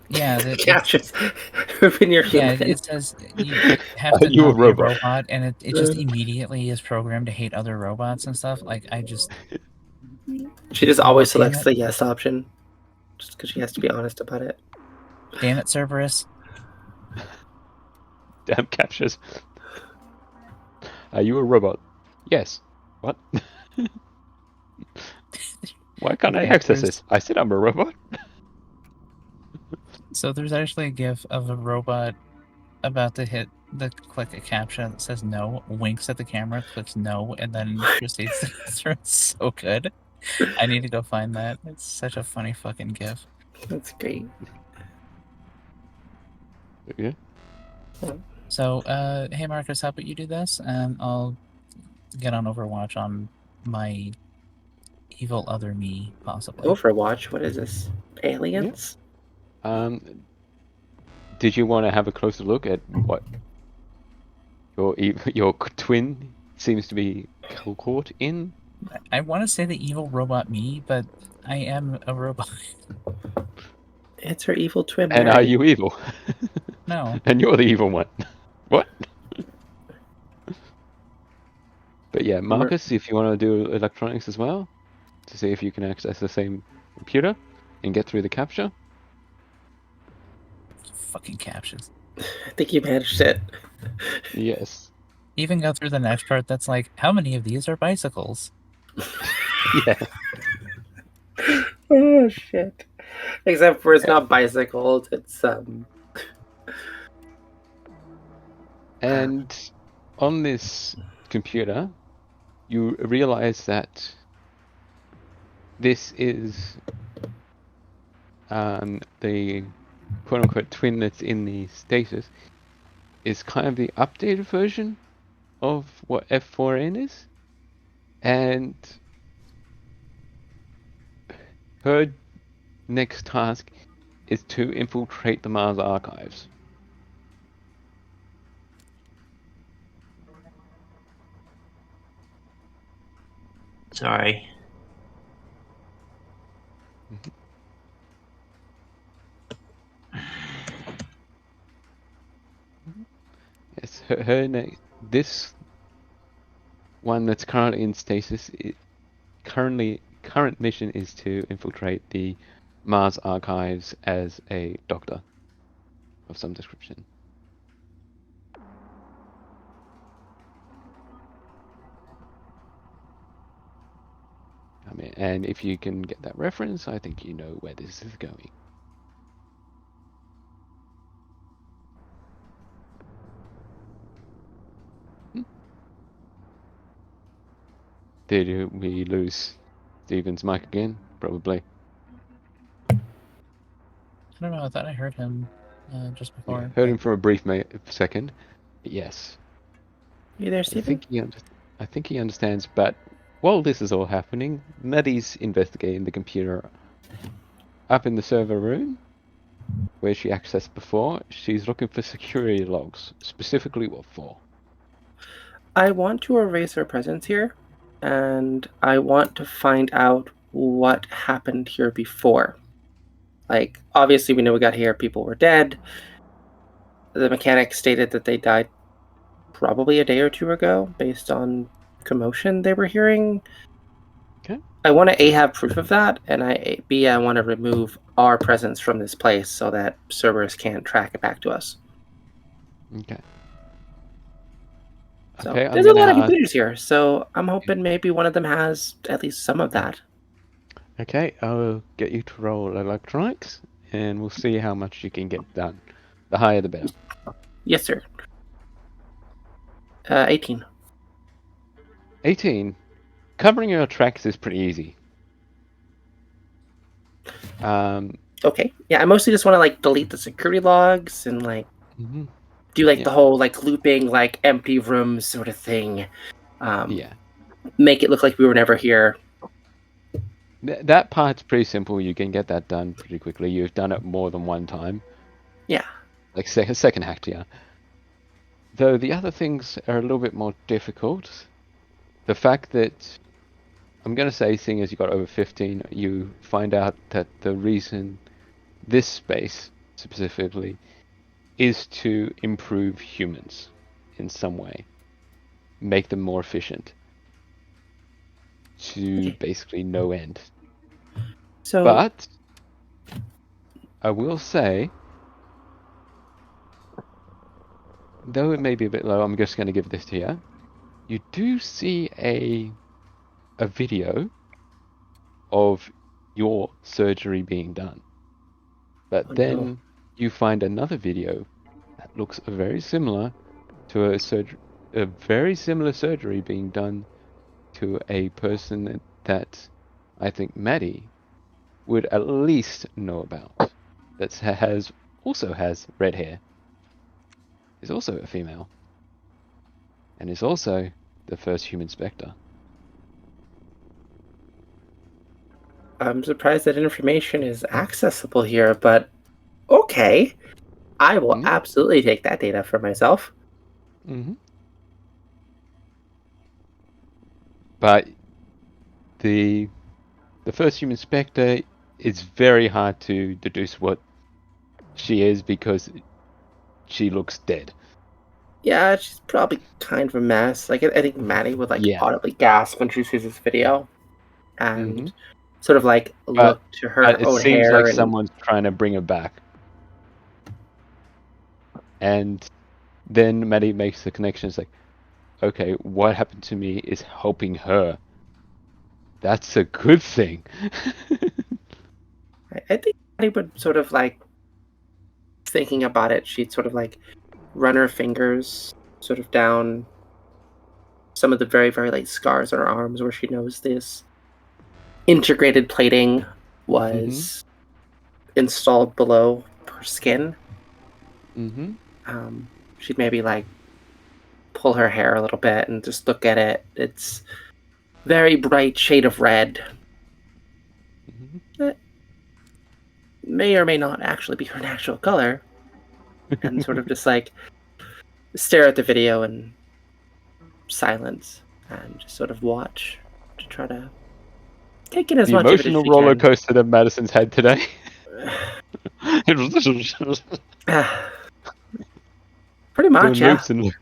Yeah, Captures. When you're yeah. human. It says you have to You a not be a robot. robot, and it just immediately is programmed to hate other robots and stuff. Like I just She just always Damn selects it. the yes option, just because she has to be honest about it. damn it, Cerberus. Damn captures. Are you a robot? Yes. What? Why can't I Okay, access there's- this? I said I'm a robot. So there's actually a GIF of a robot about to click a captcha that says no, winks at the camera, clicks no, and then proceeds to go through. It's so good. I need to go find that. It's such a funny fucking GIF. That's great. Yeah. So, hey Marcus, how about you do this, and I'll get on Overwatch on my evil other me, possibly. Overwatch. What is this? Aliens? Did you want to have a closer look at what your twin seems to be caught in? I want to say the evil robot me, but I am a robot. It's her evil twin. And Mary. are you evil? No. And you're the evil one. What? But yeah, Marcus, if you want to do electronics as well, to see if you can access the same computer and get through the capture. Fucking captions. I think you managed it. Yes. Even go through the next part that's like, how many of these are bicycles? Yeah. Oh shit! Except for it's not bicycles. It's And on this computer, you realize that this is the quote-unquote twin that's in the status is kind of the updated version of what F4N is. And her next task is to infiltrate the Mars archives. Sorry. Yes, this one that's currently in stasis. Current mission is to infiltrate the Mars archives as a doctor of some description. I mean, and if you can get that reference, I think you know where this is going. Did we lose Steven's mic again? Probably. I don't know. I thought I heard him just before. Yeah, heard him for a brief second. But yes. you there, I Stephen? think he understands, but while this is all happening, Maddie's investigating the computer up in the server room where she accessed before. She's looking for security logs. Specifically, what for? I want to erase her presence here, and I want to find out what happened here before. Like, obviously, we know we got here, people were dead. The mechanic stated that they died probably a day or two ago, based on commotion they were hearing. Okay. I want to A, have proof of that, and B, I want to remove our presence from this place so that Cerberus can't track it back to us. Okay. So Okay, there's a lot of computers here, so I'm hoping maybe one of them has at least some of that. Okay, I'll get you to roll electronics, and we'll see how much you can get done. The higher, the better. Yes, sir. 18. 18. Covering your tracks is pretty easy. Okay. Yeah, I mostly just want to like delete the security logs and like do like the whole like looping like empty rooms sort of thing. Yeah. Make it look like we were never here. That part's pretty simple. You can get that done pretty quickly. You've done it more than one time. Yeah. Like second hack, yeah. Though the other things are a little bit more difficult. The fact that I'm going to say, seeing as you got over 15, you find out that the reason this space specifically is to improve humans in some way, make them more efficient, to Okay. basically no end. So But I will say, though it may be a bit low, I'm just going to give this to you. You do see a video of your surgery being done. But Oh, then no. you find another video that looks very similar to a very similar surgery being done to a person that I think Maddie would at least know about. That also has red hair. Is also a female. And is also the first human Spectre. I'm surprised that information is accessible here, but okay. I will Mm. absolutely take that data for myself. Mm-hmm. But the first human Spectre is very hard to deduce what she is because she looks dead. Yeah, she's probably kind of a mess. Like, I think Maddie would like Yeah. audibly gasp when she sees this video, Mm-hmm. and sort of like But look to her it own seems like hair and someone's trying to bring her back. And then Maddie makes the connection. It's like, okay, what happened to me is helping her. That's a good thing. I think Maddie would sort of like thinking about it. She'd sort of like run her fingers sort of down some of the very, very light scars on her arms where she knows this integrated plating was installed below her skin. Mm-hmm. She'd maybe like pull her hair a little bit and just look at it. It's very bright shade of red. Mm-hmm. That may or may not actually be her natural color. And sort of just like stare at the video in silence and just sort of watch to try to take in as The much of it as emotional she roller can. coaster that Madison's had today. Pretty much, Doing yeah. loops and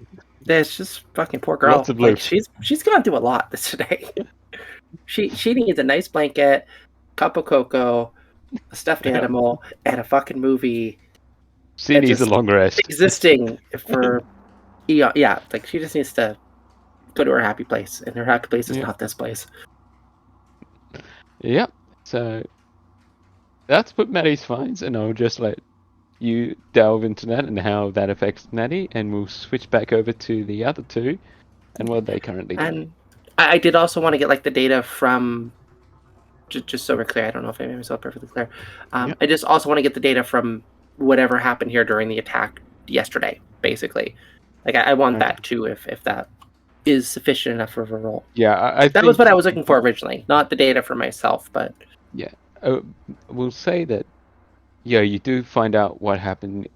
It's just fucking poor girl. lots of Like loops. she's gone through a lot this today. She needs a nice blanket, cup of cocoa, a stuffed Yeah. animal, and a fucking movie. She And needs a just long rest. existing for yeah, like she just needs to go to her happy place, and her happy place is Yeah. not this place. Yep. So that's what Maddie's finds, and I'll just let you delve into that and how that affects Maddie, and we'll switch back over to the other two and what they currently doing. And I did also want to get like the data from just so we're clear. I don't know if I made myself perfectly clear. Yeah. I just also want to get the data from whatever happened here during the attack yesterday, basically. Like I want Okay. that too, if that is sufficient enough for a roll. Yeah, I That was think what I was looking for originally, not the data for myself, but we'll say that. Yeah, you do find out what happened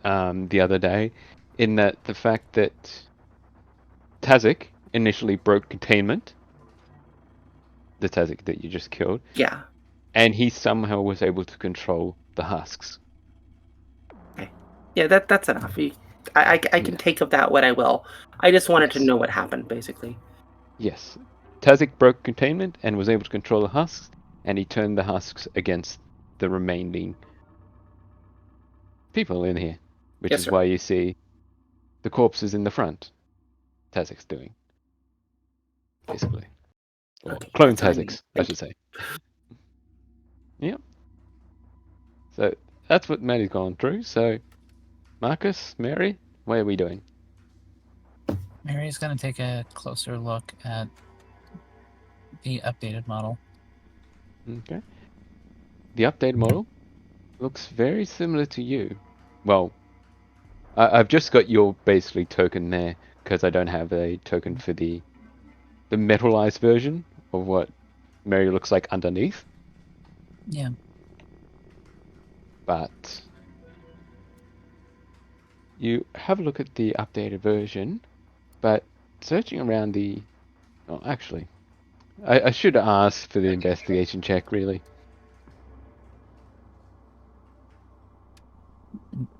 the other day, in that the fact that Tazik initially broke containment, the Tazik that you just killed, yeah. and he somehow was able to control the husks. Okay. Yeah, that's enough. I can take of that what I will. I just wanted to Yes. know what happened, basically. Yes. Tazik broke containment and was able to control the husks, and he turned the husks against the remaining people in here, which Yes, is sir. why you see the corpses in the front. Tazik's doing, basically. Or Okay, clone that's what I need. Taziks, I should say. Yep. So that's what Maddie's gone through. So, Marcus, Mary, what are we doing? Mary's going to take a closer look at the updated model. Okay. The updated model looks very similar to you. Well, I've just got your basically token there because I don't have a token for the metalized version of what Mary looks like underneath. Yeah. But you have a look at the updated version, but searching around oh, actually, I should ask for the investigation check, really.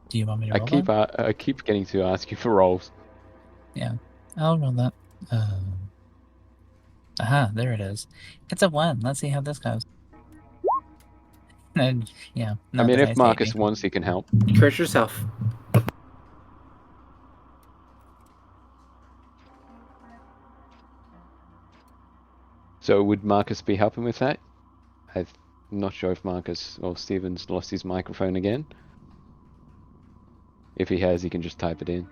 Do you want me to roll that? I keep getting to ask you for rolls. Yeah, I'll roll that. Aha, there it is. It's a 1. Let's see how this goes. And yeah, I no, mean, the if dice hate Marcus me. wants, he can help. Encourage yourself. So would Marcus be helping with that? I'm not sure if Marcus or Steven's lost his microphone again. If he has, he can just type it in.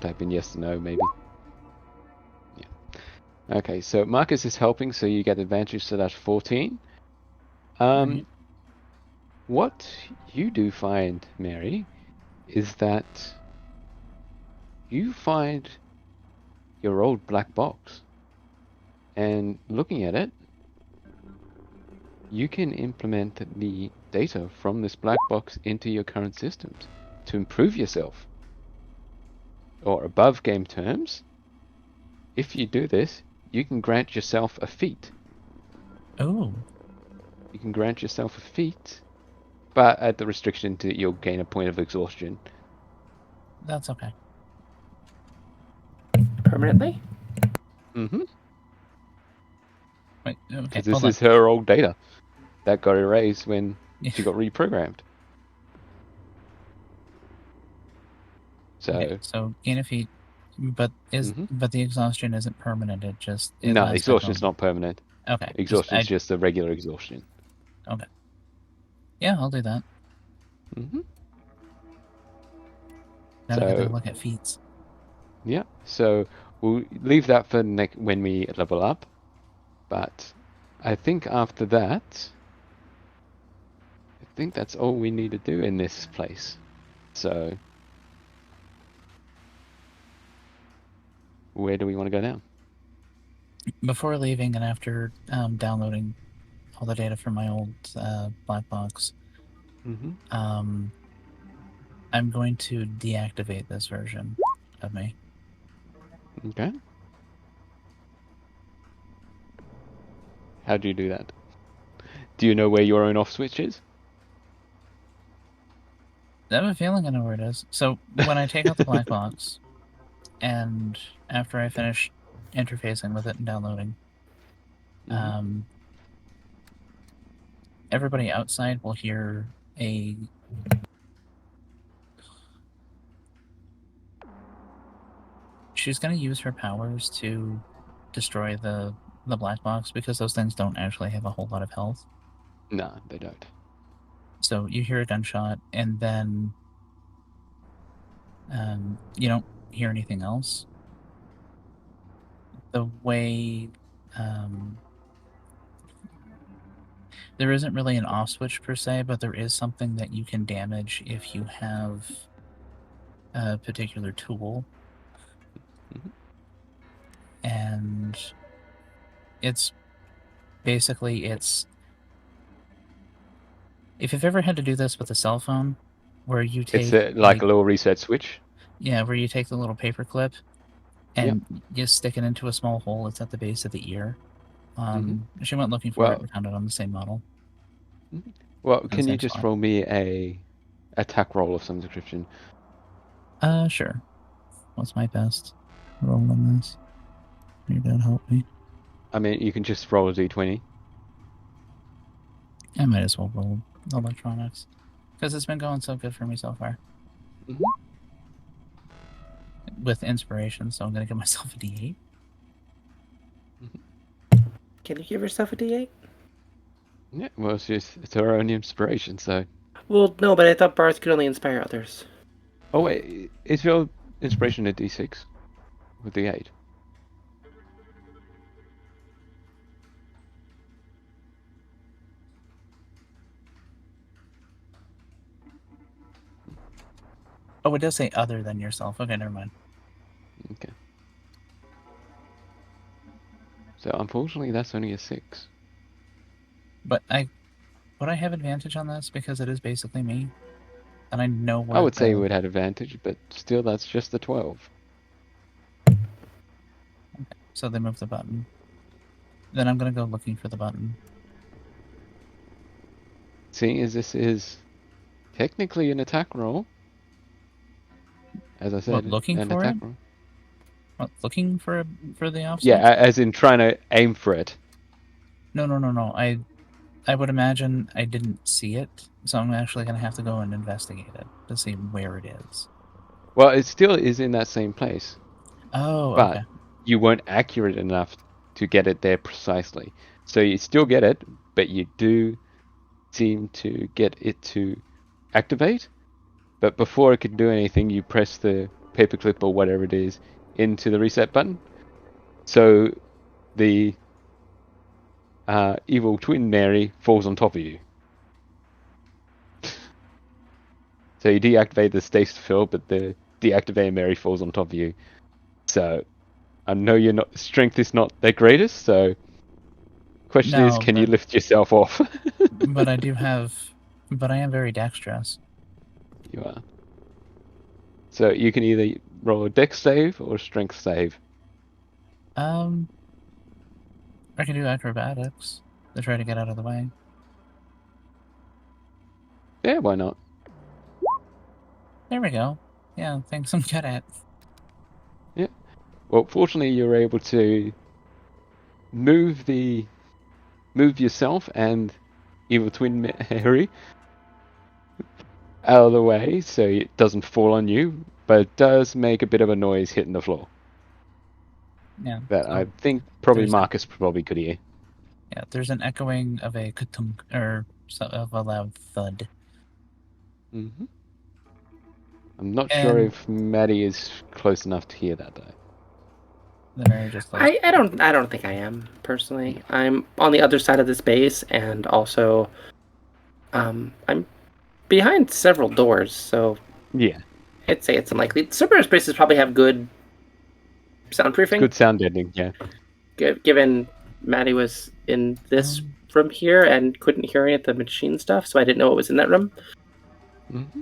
Type in yes or no, maybe. Yeah. Okay, so Marcus is helping, so you get advantage, so that's 14. Right. What you do find, Mary, is that you find your old black box. And looking at it, you can implement the data from this black box into your current systems to improve yourself. Or above game terms, if you do this, you can grant yourself a feat. Oh, You can grant yourself a feat, but at the restriction to you'll gain a point of exhaustion. that's okay. Permanently? Mm-hmm. Wait, okay, Because this hold on. is her old data that got erased when Yeah. she got reprogrammed. So, Okay, so gain a feat, but the exhaustion isn't permanent. It no, lasts exhaustion's until... not permanent. Okay, Exhaustion's just a regular exhaustion. Okay. Yeah, I'll do that. Mm-hmm. Now I gotta look at feats. Yeah, so we'll leave that for when we level up. But I think after that, I think that's all we need to do in this place. So, where do we want to go now? Before leaving and after downloading all the data from my old black box, I'm going to deactivate this version of me. Okay. How do you do that? Do you know where your own off switch is? I have a feeling I know where it is. So when I take out the black box, and after I finish interfacing with it and downloading, everybody outside will hear a... She's going to use her powers to destroy the black box because those things don't actually have a whole lot of health. No, they don't. So you hear a gunshot, and then you don't hear anything else. The way there isn't really an off switch per se, but there is something that you can damage if you have a particular tool. And it's basically, if you've ever had to do this with a cell phone, where you take... It's like a little reset switch. Yeah, where you take the little paper clip and you stick it into a small hole. It's at the base of the ear. She went looking for it and found it on the same model. Well, can you just roll me a attack roll of some description? Sure. What's my best roll on this? Maybe that'll help me. I mean, you can just roll a d20. I might as well roll electronics, because it's been going so good for me so far. With inspiration, so I'm going to give myself a d8. Can you give yourself a d8? Yeah, well, it's her own inspiration, so... Well, no, but I thought bards could only inspire others. Oh, wait, is your inspiration a d6? Or d8? Oh, it does say other than yourself. Okay, never mind. Okay. So, unfortunately, that's only a 6. But would I have advantage on this because it is basically me? And I know what... I would say you would have advantage, but still, that's just a 12. Okay, so they move the button. Then I'm gonna go looking for the button. Seeing as this is technically an attack roll, as I said, looking an for attack it? roll. What, looking for the Yeah, obstacle? as in trying to aim for it. No. I would imagine I didn't see it, so I'm actually gonna have to go and investigate it to see where it is. Well, it still is in that same place, Oh, but okay. you weren't accurate enough to get it there precisely. So you still get it, but you do seem to get it to activate. But before it could do anything, you press the paperclip or whatever it is into the reset button. So the evil twin Mary falls on top of you. So you deactivate the stasis field, but the deactivated Mary falls on top of you. So I know your strength is not the greatest. So question is, No, can you lift yourself off? but I do have, but I am very dexterous. You are. So you can either roll a dex save or a strength save. I can do acrobatics to try to get out of the way. Yeah, why not? There we go. Yeah, things I'm good at. Yeah. Well, fortunately, you're able to move yourself and evil twin Harry out of the way so it doesn't fall on you, but it does make a bit of a noise hitting the floor. Yeah. That so I think probably there's Marcus probably could hear. Yeah, there's an echoing of a katunk, or of a loud thud. Mm-hmm. I'm not sure And if Maddie is close enough to hear that though. the Mary just goes, I don't think I am personally. I'm on the other side of the space, and also I'm behind several doors, so Yeah, I'd say it's unlikely. Super spaces probably have good soundproofing. good sound editing. Yeah. Given Maddie was in this room here and couldn't hear any of the machine stuff, so I didn't know what was in that room. Mm-hmm.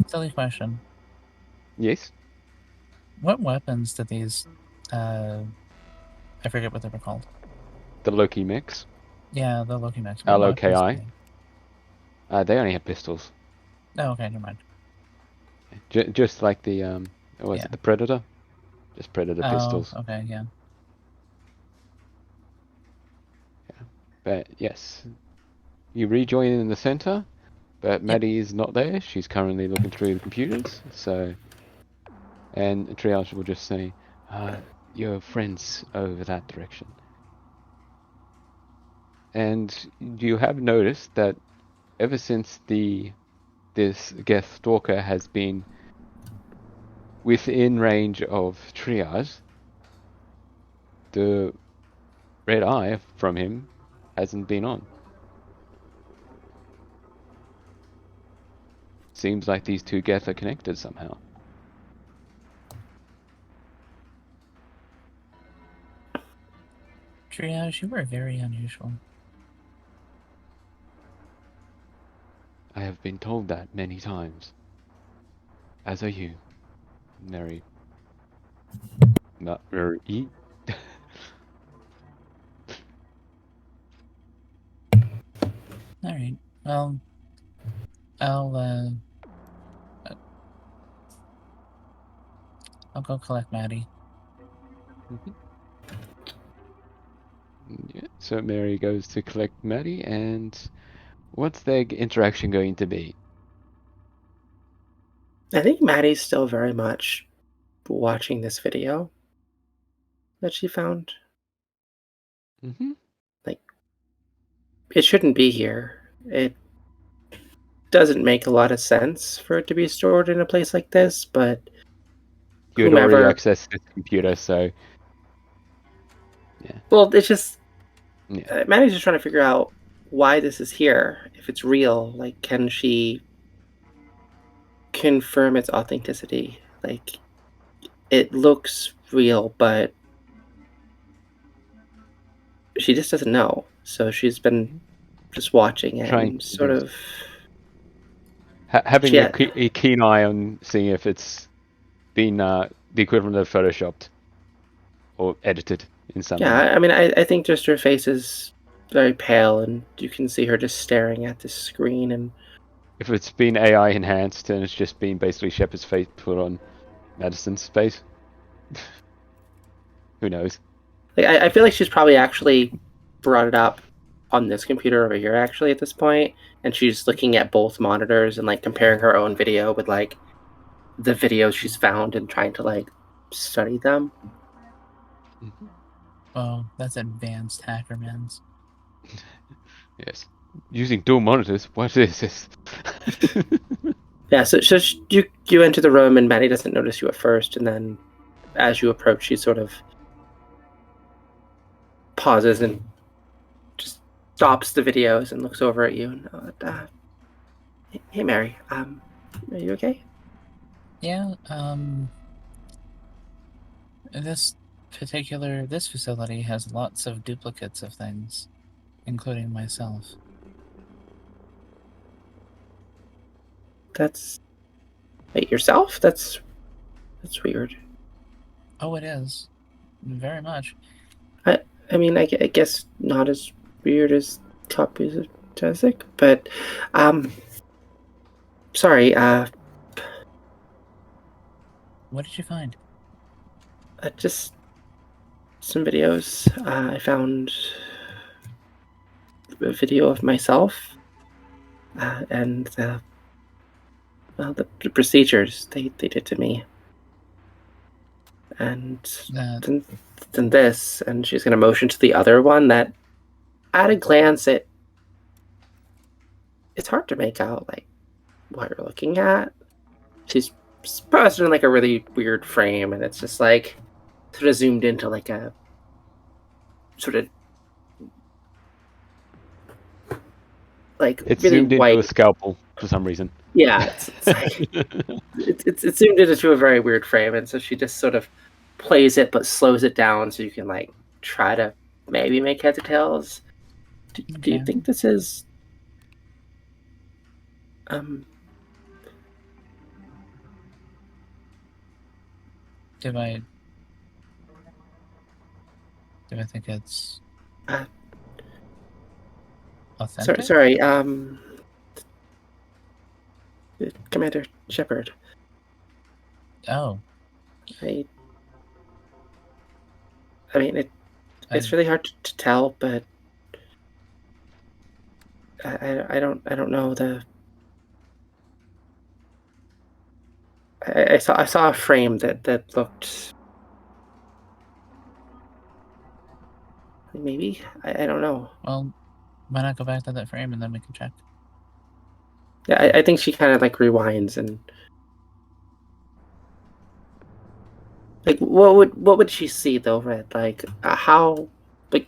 silly question. Yes. What weapons did these, I forget what they were called. The Loki mix. Yeah, the Loki Max. What weapons LOKI. did they- They only have pistols. Oh, okay, never mind. Just like the was Yeah. it the Predator? Just Predator pistols. Okay, yeah. But yes, you rejoin in the center, but Maddie is not there. She's currently looking through the computers. So, and Triage will just say, "Your friends over that direction." And you have noticed that ever since this Geth Stalker has been within range of Triage, the red eye from him hasn't been on. Seems like these two Geth are connected somehow. Triage, you were very unusual. I have been told that many times. As are you, Mary. Mary. Alright, well, I'll go collect Maddie. Mm-hmm. Yeah, so Mary goes to collect Maddie, and what's their interaction going to be? I think Maddie's still very much watching this video that she found. Mm-hmm. Like, it shouldn't be here. It doesn't make a lot of sense for it to be stored in a place like this, but You had already whomever... accessed the computer, so yeah. Well, it's just... Yeah. Maddie's just trying to figure out why this is here, if it's real. Like, can she confirm its authenticity? Like, it looks real, but she just doesn't know. So she's been just watching it Trying and to sort of... having Yeah. a keen eye on seeing if it's been the equivalent of photoshopped or edited in some way. Yeah, I mean, I think just her face is very pale, and you can see her just staring at this screen. And If it's been AI enhanced and it's just been basically Shepard's face put on Madison's face, who knows? like, I feel like she's probably actually brought it up on this computer over here, actually, at this point, and she's looking at both monitors and like comparing her own video with like the videos she's found and trying to like study them. Oh, that's advanced hacker man's. Yes. Using dual monitors. What is this? Yeah, so you enter the room and Maddie doesn't notice you at first, and then as you approach, she sort of pauses and just stops the videos and looks over at you. And, hey, Mary, are you okay? Yeah, this facility has lots of duplicates of things, including myself. Wait, yourself? That's weird. Oh, it is. Very much. I mean, I guess not as weird as copies of Jessic, but sorry. What did you find? Just some videos. I found a video of myself and the procedures they did to me, and then this. And she's going to motion to the other one that, at a glance, it's hard to make out like what you're looking at. She's posted in like a really weird frame, and it's just like sort of zoomed into like a sort of like It's really zoomed white. into a scalpel for some reason. Yeah, it's like it's zoomed into a very weird frame, and so she just sort of plays it but slows it down so you can like try to maybe make heads or tails. Do you think this is Do I think it's authentic? sorry, Commander Shepard. Oh. I mean, it's really hard to tell, but I don't know the. I saw a frame that looked maybe I don't know. Well, why not go back to that frame and then we can check? Yeah, I think she kind of like rewinds and like what would she see though, Red? Like how like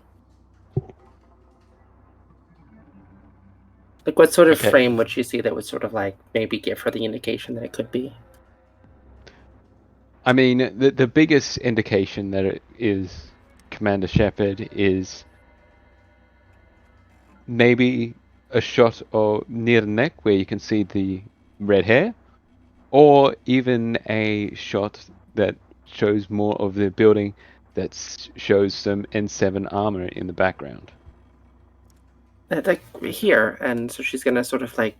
what sort of frame would she see that would sort of like maybe give her the indication that it could be? I mean, the biggest indication that it is Commander Shepard is maybe a shot or near the neck where you can see the red hair, or even a shot that shows more of the building that shows some N7 armor in the background. Like here, and so she's gonna sort of like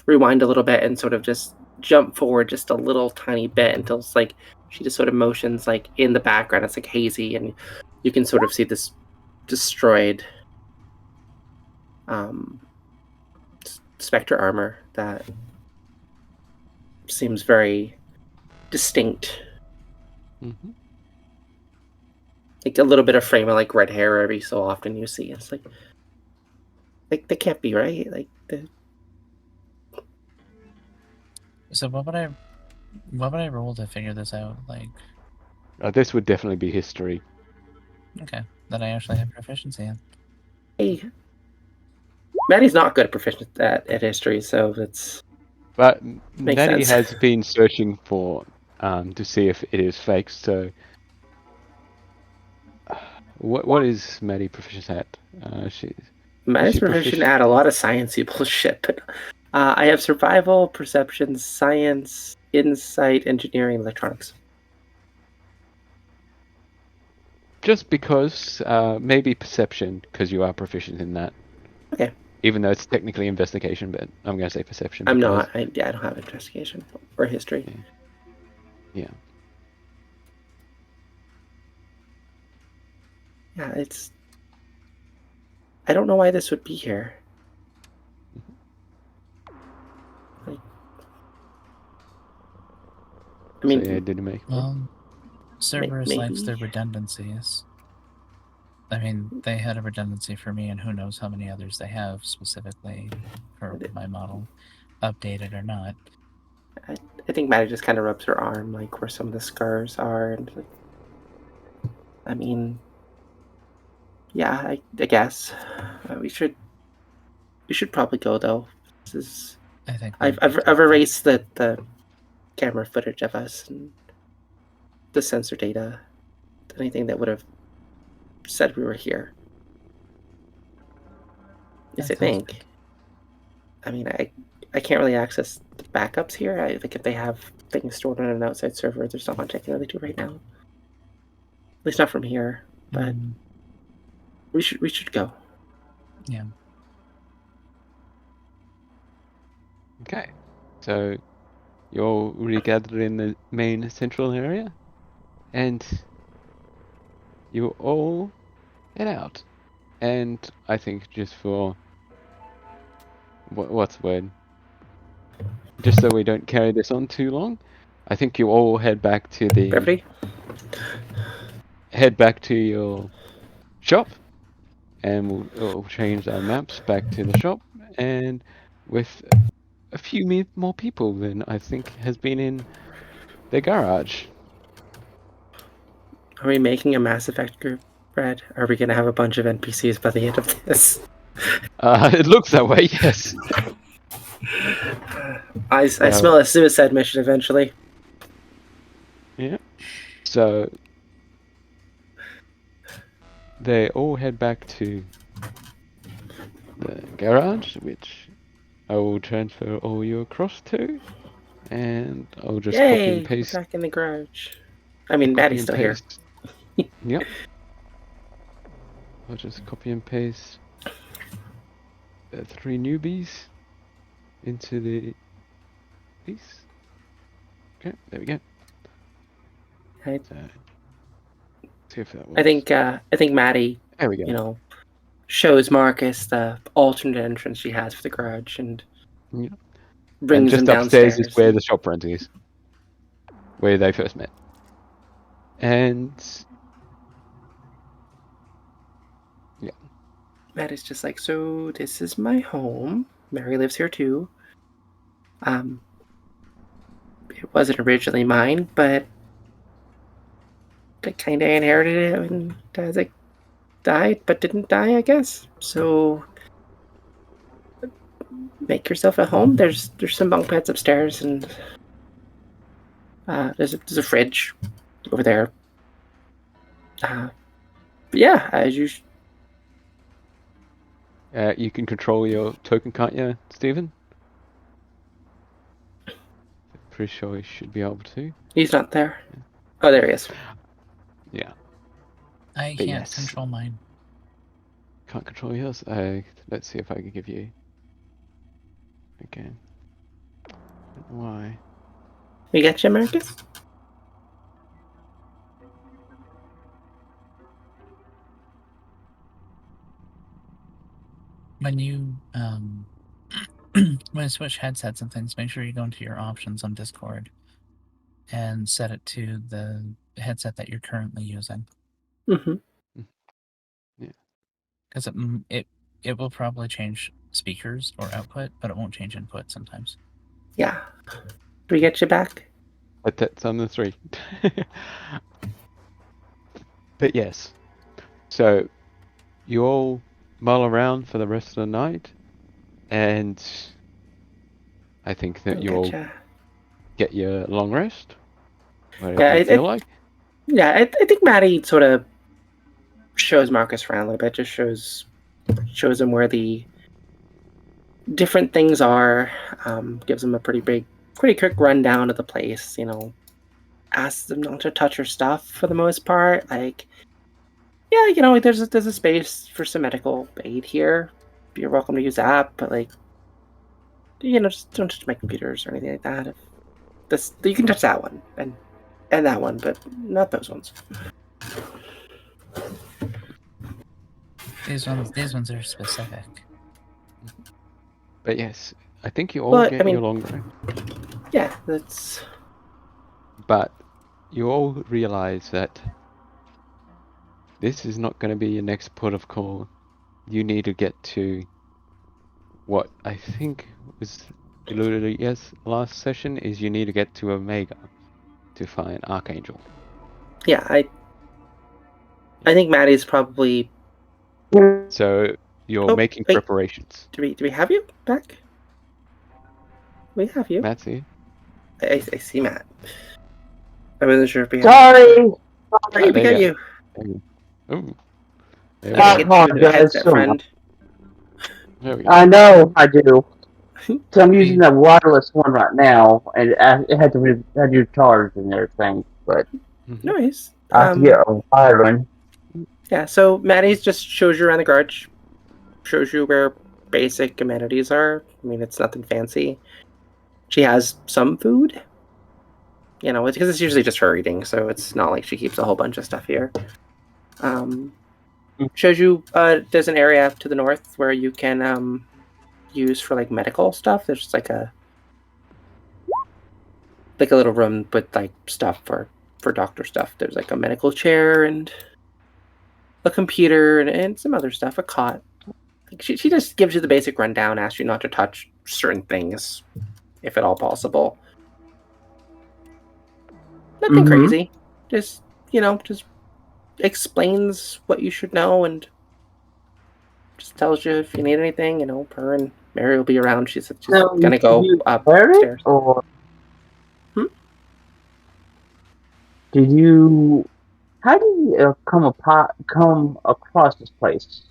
rewind a little bit and sort of just jump forward just a little tiny bit until it's like she just sort of motions like in the background. It's like hazy, and you can sort of see this destroyed Spectre armor that seems very distinct. Mm-hmm. Like a little bit of frame of like red hair every so often you see. It's like that can't be right. Like the. So what would I roll to figure this out? Like, this would definitely be history. Okay, that I actually have proficiency in. Hey, Maddie's not good at proficient at history, so it's. But Makes Maddie sense. has been searching for to see if it is fake. So, what is Maddie proficient at? Maddie's proficient at a lot of sciencey bullshit, but I have survival, perception, science, insight, engineering, electronics. just because, maybe perception, because you are proficient in that. Okay. Even though it's technically investigation, but I'm going to say perception. I'm because- not. I don't have investigation or history. Yeah. Yeah, it's. I don't know why this would be here. Like, I mean, so yeah, did you make? Cerberus likes their maybe. redundancies. I mean, they had a redundancy for me, and who knows how many others they have specifically for my model, updated or not. I think Maddie just kind of rubs her arm, like where some of the scars are, and like, I mean, yeah, I guess we should probably go though. This is I think I've erased the camera footage of us and the sensor data, anything that would have said we were here. Yes, I think. I mean, I can't really access the backups here. I think if they have things stored on an outside server, there's not much I can really do right now. At least not from here. But we should go. Yeah. Okay. So you all regathered in the main central area, and you all head out. And I think just for what's the word? Just so we don't carry this on too long, I think you all head back to Brevity? Your shop, and we'll change our maps back to the shop, and with a few more people than I think has been in the garage. Are we making a Mass Effect group, Brad? Are we going to have a bunch of NPCs by the end of this? It looks that way, yes. I smell a suicide mission eventually. Yeah. So they all head back to the garage, which I will transfer all you across to, and I'll just copy and paste. Back in the garage. I mean, Maddie's still here. Yep. I'll just copy and paste the 3 newbies into the piece. Okay, there we go. Right. See if that works. I think Maddie, there we go. You know, shows Marcus the alternate entrance she has for the garage and brings him downstairs. Upstairs is where the shop front is, where they first met. And yeah, Maddie's just like, so this is my home. Mary lives here too. It wasn't originally mine, but I kind of inherited it when Dazek died, but didn't die, I guess. So make yourself at home. There's some bunk beds upstairs, and there's a fridge over there. But yeah, as you. You can control your token, can't you, Stephen? Pretty sure he should be able to. He's not there. Oh, there he is. Yeah. I can't control mine. Can't control yours? Let's see if I can give you. Again. Why? We got you, Marcus? When you when you switch headsets and things, make sure you go into your options on Discord and set it to the headset that you're currently using. Mm-hmm. Yeah. Because it will probably change speakers or output, but it won't change input sometimes. Yeah. Do we get you back? But that's on the 3. But yes. So you all mull around for the rest of the night, and I think that you all get your long rest. Whatever you feel like. Yeah, I think Maddie sort of shows Marcus around a little bit, just shows him where the different things are, gives him a pretty quick rundown of the place, asks them not to touch her stuff for the most part. Like, Yeah, there's a space for some medical aid here. You're welcome to use that, but just don't touch my computers or anything like that. You can touch that one and that one, but not those ones. These ones are specific. But yes, I think you all But, get your long rest. Yeah, that's. But you all realize that this is not going to be your next port of call. You need to get to what I think was alluded to last session is you need to get to Omega to find Archangel. Yeah, I think Maddie's probably. So you're making wait. preparations. Do we have you back? We have you. Matt's here. I see Matt. I wasn't sure if we had. Sorry. We got you. Oh. I apologize so much. There we go. I know I do. So I'm using the wireless one right now, and it had to recharge and everything. But Nice. I have to get a wiring. Yeah. So Maddie's just shows you around the garage, shows you where basic amenities are. I mean, it's nothing fancy. She has some food. Because it's usually just her eating, so it's not like she keeps a whole bunch of stuff here. Shows you there's an area to the north where you can use for like medical stuff. There's just like a little room with like stuff for doctor stuff. There's like a medical chair and a computer and some other stuff, a cot. She just gives you the basic rundown, asks you not to touch certain things, if at all possible. Nothing crazy. Just explains what you should know and just tells you if you need anything. Her and Mary will be around. She's gonna go upstairs. Or did you? How do you come across this place?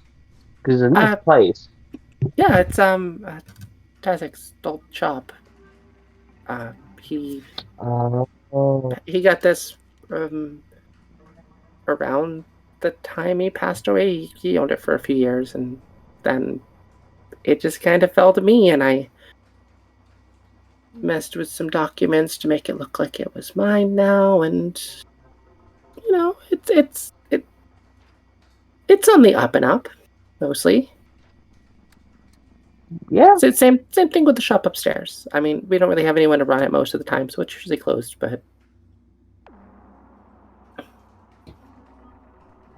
Because it's a nice place. Yeah, it's Tazek's old shop. He got this around the time he passed away. He owned it for a few years, and then it just kind of fell to me, and I messed with some documents to make it look like it was mine now, and it's on the up and up, mostly. Yeah. So same thing with the shop upstairs. I mean, we don't really have anyone to run it most of the time, so it's usually closed, but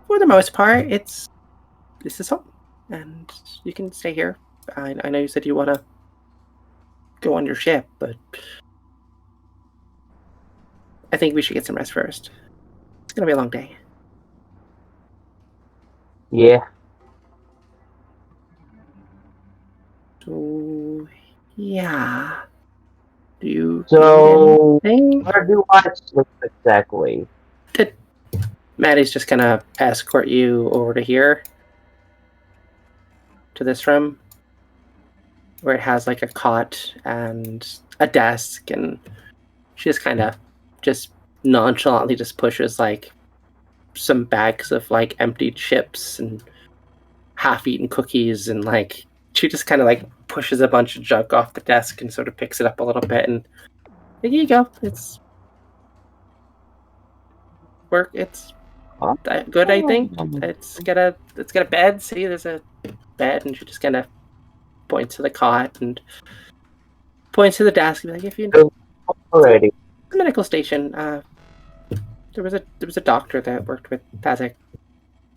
for the most part, this is home, and you can stay here. I know you said you want to go on your ship, but I think we should get some rest first. It's gonna be a long day. Yeah. So, yeah. Do you So, need anything? where do I sleep exactly? Maddie's just gonna escort you over to here. To this room. Where it has like a cot and a desk, and she just kind of just nonchalantly just pushes like some bags of like empty chips and half-eaten cookies, and like she just kind of like pushes a bunch of junk off the desk and sort of picks it up a little bit, and here you go. It's good, I think. It's got a bed. See, there's a bed, and she just kind of points to the cot and points to the desk. Like, if you already the medical station, there was a doctor that worked with Tazek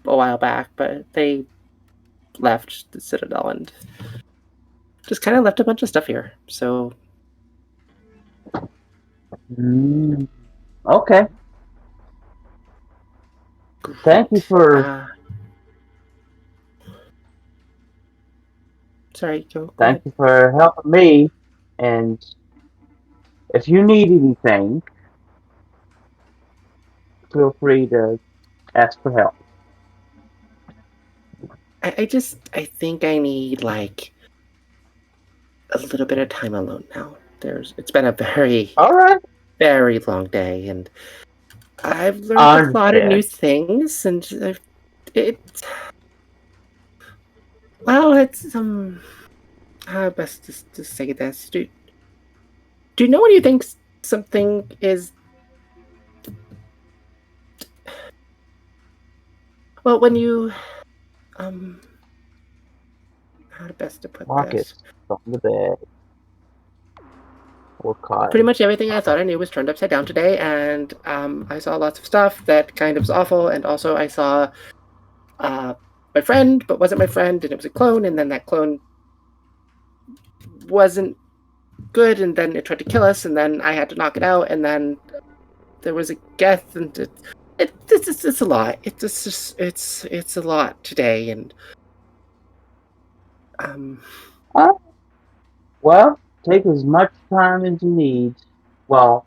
a while back, but they left the Citadel and just kind of left a bunch of stuff here. So, okay. Thank you for. Sorry, go Thank ahead. you for helping me, and if you need anything, feel free to ask for help. I think I need like a little bit of time alone now. It's been a very very long day, and I've learned a lot of new things, and It's well, it's best to say this. Do you know when you think something is well when you how best to put Marcus, this? from the bed. Or caught. Pretty much everything I thought I knew was turned upside down today, and I saw lots of stuff that kind of was awful, and also I saw my friend, but wasn't my friend, and it was a clone, and then that clone wasn't good, and then it tried to kill us, and then I had to knock it out, and then there was a Geth, and it's a lot. It's a lot today, and Well, take as much time as you need. Well,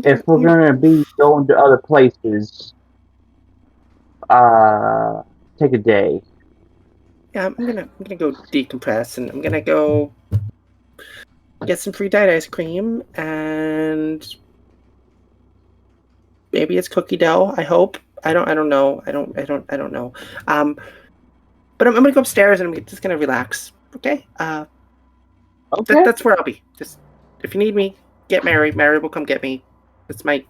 if we're gonna be going to other places, take a day. Yeah, I'm gonna go decompress, and I'm gonna go get some free diet ice cream, and maybe it's cookie dough. I hope. I don't know. I don't know. But I'm gonna go upstairs and I'm just gonna relax. Okay. Okay. That's where I'll be. Just if you need me, get Mary. Mary will come get me. It's my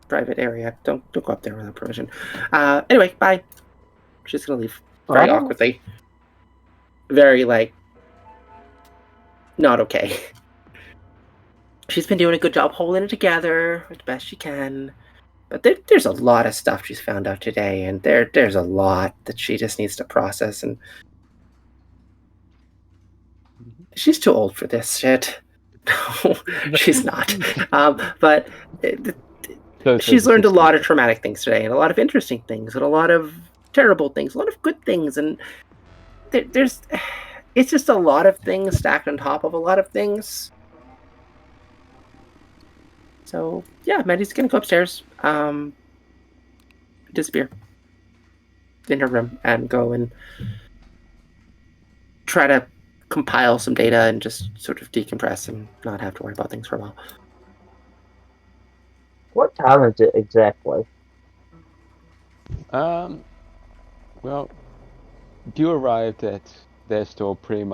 private area. Don't go up there without permission. Anyway, bye. She's gonna leave very awkwardly. Very not okay. She's been doing a good job holding it together as best she can. But there's a lot of stuff she's found out today, and there's a lot that she just needs to process, and she's too old for this shit. No, she's not. But she's learned a lot of traumatic things today, and a lot of interesting things, and a lot of terrible things, a lot of good things, and it's just a lot of things stacked on top of a lot of things. So yeah, Maddie's gonna go upstairs, disappear in her room, and go and try to compile some data and just sort of decompress and not have to worry about things for a while. What time is it exactly? Well, you arrived at their store pretty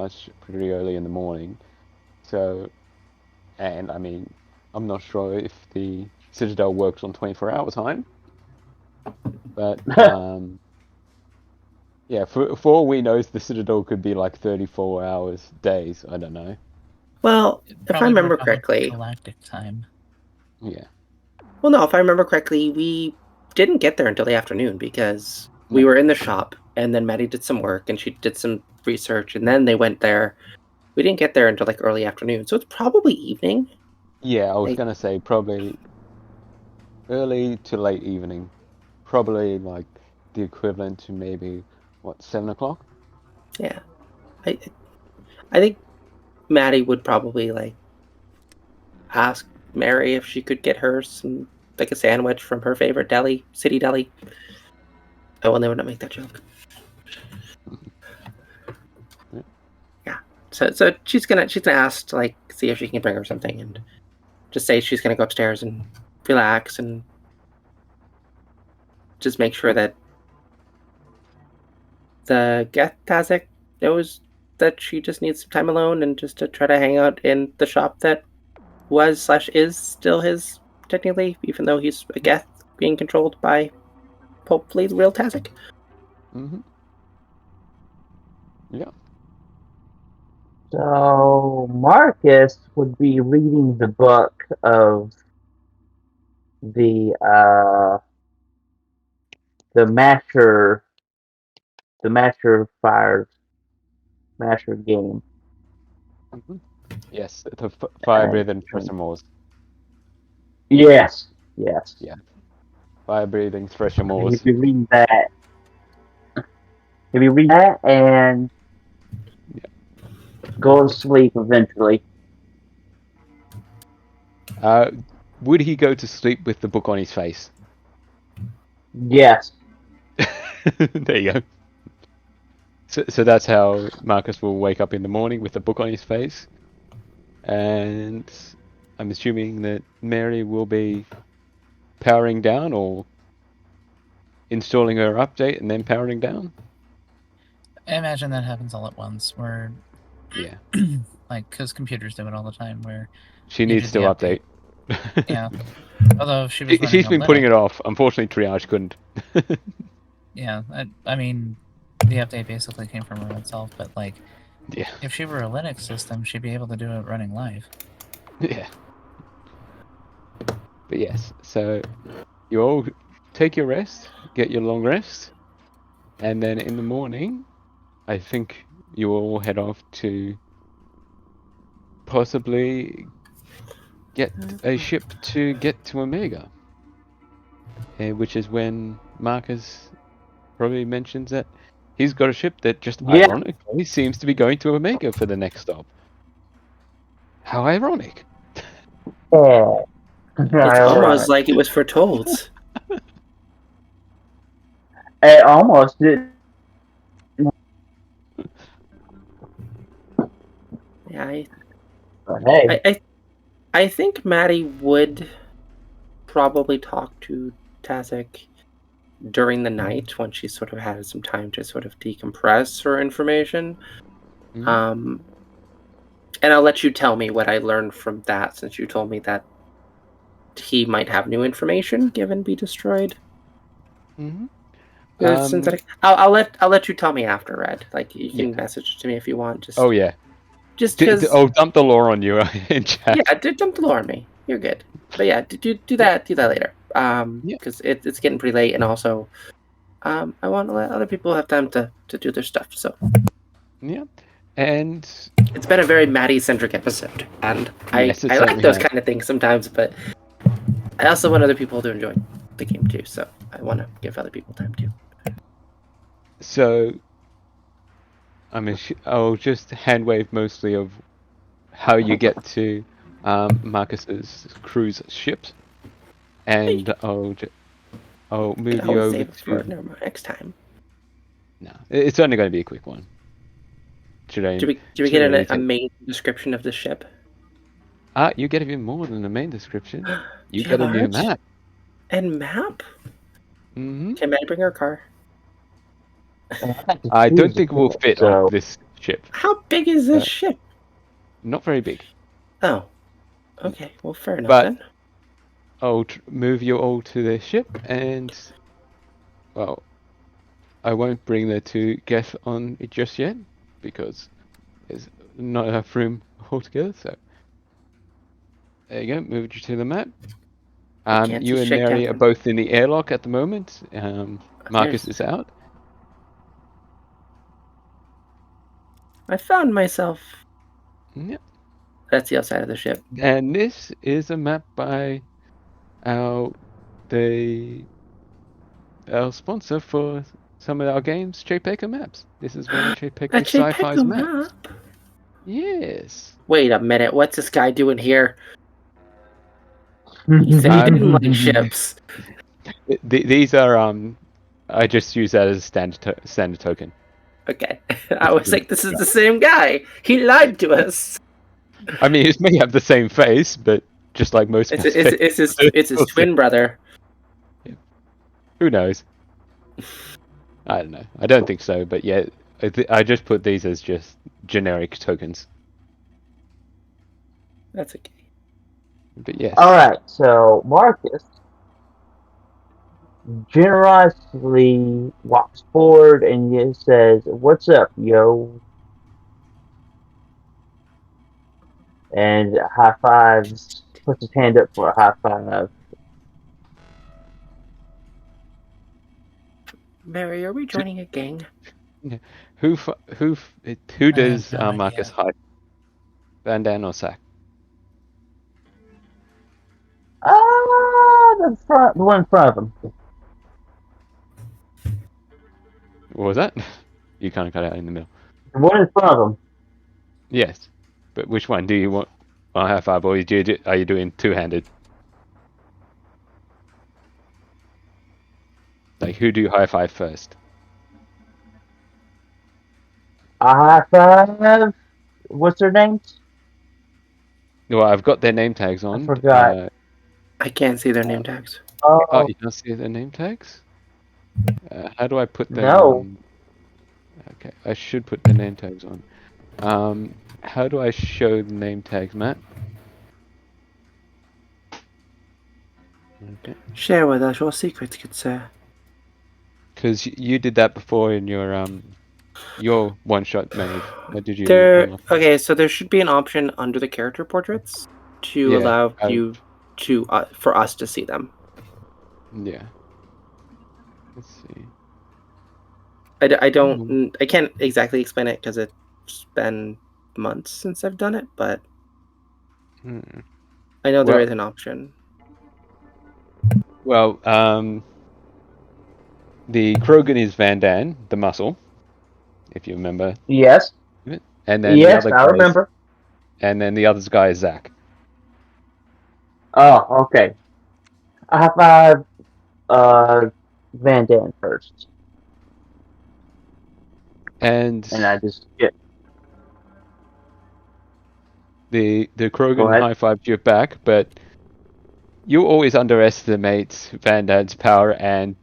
early in the morning, so, and I mean, I'm not sure if the Citadel works on 24-hour time, but yeah, for all we know, the Citadel could be like 34 hours, days. I don't know. Well, if I remember correctly, galactic time. Yeah. Well, no, if I remember correctly, we didn't get there until the afternoon because we were in the shop, and then Maddie did some work, and she did some research, and then they went there. We didn't get there until like early afternoon, so it's probably evening. Yeah, I was gonna say probably early to late evening, probably like the equivalent to maybe 7 o'clock. Yeah, I think Maddie would probably ask Mary if she could get her some a sandwich from her favorite deli, City Deli. I will never not make that joke. Yeah. So she's gonna ask to see if she can bring her something, and just say she's gonna go upstairs and relax and just make sure that the Gethtazik knows that she just needs some time alone and just to try to hang out in the shop that was/is still his, technically, even though he's a Geth being controlled by hopefully the real Tazik. Mm-hmm. Yeah. So Marcus would be reading the book of the Masher game. Mm-hmm. Yes, the fire-breathing Threshamores. Yes. Yeah. Fire-breathing Threshamores. If you read that, and go to sleep eventually. Would he go to sleep with the book on his face? Yes. There you go. So that's how Marcus will wake up in the morning with the book on his face. And I'm assuming that Mary will be powering down, or installing her update and then powering down. I imagine that happens all at once, where, Yeah, like, because computers do it all the time, where she you needs do to the update. Yeah. Although if she was running She's on been putting Linux, it off. Unfortunately, Triage couldn't. yeah, I mean, the update basically came from her itself, but, like, Yeah, if she were a Linux system, she'd be able to do it running live. yeah. But yes, so you all take your rest, get your long rest, and then in the morning, I think you all head off to possibly get a ship to get to Omega, which is when Marcus probably mentions that he's got a ship that just Yeah. ironically seems to be going to Omega for the next stop. How ironic. Yeah. It's All almost right. like it was foretold. It almost did. Yeah, But hey, I think Maddie would probably talk to Tazek during the night when she sort of had some time to sort of decompress her information. Mhm. And I'll let you tell me what I learned from that, since you told me that he might have new information given be destroyed. Mhm. Since I'll let you tell me after, Red. Like, you can Yeah. message it to me if you want. Just Oh yeah. just because. Dump the lore on you in chat. Yeah, dump the lore on me. You're good. But yeah, do that later. Yeah. Because it's getting pretty late, and also, I want to let other people have time to do their stuff. So Yeah. And it's been a very Maddie centric episode, and yes, it I like certainly those has. kind of things sometimes. But I also want other people to enjoy the game too. So I want to give other people time too. So I'll just hand wave mostly of how you get to Marcus's cruise ships, and I'll You move can you always over save it for to. next time. No, it's only going to be a quick one. Do we Should get only a take. main description of the ship? You get even more than the main description. Do You you get have a new art? map. And map? Hmm. Can Maddie bring her car? I don't think it will fit on So this ship. How big is this ship? Not very big. Oh, okay. Well, fair enough But then. I'll move you all to the ship, and well, I won't bring the two guests on it just yet because there's not enough room altogether. So there you go. Moved you to the map. I can't You see and shit, Mary are Captain. both in the airlock at the moment. Marcus There's- is out. I found myself. Yeah. That's the outside of the ship. And this is a map by our sponsor for some of our games, Chapeka Maps. This is one of A Chapeka's sci-fi's JPEG maps. map? Yes. Wait a minute. What's this guy doing here? He said he didn't like ships. These are I just use that as a standard token. Okay. I was like, this is the same guy. He lied to us. I mean, it may have the same face, but just like most It's his twin brother. Who knows? I don't know. I don't think so, but yeah, I just put these as just generic tokens. That's okay. But yes. all right. So Marcus generously walks forward and just says, "What's up, yo?" And high fives. Puts his hand up for a high five. Mary, are we joining a gang? Who does have no Marcus idea. hide? Van Dan or Sack? The one in front of him. What was that? You kind of cut out in the middle. The one in front of him. Yes, but which one do you want? On high five, or are you doing two-handed? Like, who do you high five first? A high five. What's their names? Well, I've got their name tags on. forgot. I can't see their name tags. Oh, Oh, you can't see their name tags? How do I put them No. on? Okay, I should put the name tags on. How do I show the name tags, Matt? Okay. Share with us your secrets, good sir. Because you did that before in your one-shot maze. How did you There. unlock that? Okay, so there should be an option under the character portraits to Yeah, allow you to for us to see them. yeah. Let's see. I don't. Hmm. I can't exactly explain it because it's been months since I've done it, but Hmm. I know there Well, is an option. well, the Krogan is Van Dan, the muscle, if you remember. Yes. And then the Yes, other I guy is, remember. and then the other guy is Zach. Oh, okay. I have five Van Dan first. And And I just get the go Krogan ahead. high-fived you back, but you always underestimate Van Dan's power, and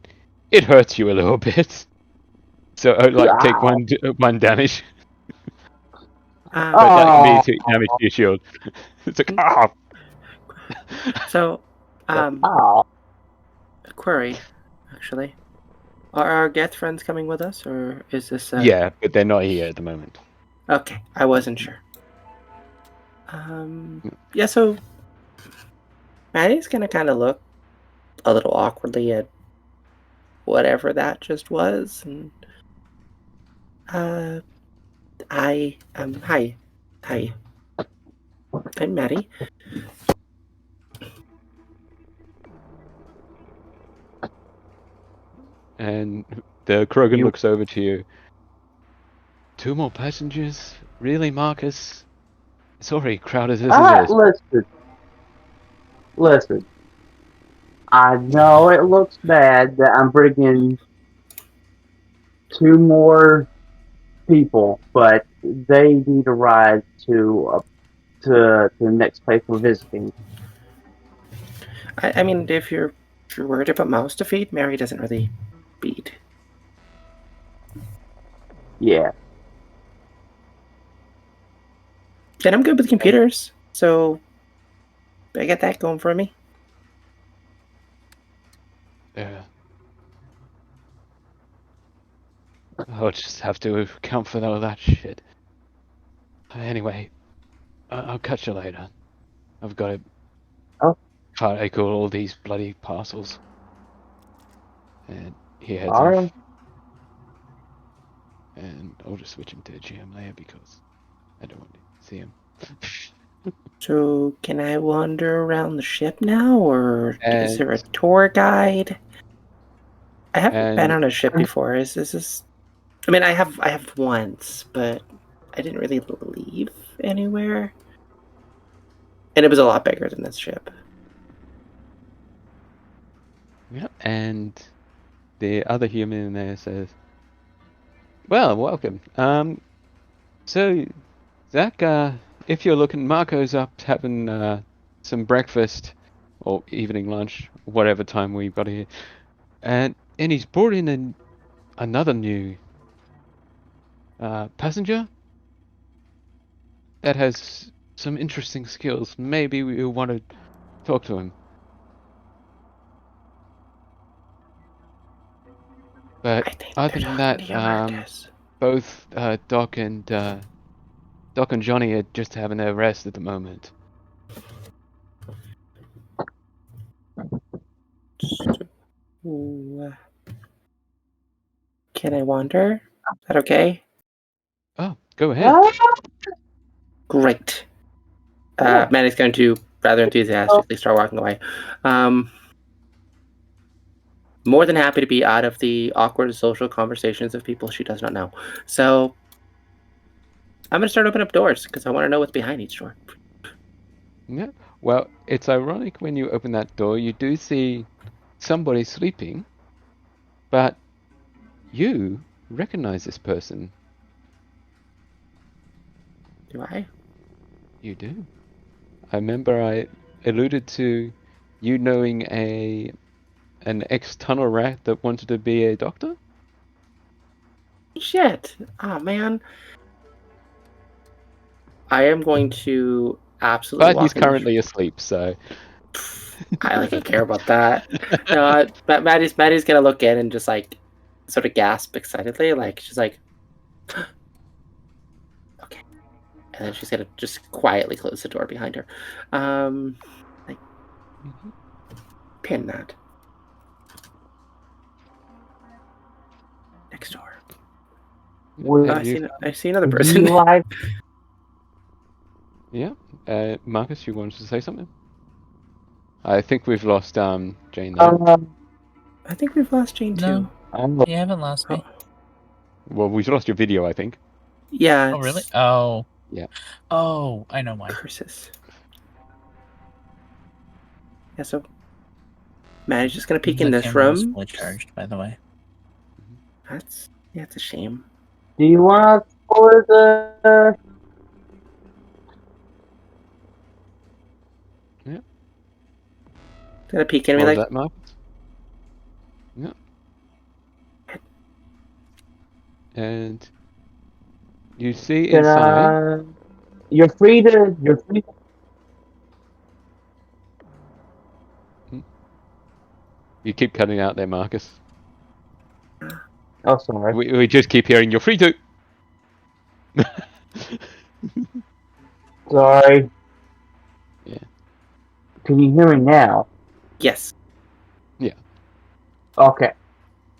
it hurts you a little bit. So, like, take Ow. one damage, Um. but that can be Oh, damage to your shield. It's like, Hmm. ah! So, oh. a query, actually. Are our Geth friends coming with us, or is this? Yeah, but they're not here at the moment. Okay, I wasn't sure. Yeah. So, Maddie's gonna kind of look a little awkwardly at whatever that just was, and hi, hi, I'm Maddie. And the Krogan You looks over to you. 2 more passengers? Really, Marcus? It's already crowded as it is. listen. I know it looks bad that I'm bringing 2 more people, but they need a ride to the next place we're visiting. I mean, if you're worried about mouths to feed, Mary doesn't really feed. Yeah. And I'm good with computers, so I get that going for me. Yeah. I'll just have to account for all that shit. Anyway, I'll catch you later. I've got to Oh. cargo all these bloody parcels. And he heads All off. right. And I'll just switch him to GM layer because I don't want to see him. So, can I wander around the ship now, or is there a And tour guide? I haven't been and on a ship before. Is this? I mean, I have once, but I didn't really leave anywhere, and it was a lot bigger than this ship. yeah, and the other human in there says, "Well, welcome. So Zach, if you're looking, Marco's up having some breakfast or evening lunch, whatever time we got here, and he's brought in another new passenger that has some interesting skills. Maybe we want to talk to him." But I think other they're than talking to that, you, Marcus. both Doc and Johnny are just having their rest at the moment. Ooh, can I wander? Is that okay? Oh, go ahead. Ah, Great. yeah. Maddie's going to rather enthusiastically start walking away. More than happy to be out of the awkward social conversations of people she does not know. So I'm going to start opening up doors because I want to know what's behind each door. Yeah. Well, it's ironic when you open that door, you do see somebody sleeping, but you recognize this person. Do I? You do. I remember I alluded to you knowing an ex-tunnel rat that wanted to be a doctor? Shit. Oh, man. I am going to absolutely But he's walk in. currently asleep, so... I could care about that. No, Maddie's gonna look in and just like sort of gasp excitedly, like she's like, okay, and then she's gonna just quietly close the door behind her. Like pin that next door. Would, I see another would person. you like Yeah. Marcus, you wanted to say something? I think we've lost Jane though. I think we've lost Jane too. No. You haven't lost me. Well, we've lost your video, I think. Yeah. Oh, really? Oh. Yeah. Oh, I know why. Curses. Yeah, so Maddie's just gonna peek in The this camera was room. fully charged, by the way. It's a shame. Do you want to explore the? Yeah. Gonna peek in and What be was like, that, Marcus? Yeah. And you see inside. You're free to. You're free. You keep cutting out there, Marcus. Oh, sorry. We just keep hearing you're free to. Sorry. Yeah. Can you hear me now? yes. Yeah. Okay.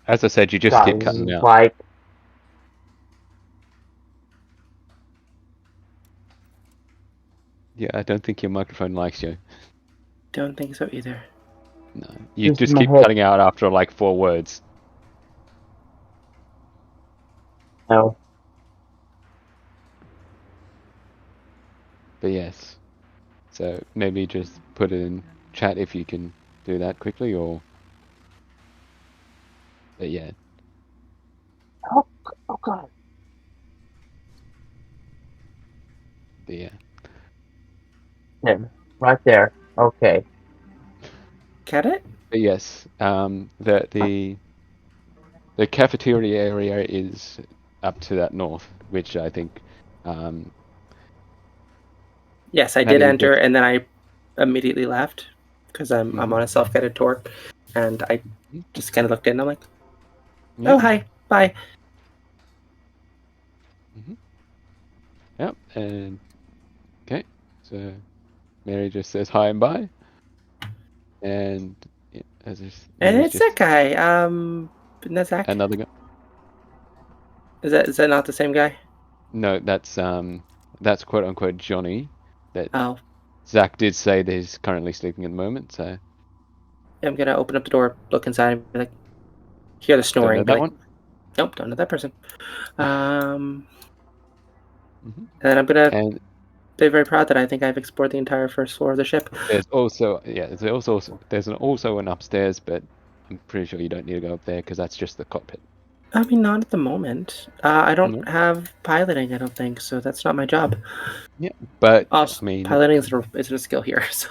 As I said, you just keep cutting out. Like, Yeah, I don't think your microphone likes you. Don't think so either. No, you Just just my keep head. cutting out after like 4 words. no. But yes. So maybe just put it in chat if you can do that quickly, or. But yeah. Oh God. But yeah. Yeah, right there. Okay. Get it? But yes. The cafeteria area is up to that north, which I think. Yes, I Maddie did enter, just- and then I immediately left because I'm Mhm. on a self-guided tour, and I just kind of looked in. And I'm like, Yeah. oh hi, bye. Yep. And okay. So Mary just says hi and bye. And yeah, And Mary's it's that guy. Nazak. another guy. Is that not the same guy? No, that's quote unquote Johnny. That Oh, Zach did say that he's currently sleeping at the moment. So I'm gonna open up the door, look inside, and be like, hear the don't snoring. know Be that like, one. nope, don't know that person. Mhm. And I'm gonna And be very proud that I think I've explored the entire first floor of the ship. there's also an upstairs, but I'm pretty sure you don't need to go up there because that's just the cockpit. I mean, not at the moment. I don't No. have piloting, I don't think, so that's not my job. But Also, I mean, piloting isn't a skill here, so.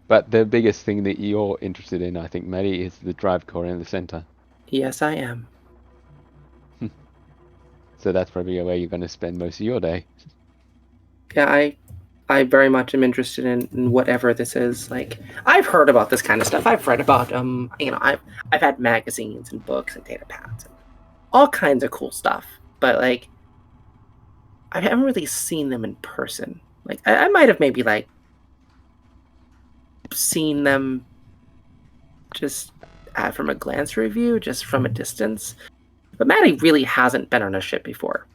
but the biggest thing that you're interested in, I think, Maddie, is the drive core in the center. Yes, I am. So that's probably where you're going to spend most of your day. Yeah, I very much am interested in whatever this is. Like, I've heard about this kind of stuff. I've read about I've had magazines and books and data pads and all kinds of cool stuff. But like, I haven't really seen them in person. Like, I might have maybe like seen them just from a glance review, just from a distance. But Maddie really hasn't been on a ship before.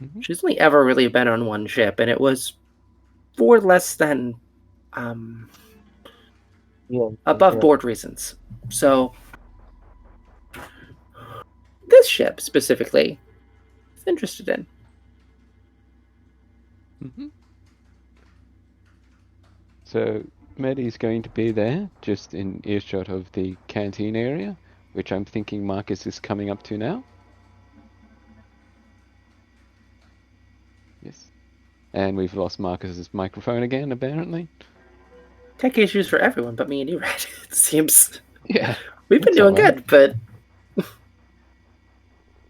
Mhm. She's only ever really been on one ship, and it was for less than Yeah. above board reasons. So this ship specifically is interested in. So Maddie's going to be there, just in earshot of the canteen area, which I'm thinking Marcus is coming up to now. Yes. And we've lost Marcus's microphone again, apparently. Tech issues for everyone but me and you, right? It seems. Yeah. We've been That's doing alright. good, but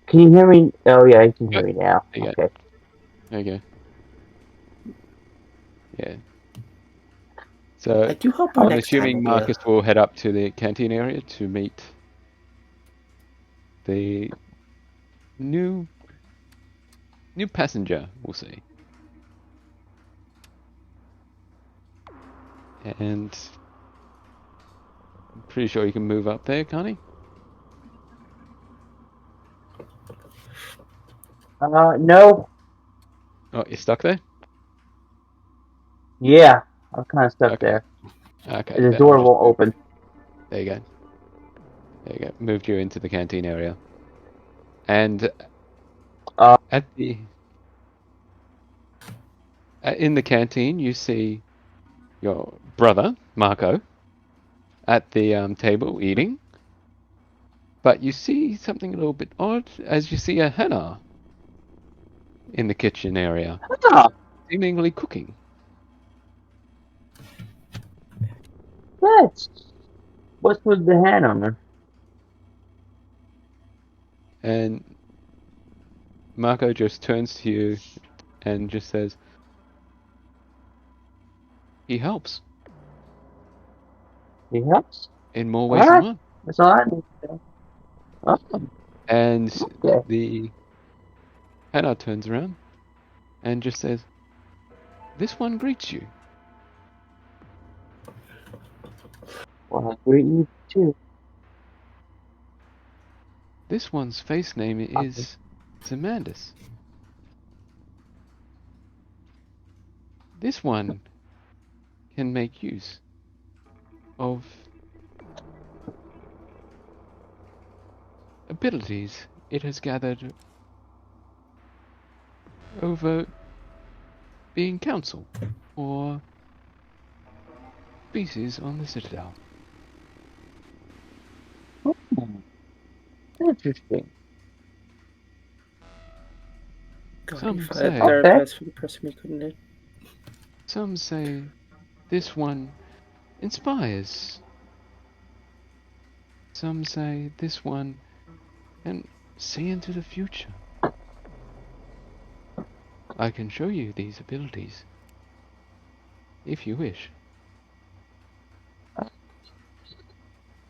Can you hear me? Oh yeah, you can hear me now. There you Okay. There you go. Yeah. I So do hope our I'm next time will assuming be Marcus will head up to the canteen area to meet the new passenger, we'll see. And I'm pretty sure you can move up there, can't he? No. Oh, you're stuck there? Yeah, I'm kind of stuck Okay. there. Okay, The then I'll door just won't move. open. There you go. There you go. Moved you into the canteen area. And Uh, at the in the canteen, you see your brother, Marco, at the table eating. But you see something a little bit odd as you see a Hannah in the kitchen area, ah, seemingly cooking. that's what's with the hand on her. And Marco just turns to you and just says, he helps He helps. in more All ways than right, one. that's all I need to know. Oh, And okay. the Hannah turns around and just says, this one greets you. Well, I greet you too. This one's face name Okay. is Zamandis. This one can make use of abilities it has gathered over being council or species on the Citadel. Hmm, interesting. Some a say, Okay. therapist for the person we couldn't hit. some say this one inspires. Some say this one can see into the future. I can show you these abilities if you wish.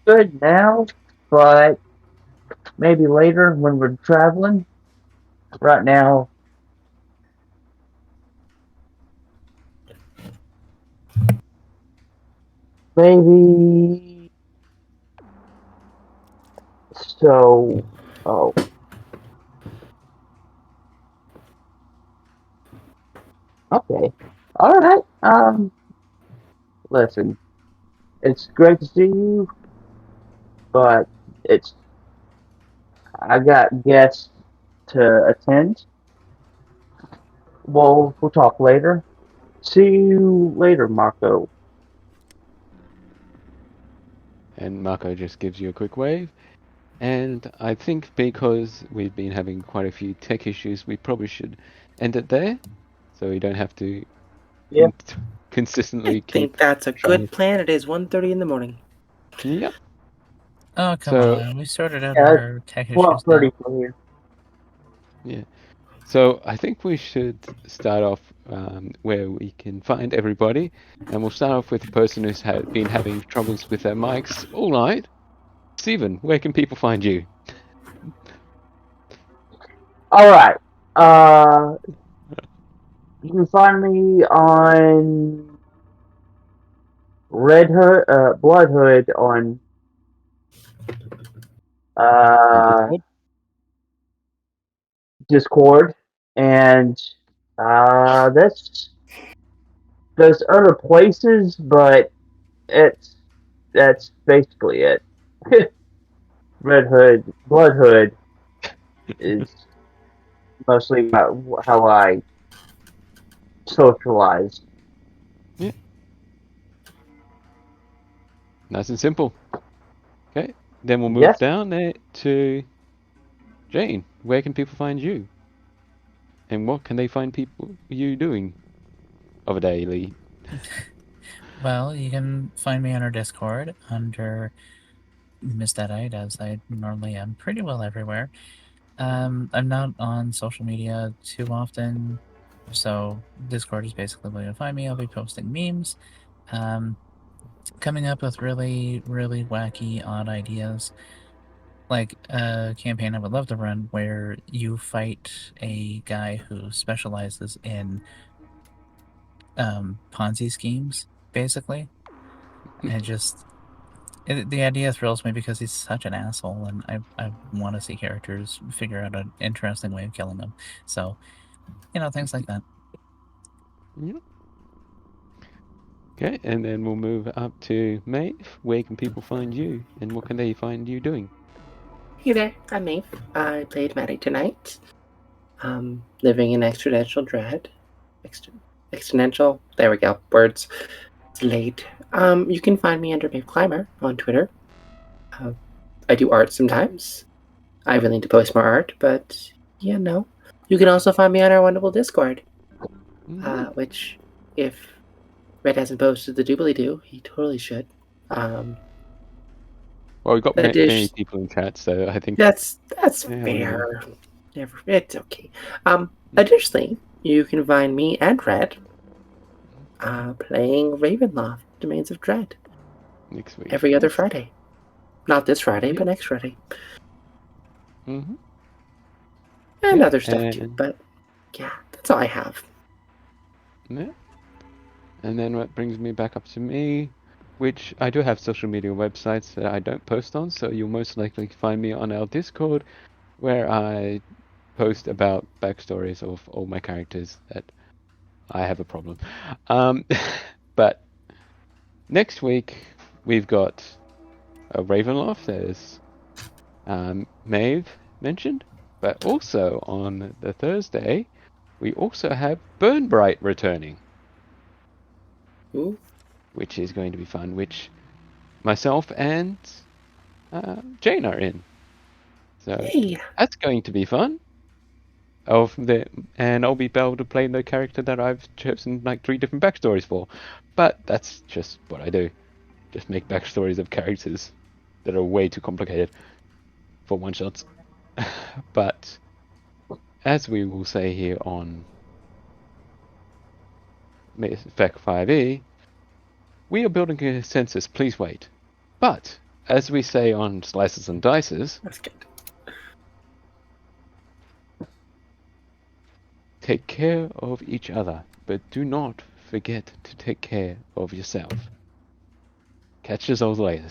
Good now, but maybe later when we're traveling. Right now, maybe. So, oh, okay. All right. Listen, it's great to see you, but it's I got guests to attend. We'll talk later. See you later, Marco. And Marco just gives you a quick wave. And I think because we've been having quite a few tech issues, we probably should end it there, so we don't have to Yeah. consistently I keep think that's a trying. good plan. It is 1:30 in the morning. Yep. Oh, come So on. We sorted out Yeah, our tech issues 12:30 now. for here. yeah. So I think we should start off where we can find everybody, and we'll start off with the person who's been having troubles with their mics all night. Steven, where can people find you? All right. You can find me on Red Hood, Blood Hood on uh Discord? Discord, and that's there's other places, but it's that's basically it. Red Hood, Blood Hood is mostly how I socialize. Yeah. Nice and simple. Okay. Then we'll move Yes. down there to Jane. Where can people find you? And what can they find you doing of a daily? Well, you can find me on our Discord under misdead-eyed as I normally am pretty well everywhere. I'm not on social media too often, so Discord is basically where you'll find me. I'll be posting memes, coming up with really, really wacky, odd ideas. Like a campaign I would love to run where you fight a guy who specializes in Ponzi schemes, basically. And the idea thrills me because he's such an asshole, and I want to see characters figure out an interesting way of killing him. So, things like that. Yep. Okay, and then we'll move up to Maeve. Where can people find you, and what can they find you doing? Hey there, I'm Maeve. I played Maddie tonight. Living in exponential dread. Exponential. There we go. Words. It's late. You can find me under Maeve Climber on Twitter. I do art sometimes. I really need to post more art, but no. You can also find me on our wonderful Discord, which, if Reid hasn't posted the doobly-doo, he totally should. Well, we've got that many is- people in chat, so I think That's Yeah, fair. It's okay. Additionally, you can find me and Reid playing Ravenloft, Domains of Dread, next week. every other Yes. Friday. Not this Friday, Yep. but next Friday. Mm-hmm. And Yeah, other stuff too. But yeah, that's all I have. Yeah. And then what brings me back up to me, which I do have social media websites that I don't post on, so you'll most likely find me on our Discord, where I post about backstories of all my characters that I have a problem. But next week we've got a Ravenloft, as Maeve mentioned, but also on the Thursday we also have Burnbright returning. Ooh. Which is going to be fun, which myself and Jane are in. So that's going to be fun. And I'll be able to play the character that I've chosen like 3 different backstories for. But that's just what I do. Just make backstories of characters that are way too complicated for one-shots. But as we will say here on F4N F4RE, we are building a consensus, please wait. But, as we say on Slices and Dices, That's good. Take care of each other, but do not forget to take care of yourself. Catch us all later.